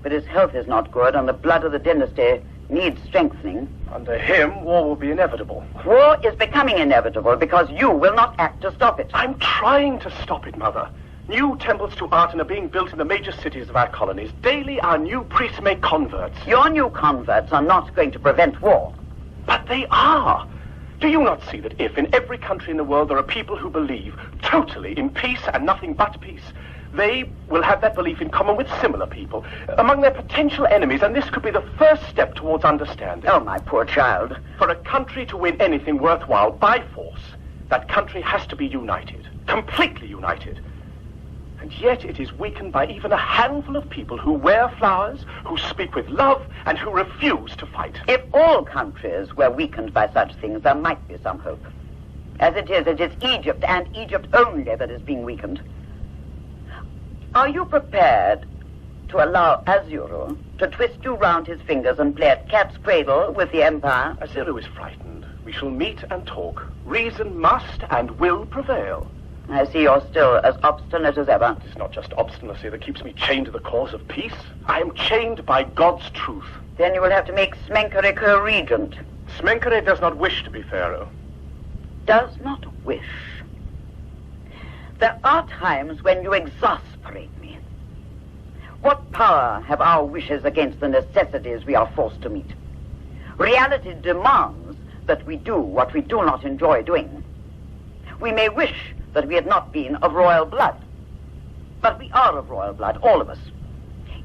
but his health is not good, and the blood of the dynasty needs strengthening. Under him, war will be inevitable. War is becoming inevitable because you will not act to stop it. I'm trying to stop it, Mother. New temples to Aten are being built in the major cities of our colonies. Daily, our new priests make converts. Your new converts are not going to prevent war. But they are. Do you not see that if in every country in the world there are people who believe totally in peace and nothing but peace, they will have that belief in common with similar people, among their potential enemies, and this could be the first step towards understanding. Oh, my poor child. For a country to win anything worthwhile by force, that country has to be united, completely united. And yet it is weakened by even a handful of people who wear flowers, who speak with love, and who refuse to fight. If all countries were weakened by such things, there might be some hope. As it is Egypt, and Egypt only, that is being weakened. Are you prepared to allow Azuru to twist you round his fingers and play at cat's cradle with the Empire? Azuru is frightened. We shall meet and talk. Reason must and will prevail. I see you're still as obstinate as ever. It's not just obstinacy that keeps me chained to the cause of peace. I am chained by God's truth. Then you will have to make Smenkhare co-regent. Smenkhare does not wish to be Pharaoh. Does not wish. There are times when you exasperate me. What power have our wishes against the necessities we are forced to meet? Reality demands that we do what we do not enjoy doing. We may wish that we had not been of royal blood. But we are of royal blood, all of us.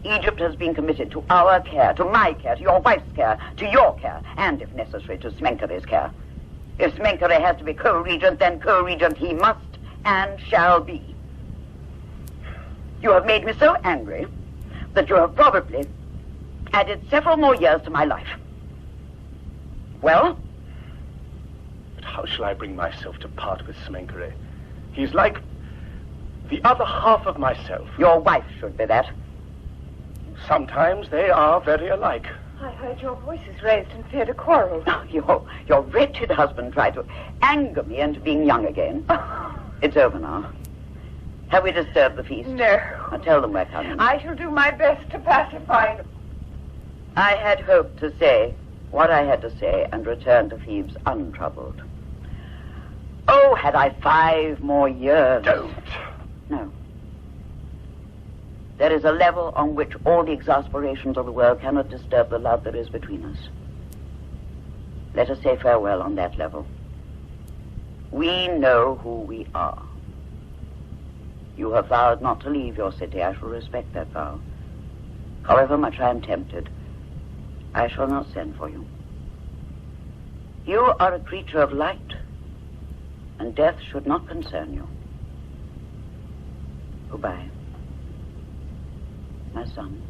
Egypt has been committed to our care, to my care, to your wife's care, to your care, and, if necessary, to Smenkhare's care. If Smenkhare has to be co-regent, then co-regent he must and shall be. You have made me so angry that you have probably added several more years to my life. Well? But how shall I bring myself to part with Smenkhare? He's like the other half of myself. Your wife should be that. Sometimes they are very alike. I heard your voices raised and feared a quarrel. Your wretched husband tried to anger me into being young again. It's over now. Have we disturbed the feast? No. Now tell them we're coming. I shall do my best to pacify them. I had hoped to say what I had to say and return to Thebes untroubled. Oh, had I 5 more years. Don't. No. There is a level on which all the exasperations of the world cannot disturb the love there is between us. Let us say farewell on that level. We know who we are. You have vowed not to leave your city. I shall respect that vow. However much I am tempted, I shall not send for you. You are a creature of light, and death should not concern you. Goodbye, my son.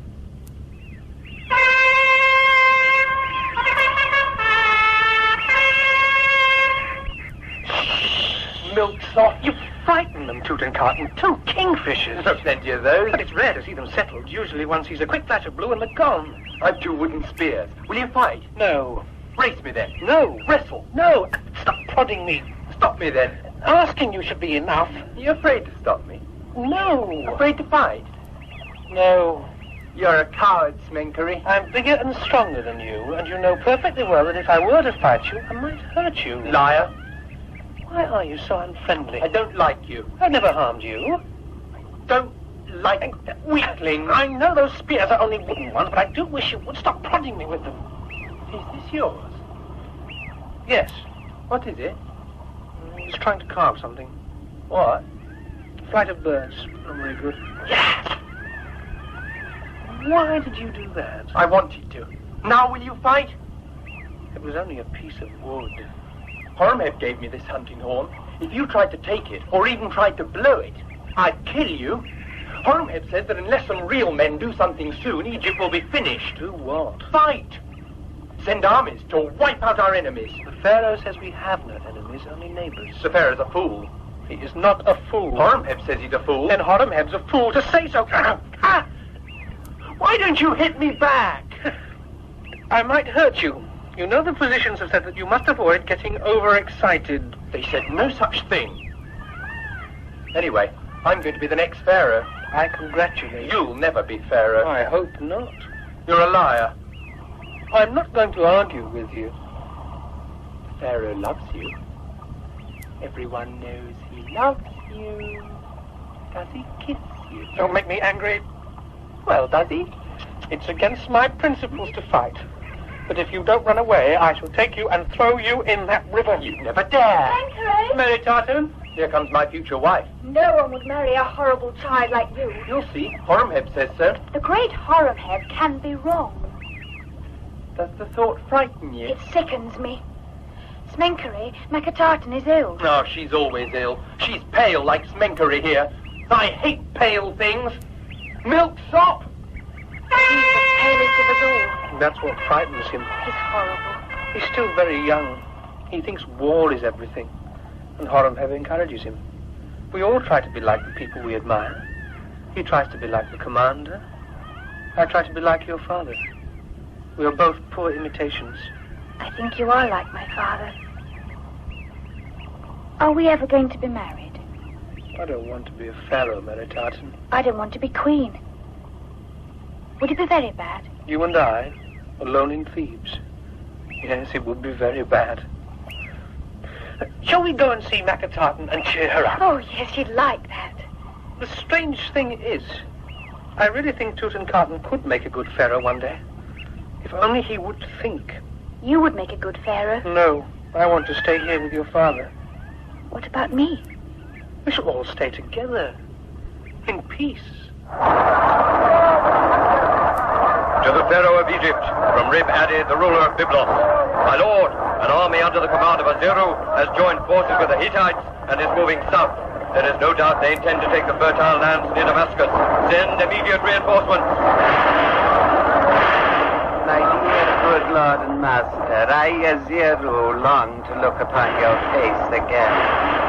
Milksop, you frightened them, Tutankhamen. 2 kingfishers. There's plenty of those. But it's rare to see them settled. Usually one sees a quick flash of blue and they're gone. I've 2 wooden spears. Will you fight? No. Race me then. No. Wrestle. No. Stop prodding me. Stop me then. Asking you should be enough. You're afraid to stop me? No. Afraid to fight? No. You're a coward, Smenkhare. I'm bigger and stronger than you, and you know perfectly well that if I were to fight you, I might hurt you. Liar. Why are you so unfriendly? I don't like you. I've never harmed you. Don't like weakling. I know those spears are only wooden ones, but I do wish you would stop prodding me with them. Is this yours? Yes. What is it? He's trying to carve something. What? A flight of birds. Not very good. Yes! Why did you do that? I wanted to. Now will you fight? It was only a piece of wood. Horemheb gave me this hunting horn. If you tried to take it, or even tried to blow it, I'd kill you. Horemheb says that unless some real men do something soon, Egypt will be finished. Do what? Fight! Send armies to wipe out our enemies. The Pharaoh says we have no enemies, only neighbors. The Pharaoh's a fool. He is not a fool. Horemheb says he's a fool. Then Horemheb's a fool to say so. Ah! Why don't you hit me back? I might hurt you. You know the physicians have said that you must avoid getting overexcited. They said no such thing. Anyway, I'm going to be the next Pharaoh. I congratulate you. You'll never be Pharaoh. I hope not. You're a liar. I'm not going to argue with you. Pharaoh loves you. Everyone knows he loves you. Does he kiss you? Don't make me angry. Well, does he? It's against my principles to fight. But if you don't run away, I shall take you and throw you in that river. You never dare. Smenkhare! Meritaten, here comes my future wife. No one would marry a horrible child like you. You'll see. Horemheb says so. The great Horemheb can be wrong. Does the thought frighten you? It sickens me. Smenkhare, Meritaten is ill. No, she's always ill. She's pale like Smenkhare here. I hate pale things. Milksop! He's the palest of us all. That's what frightens him. He's horrible. He's still very young. He thinks war is everything. And Horemheb encourages him. We all try to be like the people we admire. He tries to be like the commander. I try to be like your father. We are both poor imitations. I think you are like my father. Are we ever going to be married? I don't want to be a pharaoh, Meritaten. I don't want to be queen. Would it be very bad? You and I, alone in Thebes. Yes, it would be very bad. Shall we go and see Meritaten and cheer her up? Oh, yes, you'd like that. The strange thing is, I really think Tutankhamen could make a good pharaoh one day. If only he would think. You would make a good pharaoh. No, I want to stay here with your father. What about me? We shall all stay together, in peace. To the Pharaoh of Egypt, from Rib-Adi, the ruler of Byblos. My lord, an army under the command of Aziru has joined forces with the Hittites and is moving south. There is no doubt they intend to take the fertile lands near Damascus. Send immediate reinforcements. My dear good lord and master, I, Aziru, long to look upon your face again.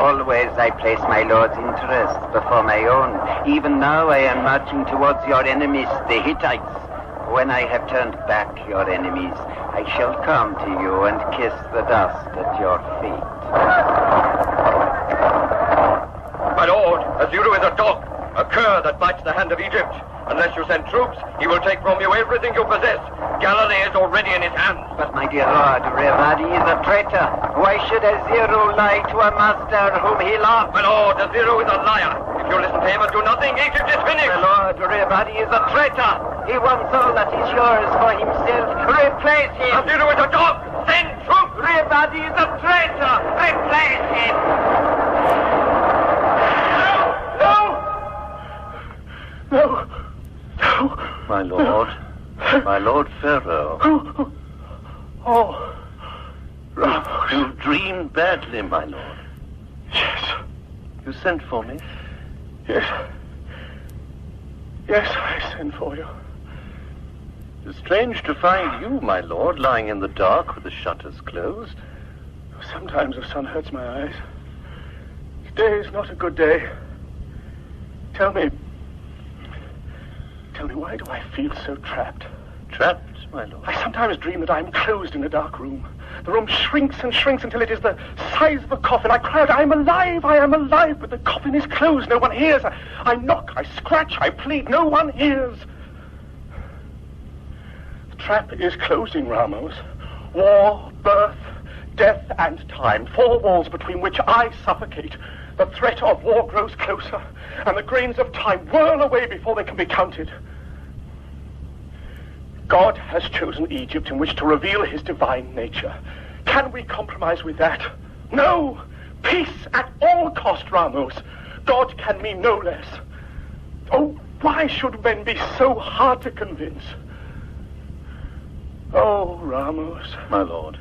Always I place my lord's interests before my own. Even now I am marching towards your enemies, the Hittites. When I have turned back your enemies, I shall come to you and kiss the dust at your feet. My lord, Aziru is a dog, a cur that bites the hand of Egypt. Unless you send troops, he will take from you everything you possess. Galilee is already in his hands. But my dear lord, Rib-Adi is a traitor. Why should Aziru lie to a master whom he loves? My lord, Aziru is a liar. If you listen to him and do nothing, Egypt is finished. My lord, Rib-Adi is a traitor. He wants all that is yours for himself. Replace him. Aziru is a dog. Send troops. Rib-Adi is a traitor. Replace him. No! My lord. My lord Pharaoh. Oh, Ramose. You dreamed badly, my lord. Yes. You sent for me? Yes. Yes, I sent for you. It's strange to find you, my lord, lying in the dark with the shutters closed. Sometimes the sun hurts my eyes. Today is not a good day. Tell me, why do I feel so trapped? Trapped, my lord? I sometimes dream that I am closed in a dark room. The room shrinks and shrinks until it is the size of a coffin. I cry out, I am alive, but the coffin is closed. No one hears. I knock, I scratch, I plead. No one hears. The trap is closing, Ramose. War, birth, death, and time. 4 walls between which I suffocate. The threat of war grows closer, and the grains of time whirl away before they can be counted. God has chosen Egypt in which to reveal his divine nature. Can we compromise with that? No! Peace at all cost, Ramose. God can mean no less. Oh, why should men be so hard to convince? Oh, Ramose. My lord.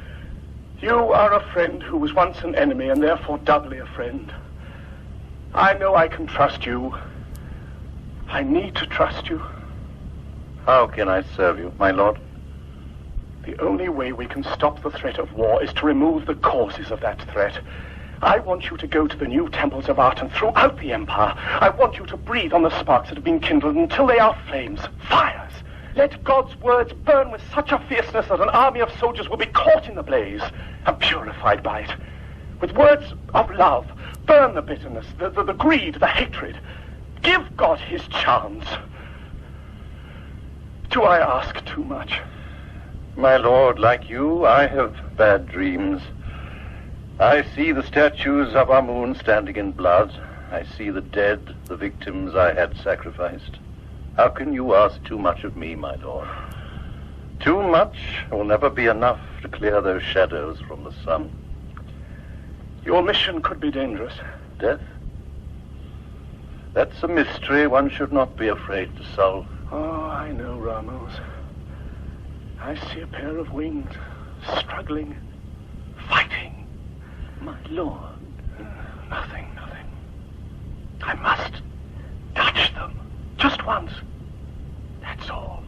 You are a friend who was once an enemy and therefore doubly a friend. I know I can trust you. I need to trust you. How can I serve you, my lord? The only way we can stop the threat of war is to remove the causes of that threat. I want you to go to the new temples of Aten throughout the empire. I want you to breathe on the sparks that have been kindled until they are flames, fires. Let God's words burn with such a fierceness that an army of soldiers will be caught in the blaze and purified by it. With words of love, burn the bitterness, the greed, the hatred. Give God his chance. Do I ask too much? My lord, like you, I have bad dreams. I see the statues of Amun standing in blood. I see the dead, the victims I had sacrificed. How can you ask too much of me, my lord? Too much will never be enough to clear those shadows from the sun. Your mission could be dangerous. Death? That's a mystery one should not be afraid to solve. Oh, I know, Ramose. I see a pair of wings, struggling, fighting. My lord. Nothing. I must touch them. Just once. That's all.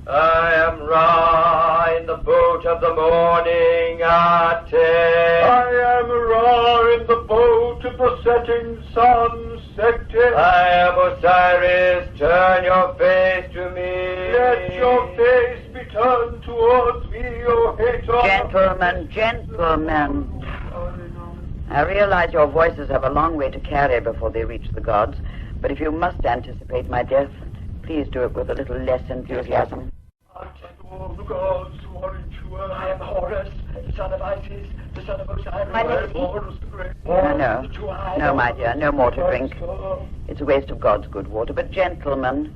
I am Ra in the boat of the morning Aten. I am Ra in the boat of the setting sun, Secte. I am Osiris, turn your face to me. Let your face be turned towards me, O hater. Gentlemen. I realize your voices have a long way to carry before they reach the gods, but if you must anticipate my death, please do it with a little less enthusiasm. All the gods who are in true earth. I am Horus, the son of Isis, the son of Osiris. My lady. Horus the Great. No, my dear, no more to drink. It's a waste of God's good water. But gentlemen,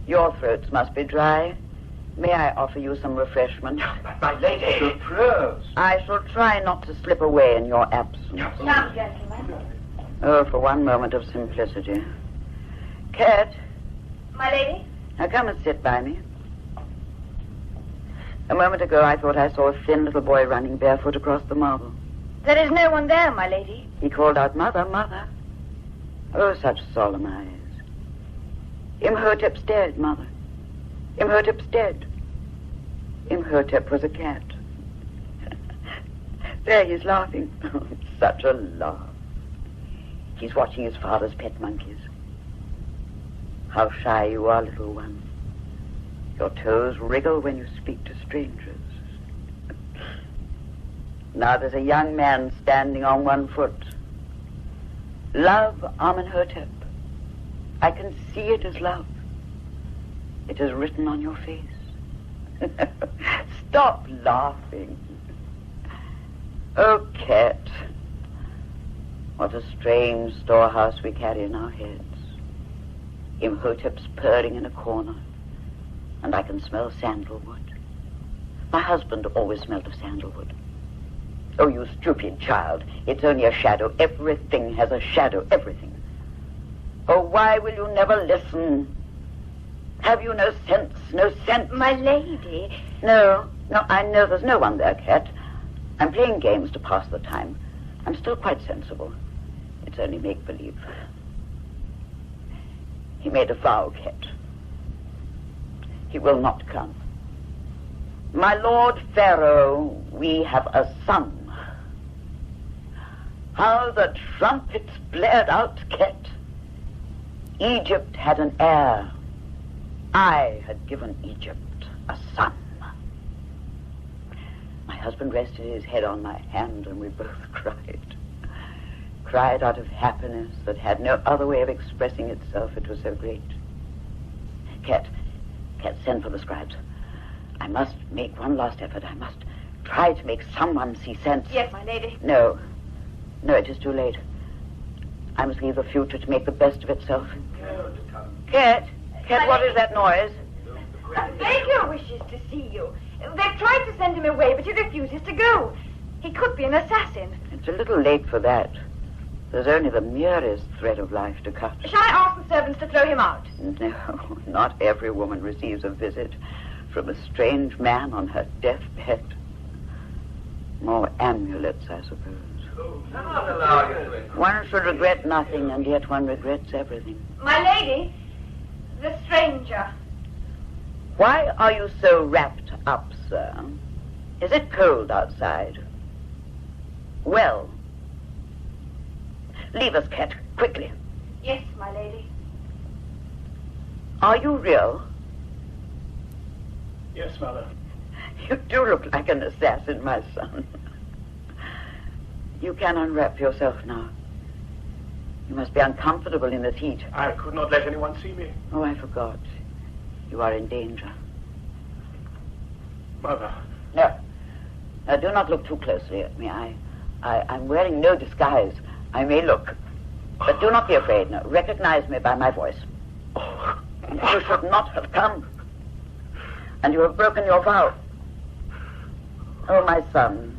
your throats must be dry. May I offer you some refreshment? But my lady. The prayers. I shall try not to slip away in your absence. Come, gentlemen. Oh, for one moment of simplicity. Cat, My lady? now come and sit by me. A moment ago, I thought I saw a thin little boy running barefoot across the marble. There is no one there, my lady. He called out, "Mother, mother." Oh, such solemn eyes. Imhotep's dead, mother. Imhotep's dead. Imhotep was a cat. There, he's laughing. Such a laugh. He's watching his father's pet monkeys. How shy you are, little one. Your toes wriggle when you speak to strangers. Now there's a young man standing on one foot. Love, Amenhotep. I can see it as love. It is written on your face. Stop laughing. Oh, cat. What a strange storehouse we carry in our heads. Imhotep's purring in a corner, and I can smell sandalwood. My husband always smelled of sandalwood. Oh, you stupid child. It's only a shadow. Everything has a shadow. Everything. Oh, why will you never listen? Have you no sense? No sense? My lady. No, I know there's no one there, Cat. I'm playing games to pass the time. I'm still quite sensible. It's only make-believe. He made a vow, Cat. He will not come. My Lord Pharaoh, we have a son. How the trumpets blared out, Cat. Egypt had an heir. I had given Egypt a son. My husband rested his head on my hand and we both cried. Cried out of happiness that had no other way of expressing itself. It was so great. Cat, send for the scribes. I must make one last effort. I must try to make someone see sense. Yes, my lady. No, it is too late. I must leave the future to make the best of itself. Cat, what is that noise? Baker wishes to see you. They've tried to send him away, but he refuses to go. He could be an assassin. It's a little late for that. There's only the merest thread of life to cut. Shall I ask the servants to throw him out? No, not every woman receives a visit from a strange man on her deathbed. More amulets, I suppose. One should regret nothing, and yet one regrets everything. My lady, the stranger. Why are you so wrapped up, sir? Is it cold outside? Well, leave us, Cat, quickly. Yes, my lady. Are you real? Yes, Mother. You do look like an assassin, my son. You can unwrap yourself now. You must be uncomfortable in this heat. I could not let anyone see me. Oh, I forgot. You are in danger. Mother. No. Now, do not look too closely at me. I'm wearing no disguise. I may look But do not be afraid. No. Recognize me by my voice. You should not have come. And you have broken your vow. Oh, my son.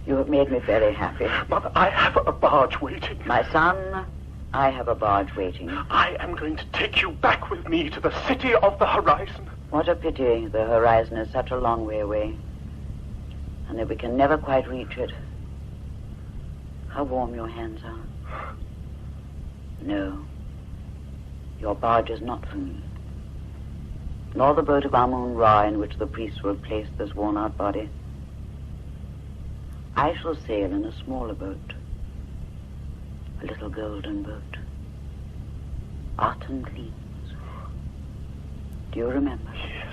You have made me very happy. Mother, I have a barge waiting. My son, I have a barge waiting. I am going to take you back with me to the city of the horizon. What a pity. The horizon is such a long way away. And that we can never quite reach it. How warm your hands are. No. Your barge is not for me. Nor the boat of Amun-Ra in which the priests will place this worn-out body. I shall sail in a smaller boat. A little golden boat. Autumn gleams. Do you remember? Yes.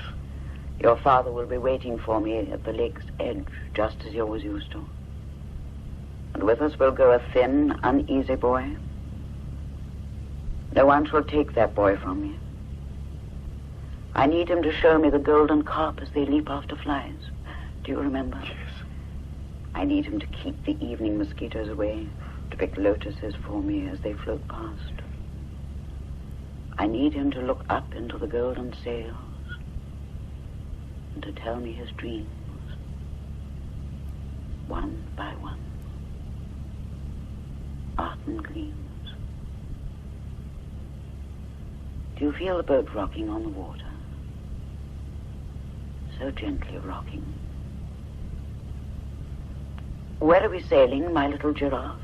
Your father will be waiting for me at the lake's edge, just as he always used to. And with us will go a thin, uneasy boy. No one shall take that boy from me. I need him to show me the golden carp as they leap after flies. Do you remember? Yes. I need him to keep the evening mosquitoes away, to pick lotuses for me as they float past. I need him to look up into the golden sails and to tell me his dreams, one by one. Autumn gleams. Do you feel the boat rocking on the water? So gently rocking. Where are we sailing, my little giraffe?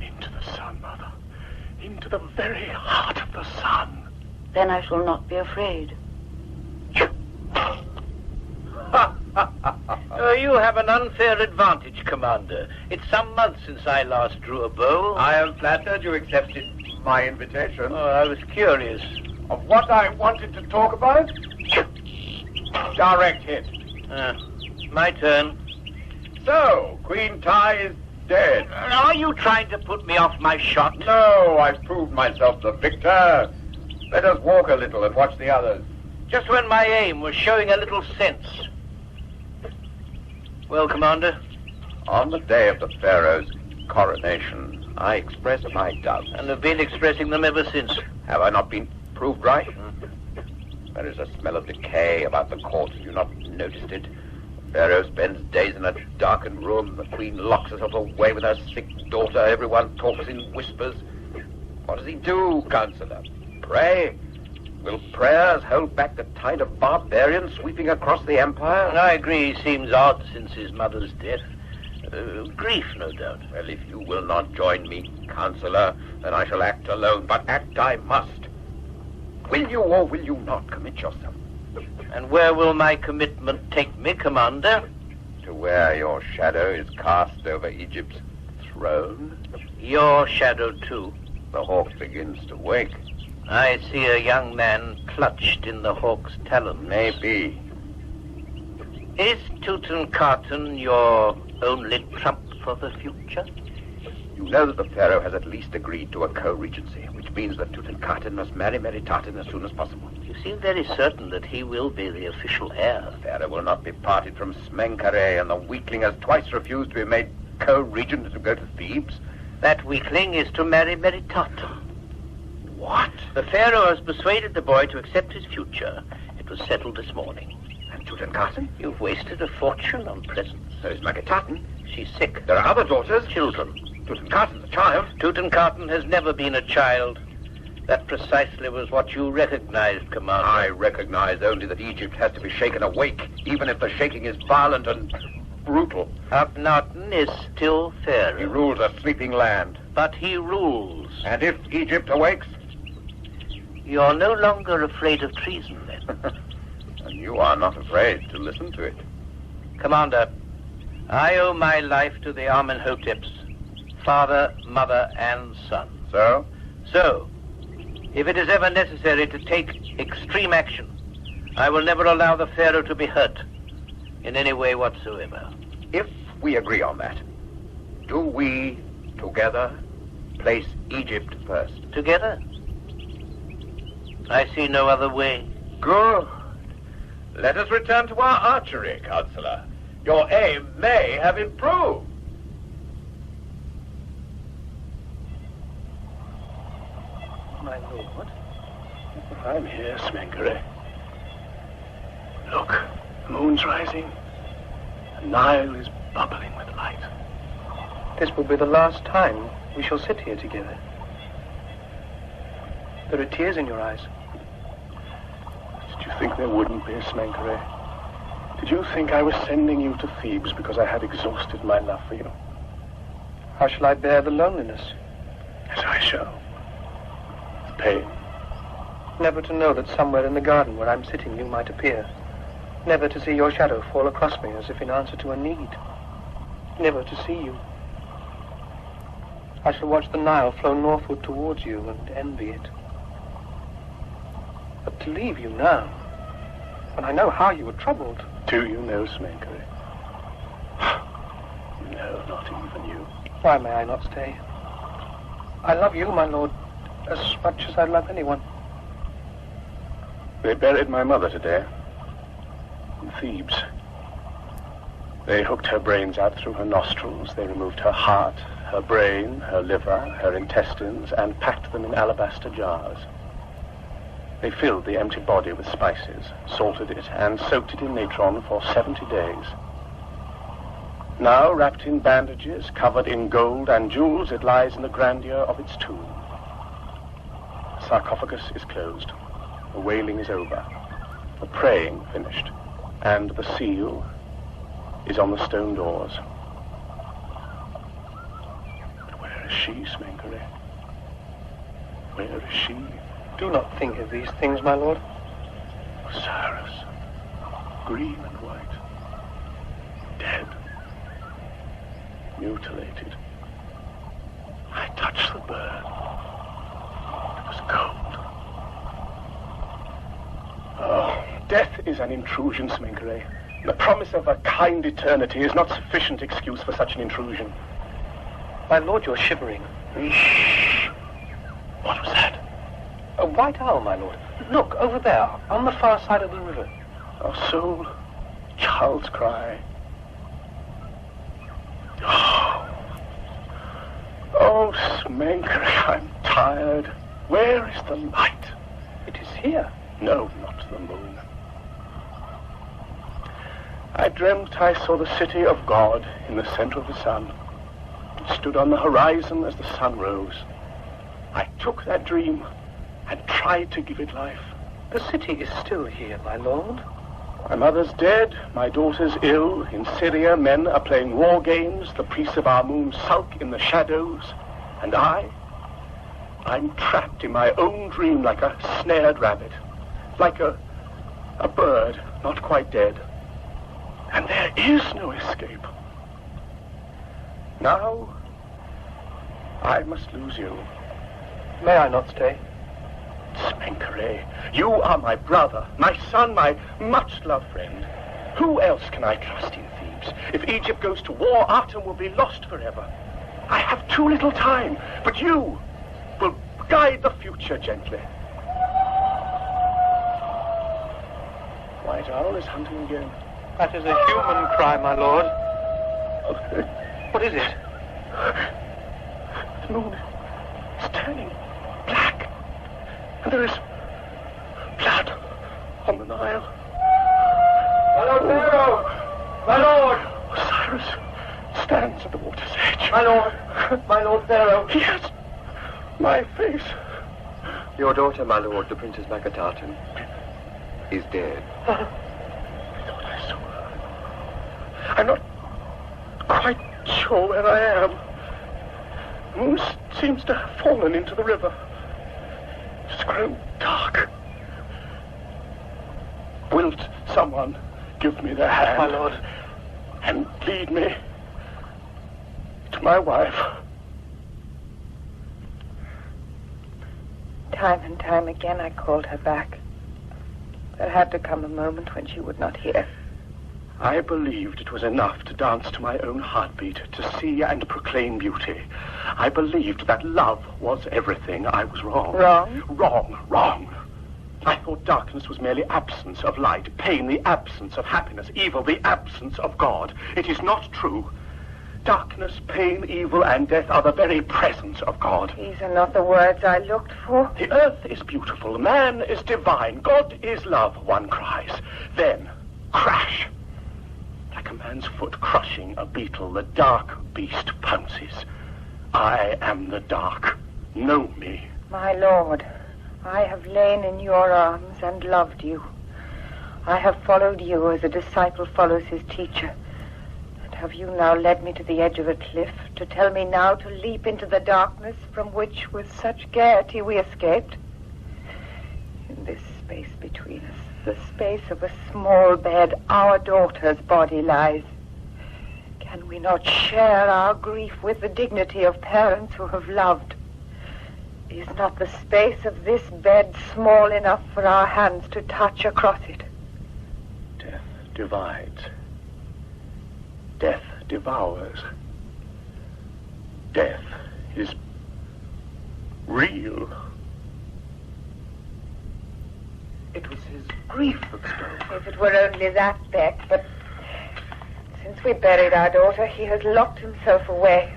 Into the sun, Mother. Into the very heart of the sun. Then I shall not be afraid. You have an unfair advantage, Commander. It's some months since I last drew a bow. I am flattered you accepted my invitation. Oh, I was curious. Of what I wanted to talk about? Direct hit. My turn. So, Queen Ty is dead. Are you trying to put me off my shot? No, I've proved myself the victor. Let us walk a little and watch the others. Just when my aim was showing a little sense. Well, Commander? On the day of the Pharaoh's coronation, I expressed my doubts. And have been expressing them ever since. Have I not been proved right? There is a smell of decay about the court. Have you not noticed it? The Pharaoh spends days in a darkened room. The Queen locks herself away with her sick daughter. Everyone talks in whispers. What does he do, Counsellor? Pray? Will prayers hold back the tide of barbarians sweeping across the empire? I agree he seems odd since his mother's death. Grief, no doubt. Well, if you will not join me, Counsellor, then I shall act alone. But act I must. Will you or will you not commit yourself? And where will my commitment take me, Commander? To where your shadow is cast over Egypt's throne. Your shadow, too. The hawk begins to wake. I see a young man clutched in the hawk's talons. Maybe. Is Tutankhaten your only trump for the future? You know that the Pharaoh has at least agreed to a co-regency, which means that Tutankhaten must marry Meritaten as soon as possible. You seem very certain that he will be the official heir. The Pharaoh will not be parted from Smenkhare, and the weakling has twice refused to be made co-regent and to go to Thebes. That weakling is to marry Meritaten. What? The Pharaoh has persuaded the boy to accept his future. It was settled this morning. And Tutankhaten? You've wasted a fortune on presents. So is Meritaten. She's sick. There are other daughters. Children. Tutankhaten's a child. Tutankhaten has never been a child. That precisely was what you recognized, Commander. I recognize only that Egypt has to be shaken awake, even if the shaking is violent and brutal. Akhnaten is still Pharaoh. He rules a sleeping land. But he rules. And if Egypt awakes? You're no longer afraid of treason, then. And you are not afraid to listen to it. Commander, I owe my life to the Amenhoteps, father, mother, and son. So? So, if it is ever necessary to take extreme action, I will never allow the Pharaoh to be hurt in any way whatsoever. If we agree on that, do we, together, place Egypt first? Together? I see no other way. Good. Let us return to our archery, Counsellor. Your aim may have improved. I'm here, Smenkhare. Look, the moon's rising. The Nile is bubbling with light. This will be the last time we shall sit here together. There are tears in your eyes. Did you think there wouldn't be, Smenkhare? Did you think I was sending you to Thebes because I had exhausted my love for you? How shall I bear the loneliness? As I shall. The pain. Never to know that somewhere in the garden where I'm sitting you might appear. Never to see your shadow fall across me as if in answer to a need. Never to see you. I shall watch the Nile flow northward towards you and envy it. But to leave you now, when I know how you were troubled. Do you know, Smenkhare? No, not even you. Why may I not stay? I love you, my lord, as much as I love anyone. They buried my mother today. In Thebes. They hooked her brains out through her nostrils. They removed her heart, her brain, her liver, her intestines, and packed them in alabaster jars. They filled the empty body with spices, salted it, and soaked it in natron for 70 days. Now, wrapped in bandages, covered in gold and jewels, it lies in the grandeur of its tomb. The sarcophagus is closed. The wailing is over. The praying finished. And the seal is on the stone doors. But where is she, Smenkhare? Where is she? Do not think of these things, my lord. Osiris, green and white, dead, mutilated. I touched the bird. It was gold. Oh, death is an intrusion, Smenkhare. The promise of a kind eternity is not sufficient excuse for such an intrusion. My lord, you're shivering. Shh. What was that? A white owl, my lord. Look, over there, on the far side of the river. Our soul, child's cry. Oh, Smenkhare, I'm tired. Where is the light? It is here. No, not the moon. I dreamt I saw the city of God in the center of the sun. It stood on the horizon as the sun rose. I took that dream and tried to give it life. The city is still here, my lord. My mother's dead, my daughter's ill. In Syria, men are playing war games. The priests of our moon sulk in the shadows. And I'm trapped in my own dream like a snared rabbit. Like a bird, not quite dead. And there is no escape. Now, I must lose you. May I not stay? Smenkhare, you are my brother, my son, my much-loved friend. Who else can I trust in Thebes? If Egypt goes to war, Aten will be lost forever. I have too little time, but you will guide the future gently. White owl is hunting again. That is a human cry, my lord. What is it? The moon is turning black. And there is blood on the Nile. My Lord Pharaoh! My Lord! Osiris stands at the water's edge. My Lord Pharaoh! He has my face. Your daughter, my lord, the Princess Meritaten, is dead. I thought I saw her. I'm not quite sure where I am. The moon seems to have fallen into the river. It's grown dark. Wilt someone give me their hand? My lord. And lead me to my wife. Time and time again I called her back. There had to come a moment when she would not hear. I believed it was enough to dance to my own heartbeat, to see and proclaim beauty. I believed that love was everything. I was wrong. Wrong? Wrong. I thought darkness was merely absence of light, pain the absence of happiness, evil the absence of God. It is not true. Darkness, pain, evil, and death are the very presence of God. These are not the words I looked for. The earth is beautiful, man is divine, God is love, one cries. Then, crash! Like a man's foot crushing a beetle, the dark beast pounces. I am the dark. Know me. My lord, I have lain in your arms and loved you. I have followed you as a disciple follows his teacher. And have you now led me to the edge of a cliff to tell me now to leap into the darkness from which with such gaiety we escaped? In this space between us, the space of a small bed, our daughter's body lies. Can we not share our grief with the dignity of parents who have loved? Is not the space of this bed small enough for our hands to touch across it? Death divides. Death devours. Death is real. It was his grief that spoke. If it were only that, Beck, but since we buried our daughter, he has locked himself away.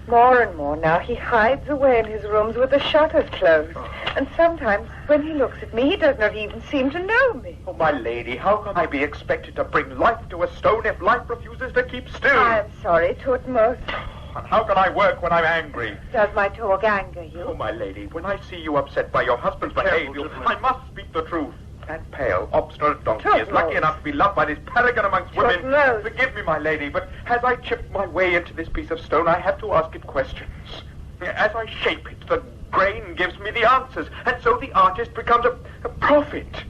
More and more now, he hides away in his rooms with the shutters closed. And sometimes, when he looks at me, he does not even seem to know me. Oh, my lady, how can I be expected to bring life to a stone if life refuses to keep still? I am sorry, Ptahmose. And how can I work when I'm angry? Does my talk anger you? Oh, my lady, when I see you upset by your husband's behavior, I must speak the truth. That pale, obstinate donkey is lucky enough to be loved by this paragon amongst women. Forgive me, my lady, but as I chip my way into this piece of stone, I have to ask it questions. As I shape it, the grain gives me the answers, and so the artist becomes a prophet.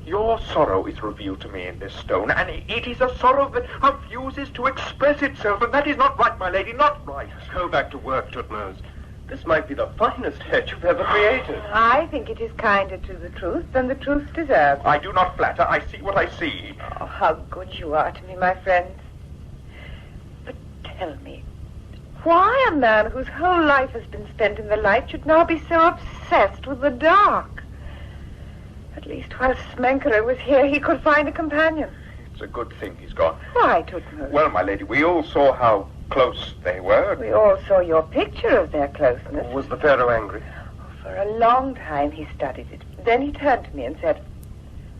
Your sorrow is revealed to me in this stone, and it is a sorrow that refuses to express itself, and that is not right, my lady, not right. Go back to work, Ptahmose. This might be the finest head you've ever created. I think it is kinder to the truth than the truth deserves. I do not flatter. I see what I see. Oh, how good you are to me, my friends. But tell me, why a man whose whole life has been spent in the light should now be so obsessed with the dark? At least while Smenkhare was here, he could find a companion. It's a good thing he's gone. Why, Ptahmose? Well, my lady, we all saw how close they were. We all saw your picture of their closeness. Was the Pharaoh angry? For a long time he studied it. Then he turned to me and said,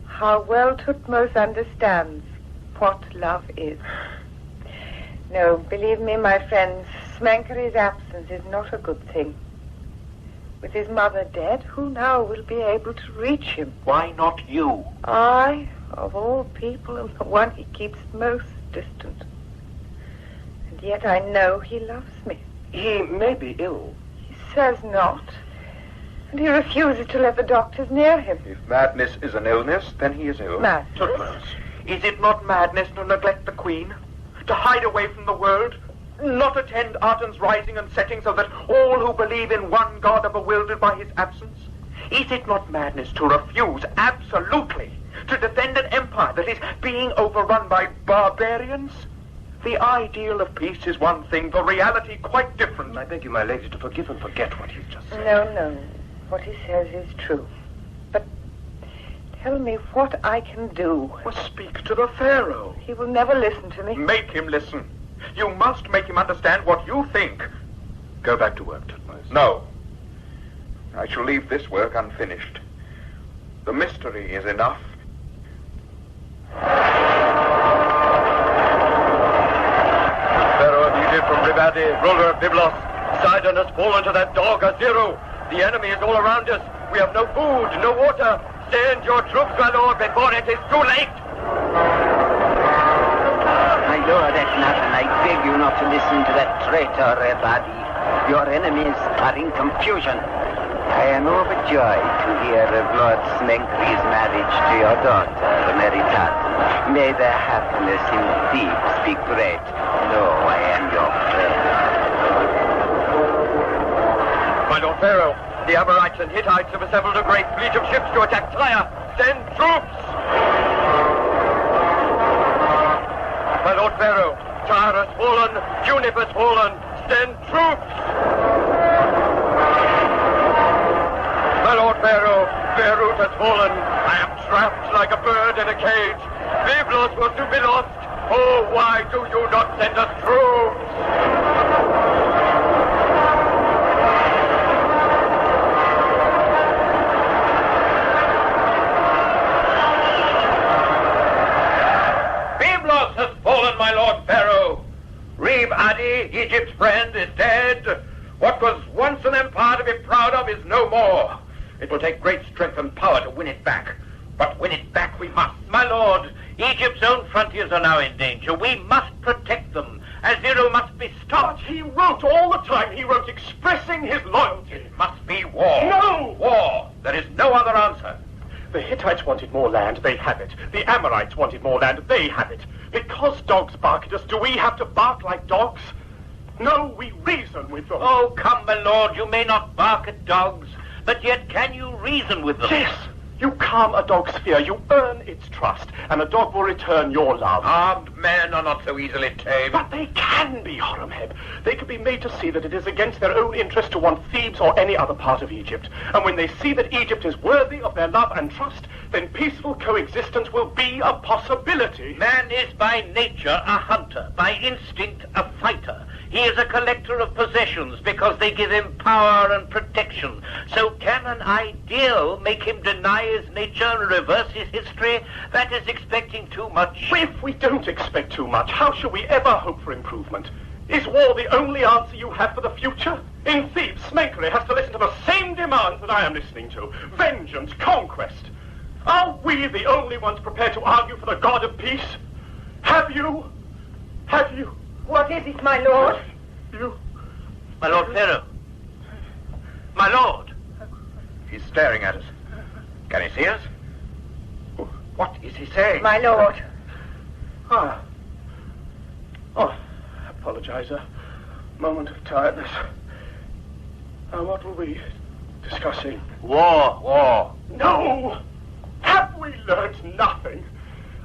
how well Ptahmose understands what love is. No, believe me, my friends, Smenkhare's absence is not a good thing. With his mother dead, who now will be able to reach him? Why not you? I, of all people, am the one he keeps most distant. And yet I know he loves me. He may be ill. He says not. And he refuses to let the doctors near him. If madness is an illness, then he is ill. Madness? Ptahmose, is it not madness to neglect the queen? To hide away from the world? Not attend Aten's rising and setting so that all who believe in one God are bewildered by his absence? Is it not madness to refuse absolutely to defend an empire that is being overrun by barbarians? The ideal of peace is one thing, the reality quite different. I beg you, my lady, to forgive and forget what you've just said. No. What he says is true. But tell me what I can do. Well, speak to the Pharaoh. He will never listen to me. Make him listen. You must make him understand what you think. Go back to work, Ptahmose. No. I shall leave this work unfinished. The mystery is enough. Pharaoh of Egypt from Meritaten, ruler of Byblos. Sidon has fallen to that dog Aziru. The enemy is all around us. We have no food, no water. Send your troops, my lord, before it is too late. My lord Akhnaten, I beg you not to listen to that traitor, Rebadi. Your enemies are in confusion. I am overjoyed to hear of Lord Smenkhare's marriage to your daughter, Meritaten. May their happiness indeed be great. No, I am your friend. My lord Pharaoh, the Amorites and Hittites have assembled a great fleet of ships to attack Tyre. Send troops! My lord Pharaoh, Tyre has fallen, Tunip has fallen. Send troops! My lord Pharaoh, Beirut has fallen. I am trapped like a bird in a cage. Byblos will soon be lost. Oh, why do you not send us troops? Beevers has fallen, my lord Pharaoh. Reeb Adi, Egypt's friend, is dead. What was once an empire to be proud of is no more. It will take great strength and power to win it back. But win it back we must. My lord, Egypt's own frontiers are now in danger. We must protect them. Azero must be stopped. But he wrote all the time. He wrote expressing his loyalty. It must be war. No! War. There is no other answer. The Hittites wanted more land, they have it. The Amorites wanted more land, they have it. Because dogs bark at us, do we have to bark like dogs? No, we reason with them. Oh, come, my lord, you may not bark at dogs, but yet can you reason with them? Yes! You calm a dog's fear, you earn its trust, and a dog will return your love. Armed men are not so easily tamed. But they can be, Horemheb. They can be made to see that it is against their own interest to want Thebes or any other part of Egypt. And when they see that Egypt is worthy of their love and trust, then peaceful coexistence will be a possibility. Man is by nature a hunter, by instinct a fighter. He is a collector of possessions because they give him power and protection. So can an ideal make him deny his nature and reverse his history? That is expecting too much. If we don't expect too much, how shall we ever hope for improvement? Is war the only answer you have for the future? In Thebes, Smenkhare has to listen to the same demands that I am listening to. Vengeance, conquest. Are we the only ones prepared to argue for the God of peace? Have you? What is it, my lord? My lord Pharaoh. My lord. He's staring at us. Can he see us? What is he saying? My lord. I apologize. A moment of tiredness. What were we discussing? War. No! Have we learned nothing?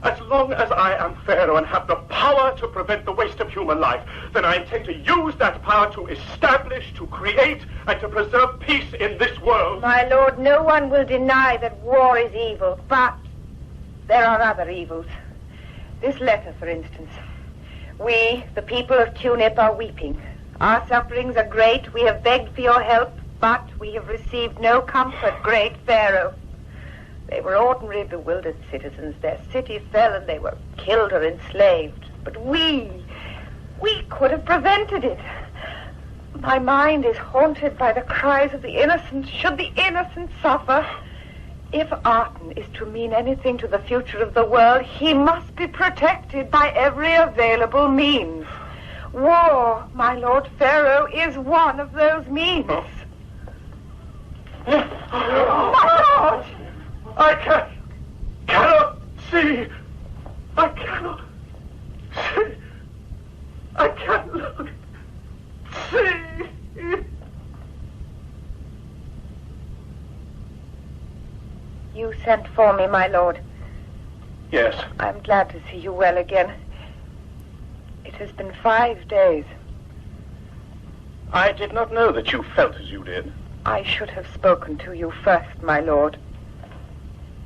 As long as I am Pharaoh and have the power to prevent the waste of human life, then I intend to use that power to establish, to create, and to preserve peace in this world. My lord, no one will deny that war is evil, but there are other evils. This letter, for instance. We, the people of Tunip, are weeping. Our sufferings are great. We have begged for your help, but we have received no comfort, great Pharaoh. They were ordinary, bewildered citizens. Their city fell and they were killed or enslaved. But we could have prevented it. My mind is haunted by the cries of the innocent. Should the innocent suffer? If Aten is to mean anything to the future of the world, he must be protected by every available means. War, my lord Pharaoh, is one of those means. My lord! I cannot see. I cannot see. I cannot see. You sent for me, my lord. Yes. I'm glad to see you well again. It has been 5 days. I did not know that you felt as you did. I should have spoken to you first, my lord.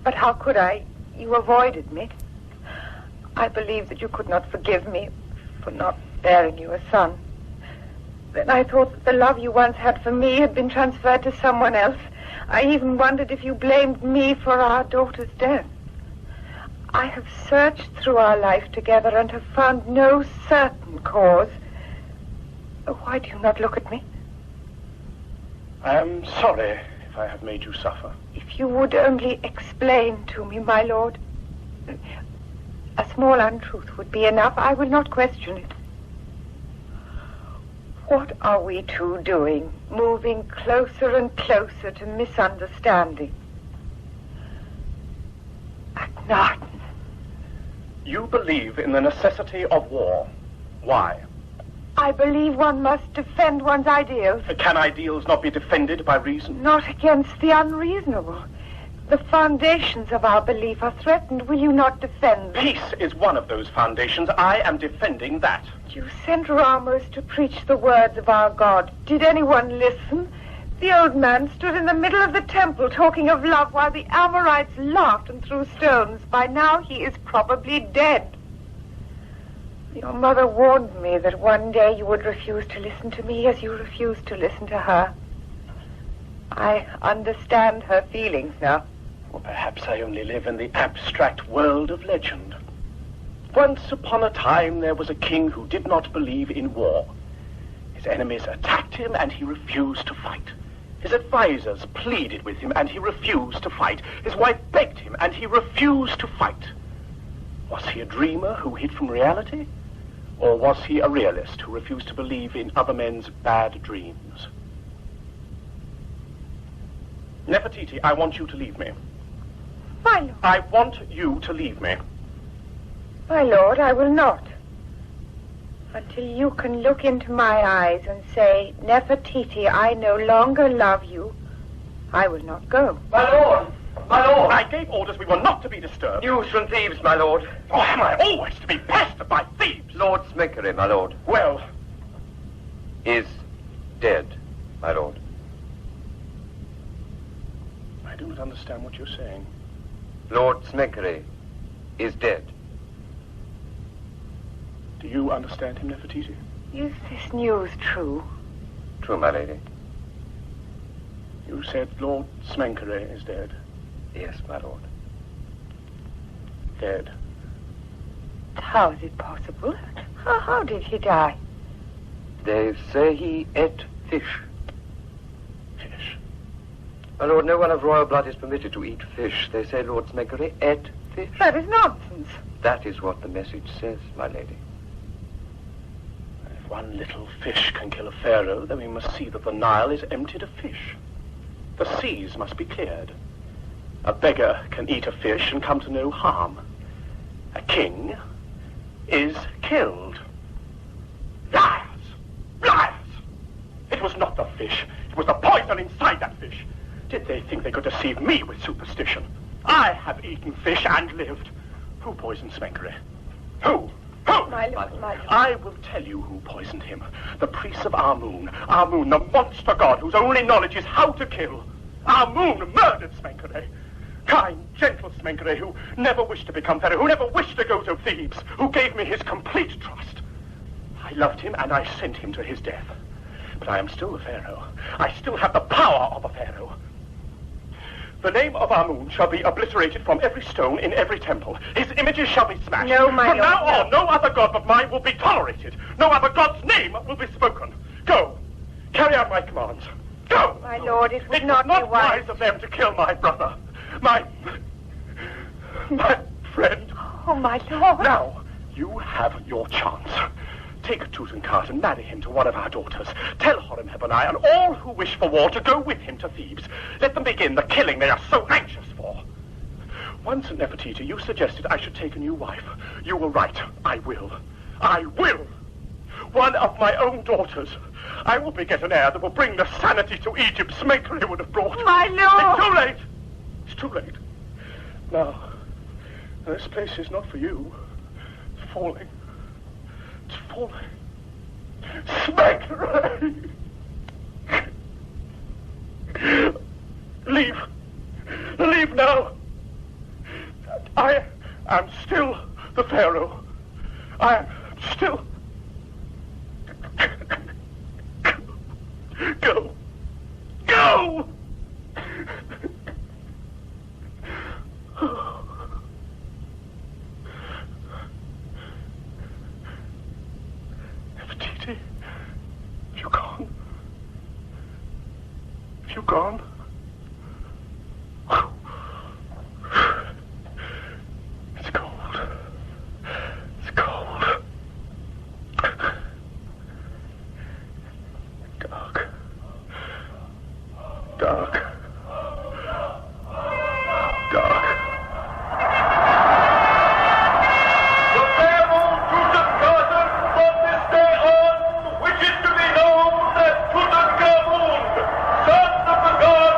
But how could I? You avoided me. I believed that you could not forgive me for not bearing you a son. Then I thought that the love you once had for me had been transferred to someone else. I even wondered if you blamed me for our daughter's death. I have searched through our life together and have found no certain cause. Why do you not look at me? I am sorry if I have made you suffer. If you would only explain to me, my lord. A small untruth would be enough. I will not question it. What are we two doing, moving closer and closer to misunderstanding? Akhnaten. You believe in the necessity of war. Why? I believe one must defend one's ideals. Can ideals not be defended by reason? Not against the unreasonable. The foundations of our belief are threatened. Will you not defend them? Peace is one of those foundations. I am defending that. You sent Ramose to preach the words of our God. Did anyone listen? The old man stood in the middle of the temple talking of love while the Amorites laughed and threw stones. By now he is probably dead. Your mother warned me that one day you would refuse to listen to me as you refused to listen to her. I understand her feelings now. Or perhaps I only live in the abstract world of legend. Once upon a time there was a king who did not believe in war. His enemies attacked him and he refused to fight. His advisors pleaded with him and he refused to fight. His wife begged him and he refused to fight. Was he a dreamer who hid from reality? Or was he a realist who refused to believe in other men's bad dreams? Nefertiti, I want you to leave me. My lord. I want you to leave me. My lord, I will not. Until you can look into my eyes and say, Nefertiti, I no longer love you, I will not go. My lord! My lord! I gave orders we were not to be disturbed. News from thieves, my lord. Oh, am I always to be pestered by thieves? Lord Smenkhare, my lord. Well? Is dead, my lord. I do not understand what you're saying. Lord Smenkhare is dead. Do you understand him, Nefertiti? Is this news true? True, my lady. You said Lord Smenkhare is dead. Yes, my lord. Dead. How is it possible? How did he die? They say he ate fish. Fish? My lord, no one of royal blood is permitted to eat fish. They say Lord Smenkhare ate fish. That is nonsense. That is what the message says, my lady. If one little fish can kill a pharaoh, then we must see that the Nile is emptied of fish. The seas must be cleared. A beggar can eat a fish and come to no harm. A king is killed. Liars! Liars! It was not the fish. It was the poison inside that fish. Did they think they could deceive me with superstition? I have eaten fish and lived. Who poisoned Smenkhare? Who? Who? My lord. I will tell you who poisoned him. The priests of Amun. Amun, the monster god whose only knowledge is how to kill. Amun murdered Smenkhare. Kind, gentle Smenkhare, who never wished to become pharaoh, who never wished to go to Thebes, who gave me his complete trust. I loved him and I sent him to his death. But I am still the pharaoh. I still have the power of a pharaoh. The name of Amun shall be obliterated from every stone in every temple. His images shall be smashed. No, my From lord, now on, no other god but mine will be tolerated. No other god's name will be spoken. Go. Carry out my commands. Go. My lord, it would It not was be not wise. wise of them to kill my brother. My friend. Oh, my lord. Now, you have your chance. Take Tutankhamen, marry him to one of our daughters. Tell Horemheb and I and all who wish for war to go with him to Thebes. Let them begin the killing they are so anxious for. Once at Nefertiti, you suggested I should take a new wife. You were right. I will. I will. One of my own daughters. I will beget an heir that will bring the sanity to Egypt Smenkhare would have brought. My lord! It's too late. It's too late. Now, this place is not for you. It's falling. It's falling. Smenkhare! Leave. Leave now. I am still the pharaoh. I am still... Go. Go! Nefertiti, have you gone? Have you gone? It's cold. It's cold. Dark. Dark. Dark. The Pharaoh Tutankhamen from this day on wishes to be known as Tutankhamun, son of the god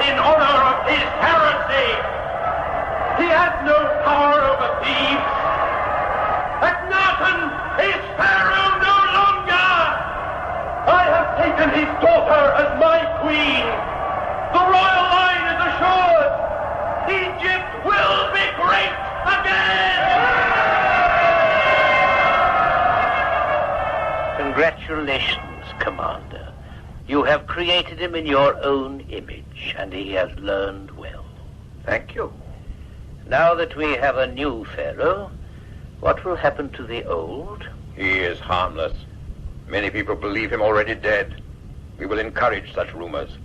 in honor of his heresy. He has no power over Thebes. Akhnaten is Pharaoh no longer. I have taken his daughter as my queen. The royal line is assured. Egypt will be great again. Congratulations, Commander. You have created him in your own image, and he has learned well. Thank you. Now that we have a new pharaoh, what will happen to the old? He is harmless. Many people believe him already dead. We will encourage such rumors.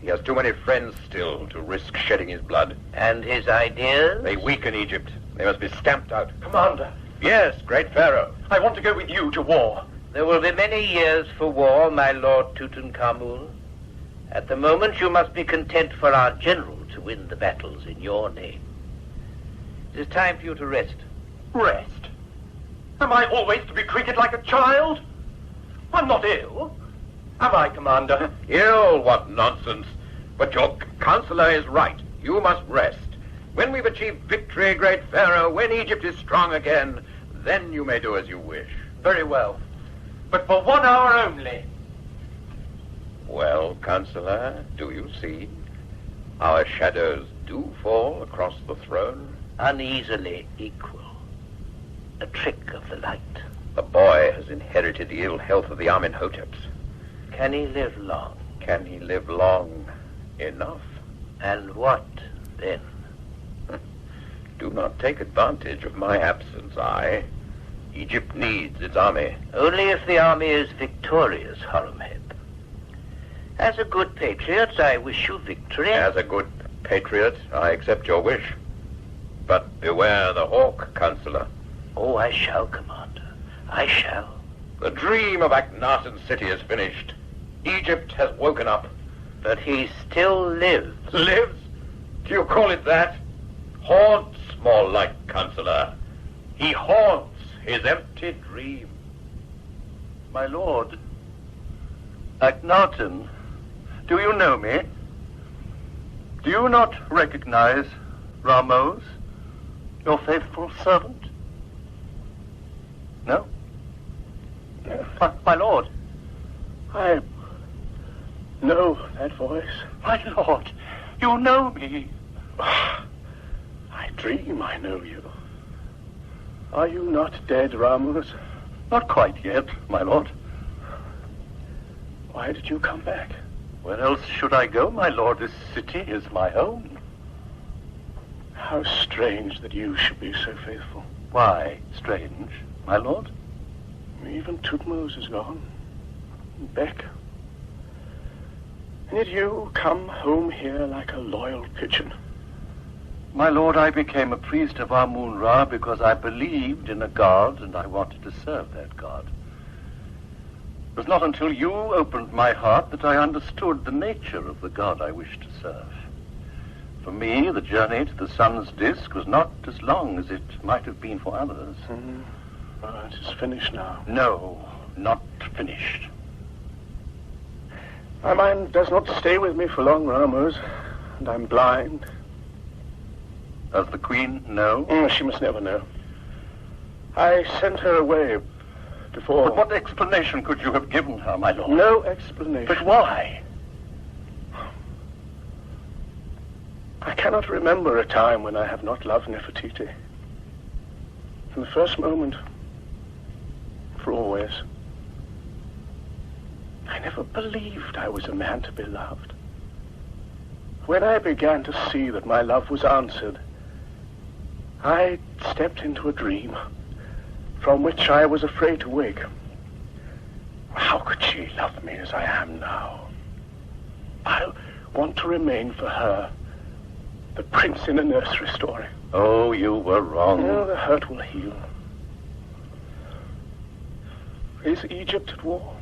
He has too many friends still to risk shedding his blood. And his ideas? They weaken Egypt. They must be stamped out. Commander. Yes, great pharaoh. I want to go with you to war. There will be many years for war, my Lord Tutankhamen. At the moment, you must be content for our general to win the battles in your name. It is time for you to rest. Rest? Am I always to be treated like a child? I'm not ill. Am I, Commander? Ill? What nonsense. But your counselor is right. You must rest. When we've achieved victory, great pharaoh, when Egypt is strong again, then you may do as you wish. Very well. But for 1 hour only. Well, counselor, do you see? Our shadows do fall across the throne. Uneasily equal. A trick of the light. The boy has inherited the ill health of the Amenhoteps. Can he live long? Can he live long enough? And what then? Do not take advantage of my absence, Egypt needs its army. Only if the army is victorious, Horemheb. As a good patriot, I wish you victory. As a good patriot, I accept your wish. But beware the hawk, counselor. Oh, I shall, Commander. I shall. The dream of Akhnaten's city is finished. Egypt has woken up. But he still lives. Lives? Do you call it that? Haunts, more like, counselor. He haunts his empty dream. My lord, Akhnaten, do you know me? Do you not recognize Ramose, your faithful servant? No? My lord. I know that voice. My lord, you know me. I dream I know you. Are you not dead, Ramose? Not quite yet, my lord. Why did you come back? Where else should I go, my lord? This city is my home. How strange that you should be so faithful. Why strange, my lord? Even Ptahmose is gone. Beck. And yet you come home here like a loyal pigeon. My lord, I became a priest of Amun-Ra because I believed in a god and I wanted to serve that god. It was not until you opened my heart that I understood the nature of the god I wished to serve. For me, the journey to the sun's disk was not as long as it might have been for others. It is finished now. No, not finished. My mind does not stay with me for long, Ramose, and I'm blind. Does the queen know? She must never know. I sent her away before... But what explanation could you have given her, my lord? No explanation. But why? I cannot remember a time when I have not loved Nefertiti. From the first moment, for always. I never believed I was a man to be loved. When I began to see that my love was answered, I stepped into a dream from which I was afraid to wake. How could she love me as I am now? I want to remain for her the prince in a nursery story. Oh, you were wrong. No, the hurt will heal. Is Egypt at war?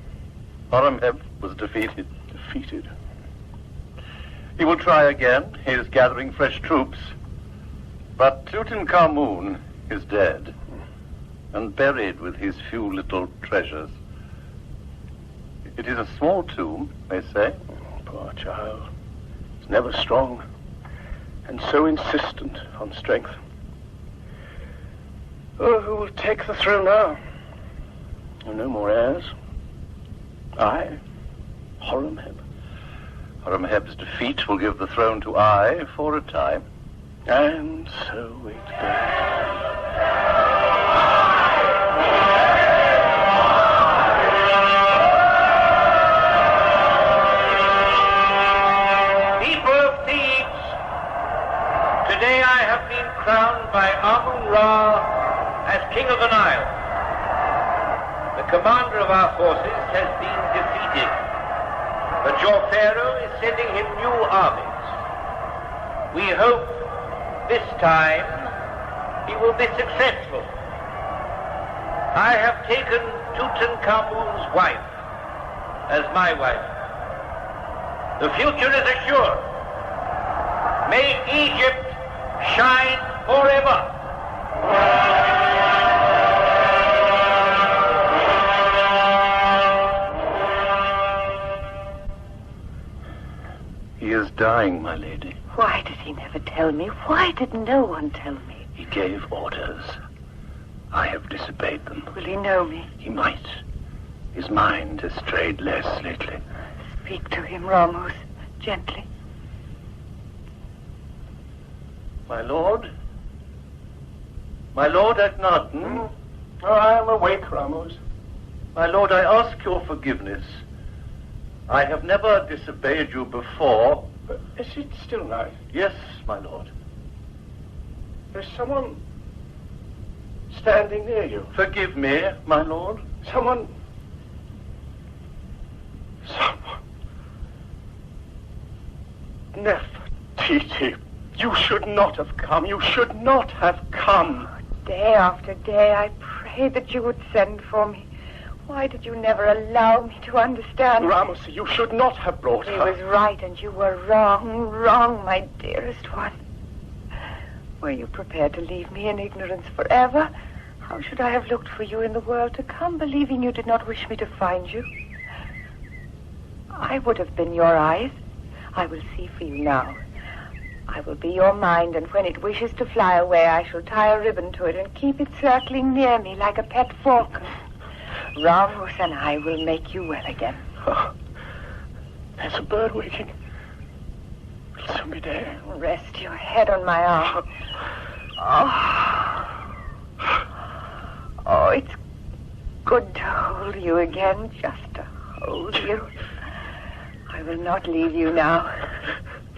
Horemheb was defeated. Defeated? He will try again. He is gathering fresh troops. But Tutankhamen is dead and buried with his few little treasures. It is a small tomb, they say. Poor child. was never strong, and so insistent on strength. Oh, who will take the throne now? No more heirs. I, Horemheb. Horemheb's defeat will give the throne to I for a time. And so it goes. Today I have been crowned by Amun-Ra as King of the Nile. The commander of our forces has been defeated, but your Pharaoh is sending him new armies. We hope this time he will be successful. I have taken Tutankhamun's wife as my wife. The future is assured. May Egypt shine forever. He is dying, my lady. Why did he never tell me? Why did no one tell me? He gave orders. I have disobeyed them. Will he know me? He might. His mind has strayed less lately. Speak to him, Ramose, gently. My lord? My lord Akhnaten? Oh, I am awake, Ramose. My lord, I ask your forgiveness. I have never disobeyed you before. But is it still night? Yes, my lord. There's someone standing near you. Forgive me, my lord. Someone. Nefertiti, you should not have come. You should not have come. Day after day, I prayed that you would send for me. Why did you never allow me to understand? Ramose, you should not have brought her. He was right and you were wrong, wrong, my dearest one. Were you prepared to leave me in ignorance forever? How should I have looked for you in the world to come, believing you did not wish me to find you? I would have been your eyes. I will see for you now. I will be your mind, and when it wishes to fly away, I shall tie a ribbon to it and keep it circling near me like a pet falcon. Ramose and I will make you well again. Oh, there's a bird waking. We'll soon be there. Rest your head on my arm. Oh, it's good to hold you again, just to hold you. I will not leave you now.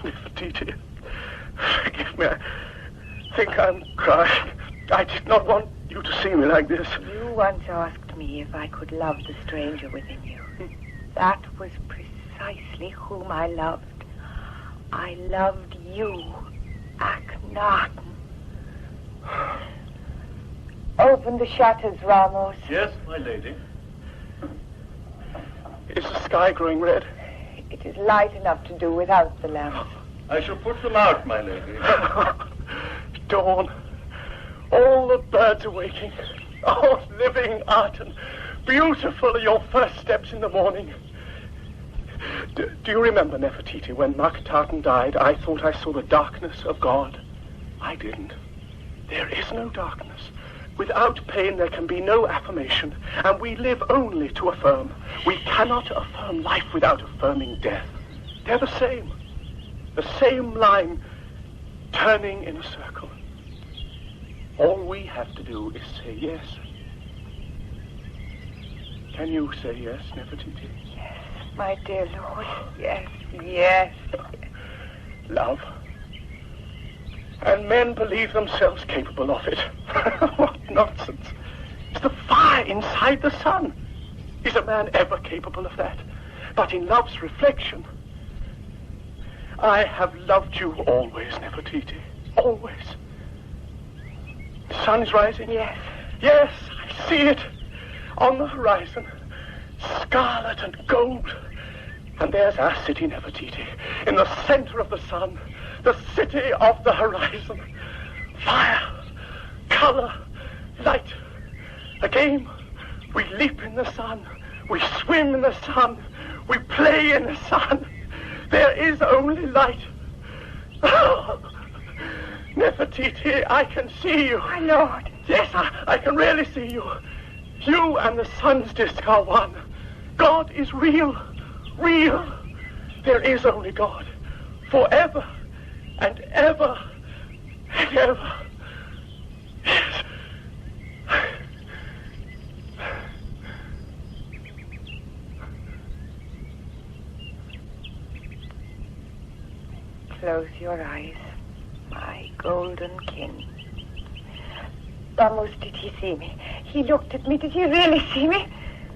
Nefertiti, forgive me. I think I'm crying. I did not want you to see me like this. You once asked me if I could love the stranger within you. That was precisely whom I loved. I loved you, Akhnaten. Open the shutters, Ramose. Yes, my lady. Is the sky growing red? It is light enough to do without the lamps. I shall put them out, my lady. Dawn. All the birds are waking. Oh, living Arten. Beautiful are your first steps in the morning. Do you remember, Nefertiti, when Meritaten died, I thought I saw the darkness of God? I didn't. There is no darkness. Without pain, there can be no affirmation, and we live only to affirm. We cannot affirm life without affirming death. They're the same line, turning in a circle. All we have to do is say yes. Can you say yes, Nefertiti? Yes, my dear Lord. Yes, yes. Love. And men believe themselves capable of it. What nonsense. It's the fire inside the sun. Is a man ever capable of that? But in love's reflection, I have loved you always, Nefertiti. Always. The sun is rising? Yes. Yes, I see it. On the horizon. Scarlet and gold. And there's our city, Nefertiti. In the center of the sun. The city of the horizon. Fire. Color. Light. A game. We leap in the sun. We swim in the sun. We play in the sun. There is only light. Nefertiti, I can see you. My lord. Yes, I can really see you. You and the sun's disk are one. God is real. Real. There is only God. Forever and ever and ever. Yes. Close your eyes, my golden king. Ramose, did he see me? He looked at me. Did he really see me?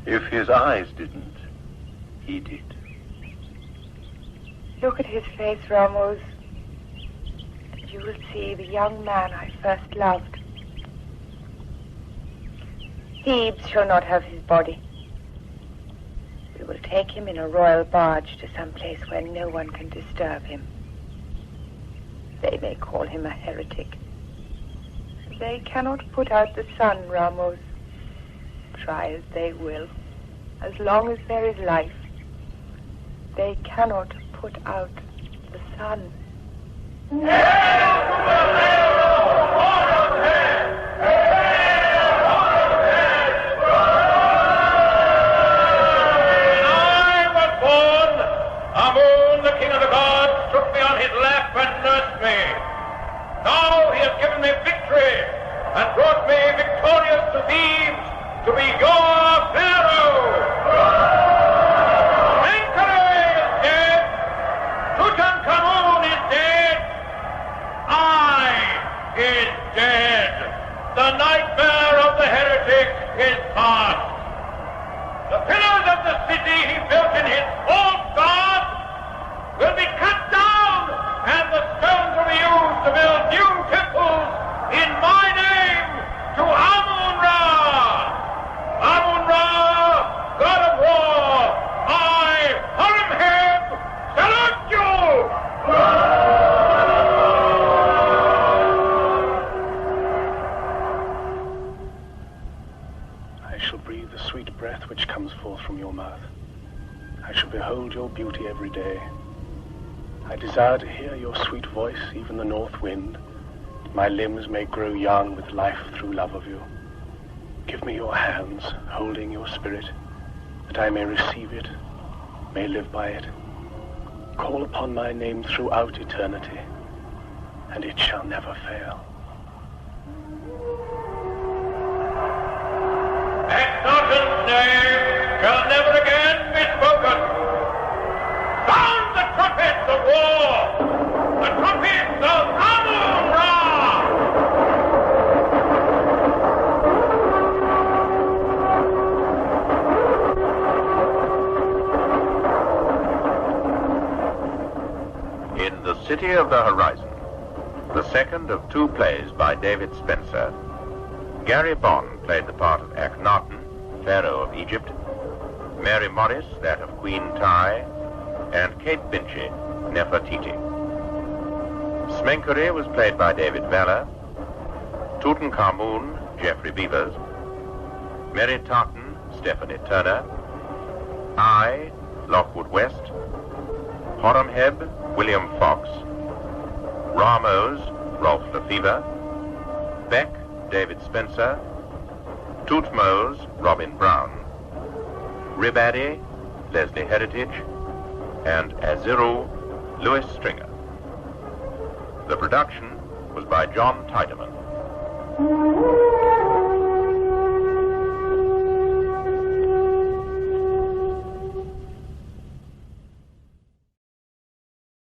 If his eyes didn't, he did. Look at his face, Ramose, and you will see the young man I first loved. Thebes shall not have his body. We will take him in a royal barge to some place where no one can disturb him. They may call him a heretic. They cannot put out the sun, Ramose. Try as they will, as long as there is life, they cannot put out the sun. Amun, the king of the gods, took me on his lap and nursed me. Now he has given me victory and brought me victorious to Thebes to be your Pharaoh. Smenkhare is dead. Tutankhamen is dead. I is dead. The nightmare of the heretic is past. The pillars of the city he built in his false god will be cut down, and the stones will be used to build new temples in my name to Amun-Ra. Amun-Ra, god of war, I, Horemheb, salute you! I shall breathe the sweet breath which comes forth from your mouth. I shall behold your beauty every day. I desire to hear your sweet voice, even the north wind. My limbs may grow young with life through love of you. Give me your hands, holding your spirit, that I may receive it, may live by it. Call upon my name throughout eternity, and it shall never fail. Akhnaten's name shall never again be spoken. Sound the trumpets of war! The trumpets of Amun-Ra! In The City of the Horizon, the second of two plays by David Spenser, Gary Bond played the part of Akhnaten, Pharaoh of Egypt, Mary Morris that of Queen Ty, and Kate Binchy, Nefertiti. Smenkhare was played by David Valla, Tutankhamen, Geoffrey Beevers, Meritaten, Stephanie Turner, I, Lockwood West, Horemheb, William Fox, Ramose, Rolf Lefevre, Beck, David Spenser, Ptahmose, Robin Brown, Ribaddy, Leslie Heritage, and Aziru, Louis Stringer. The production was by John Tydeman.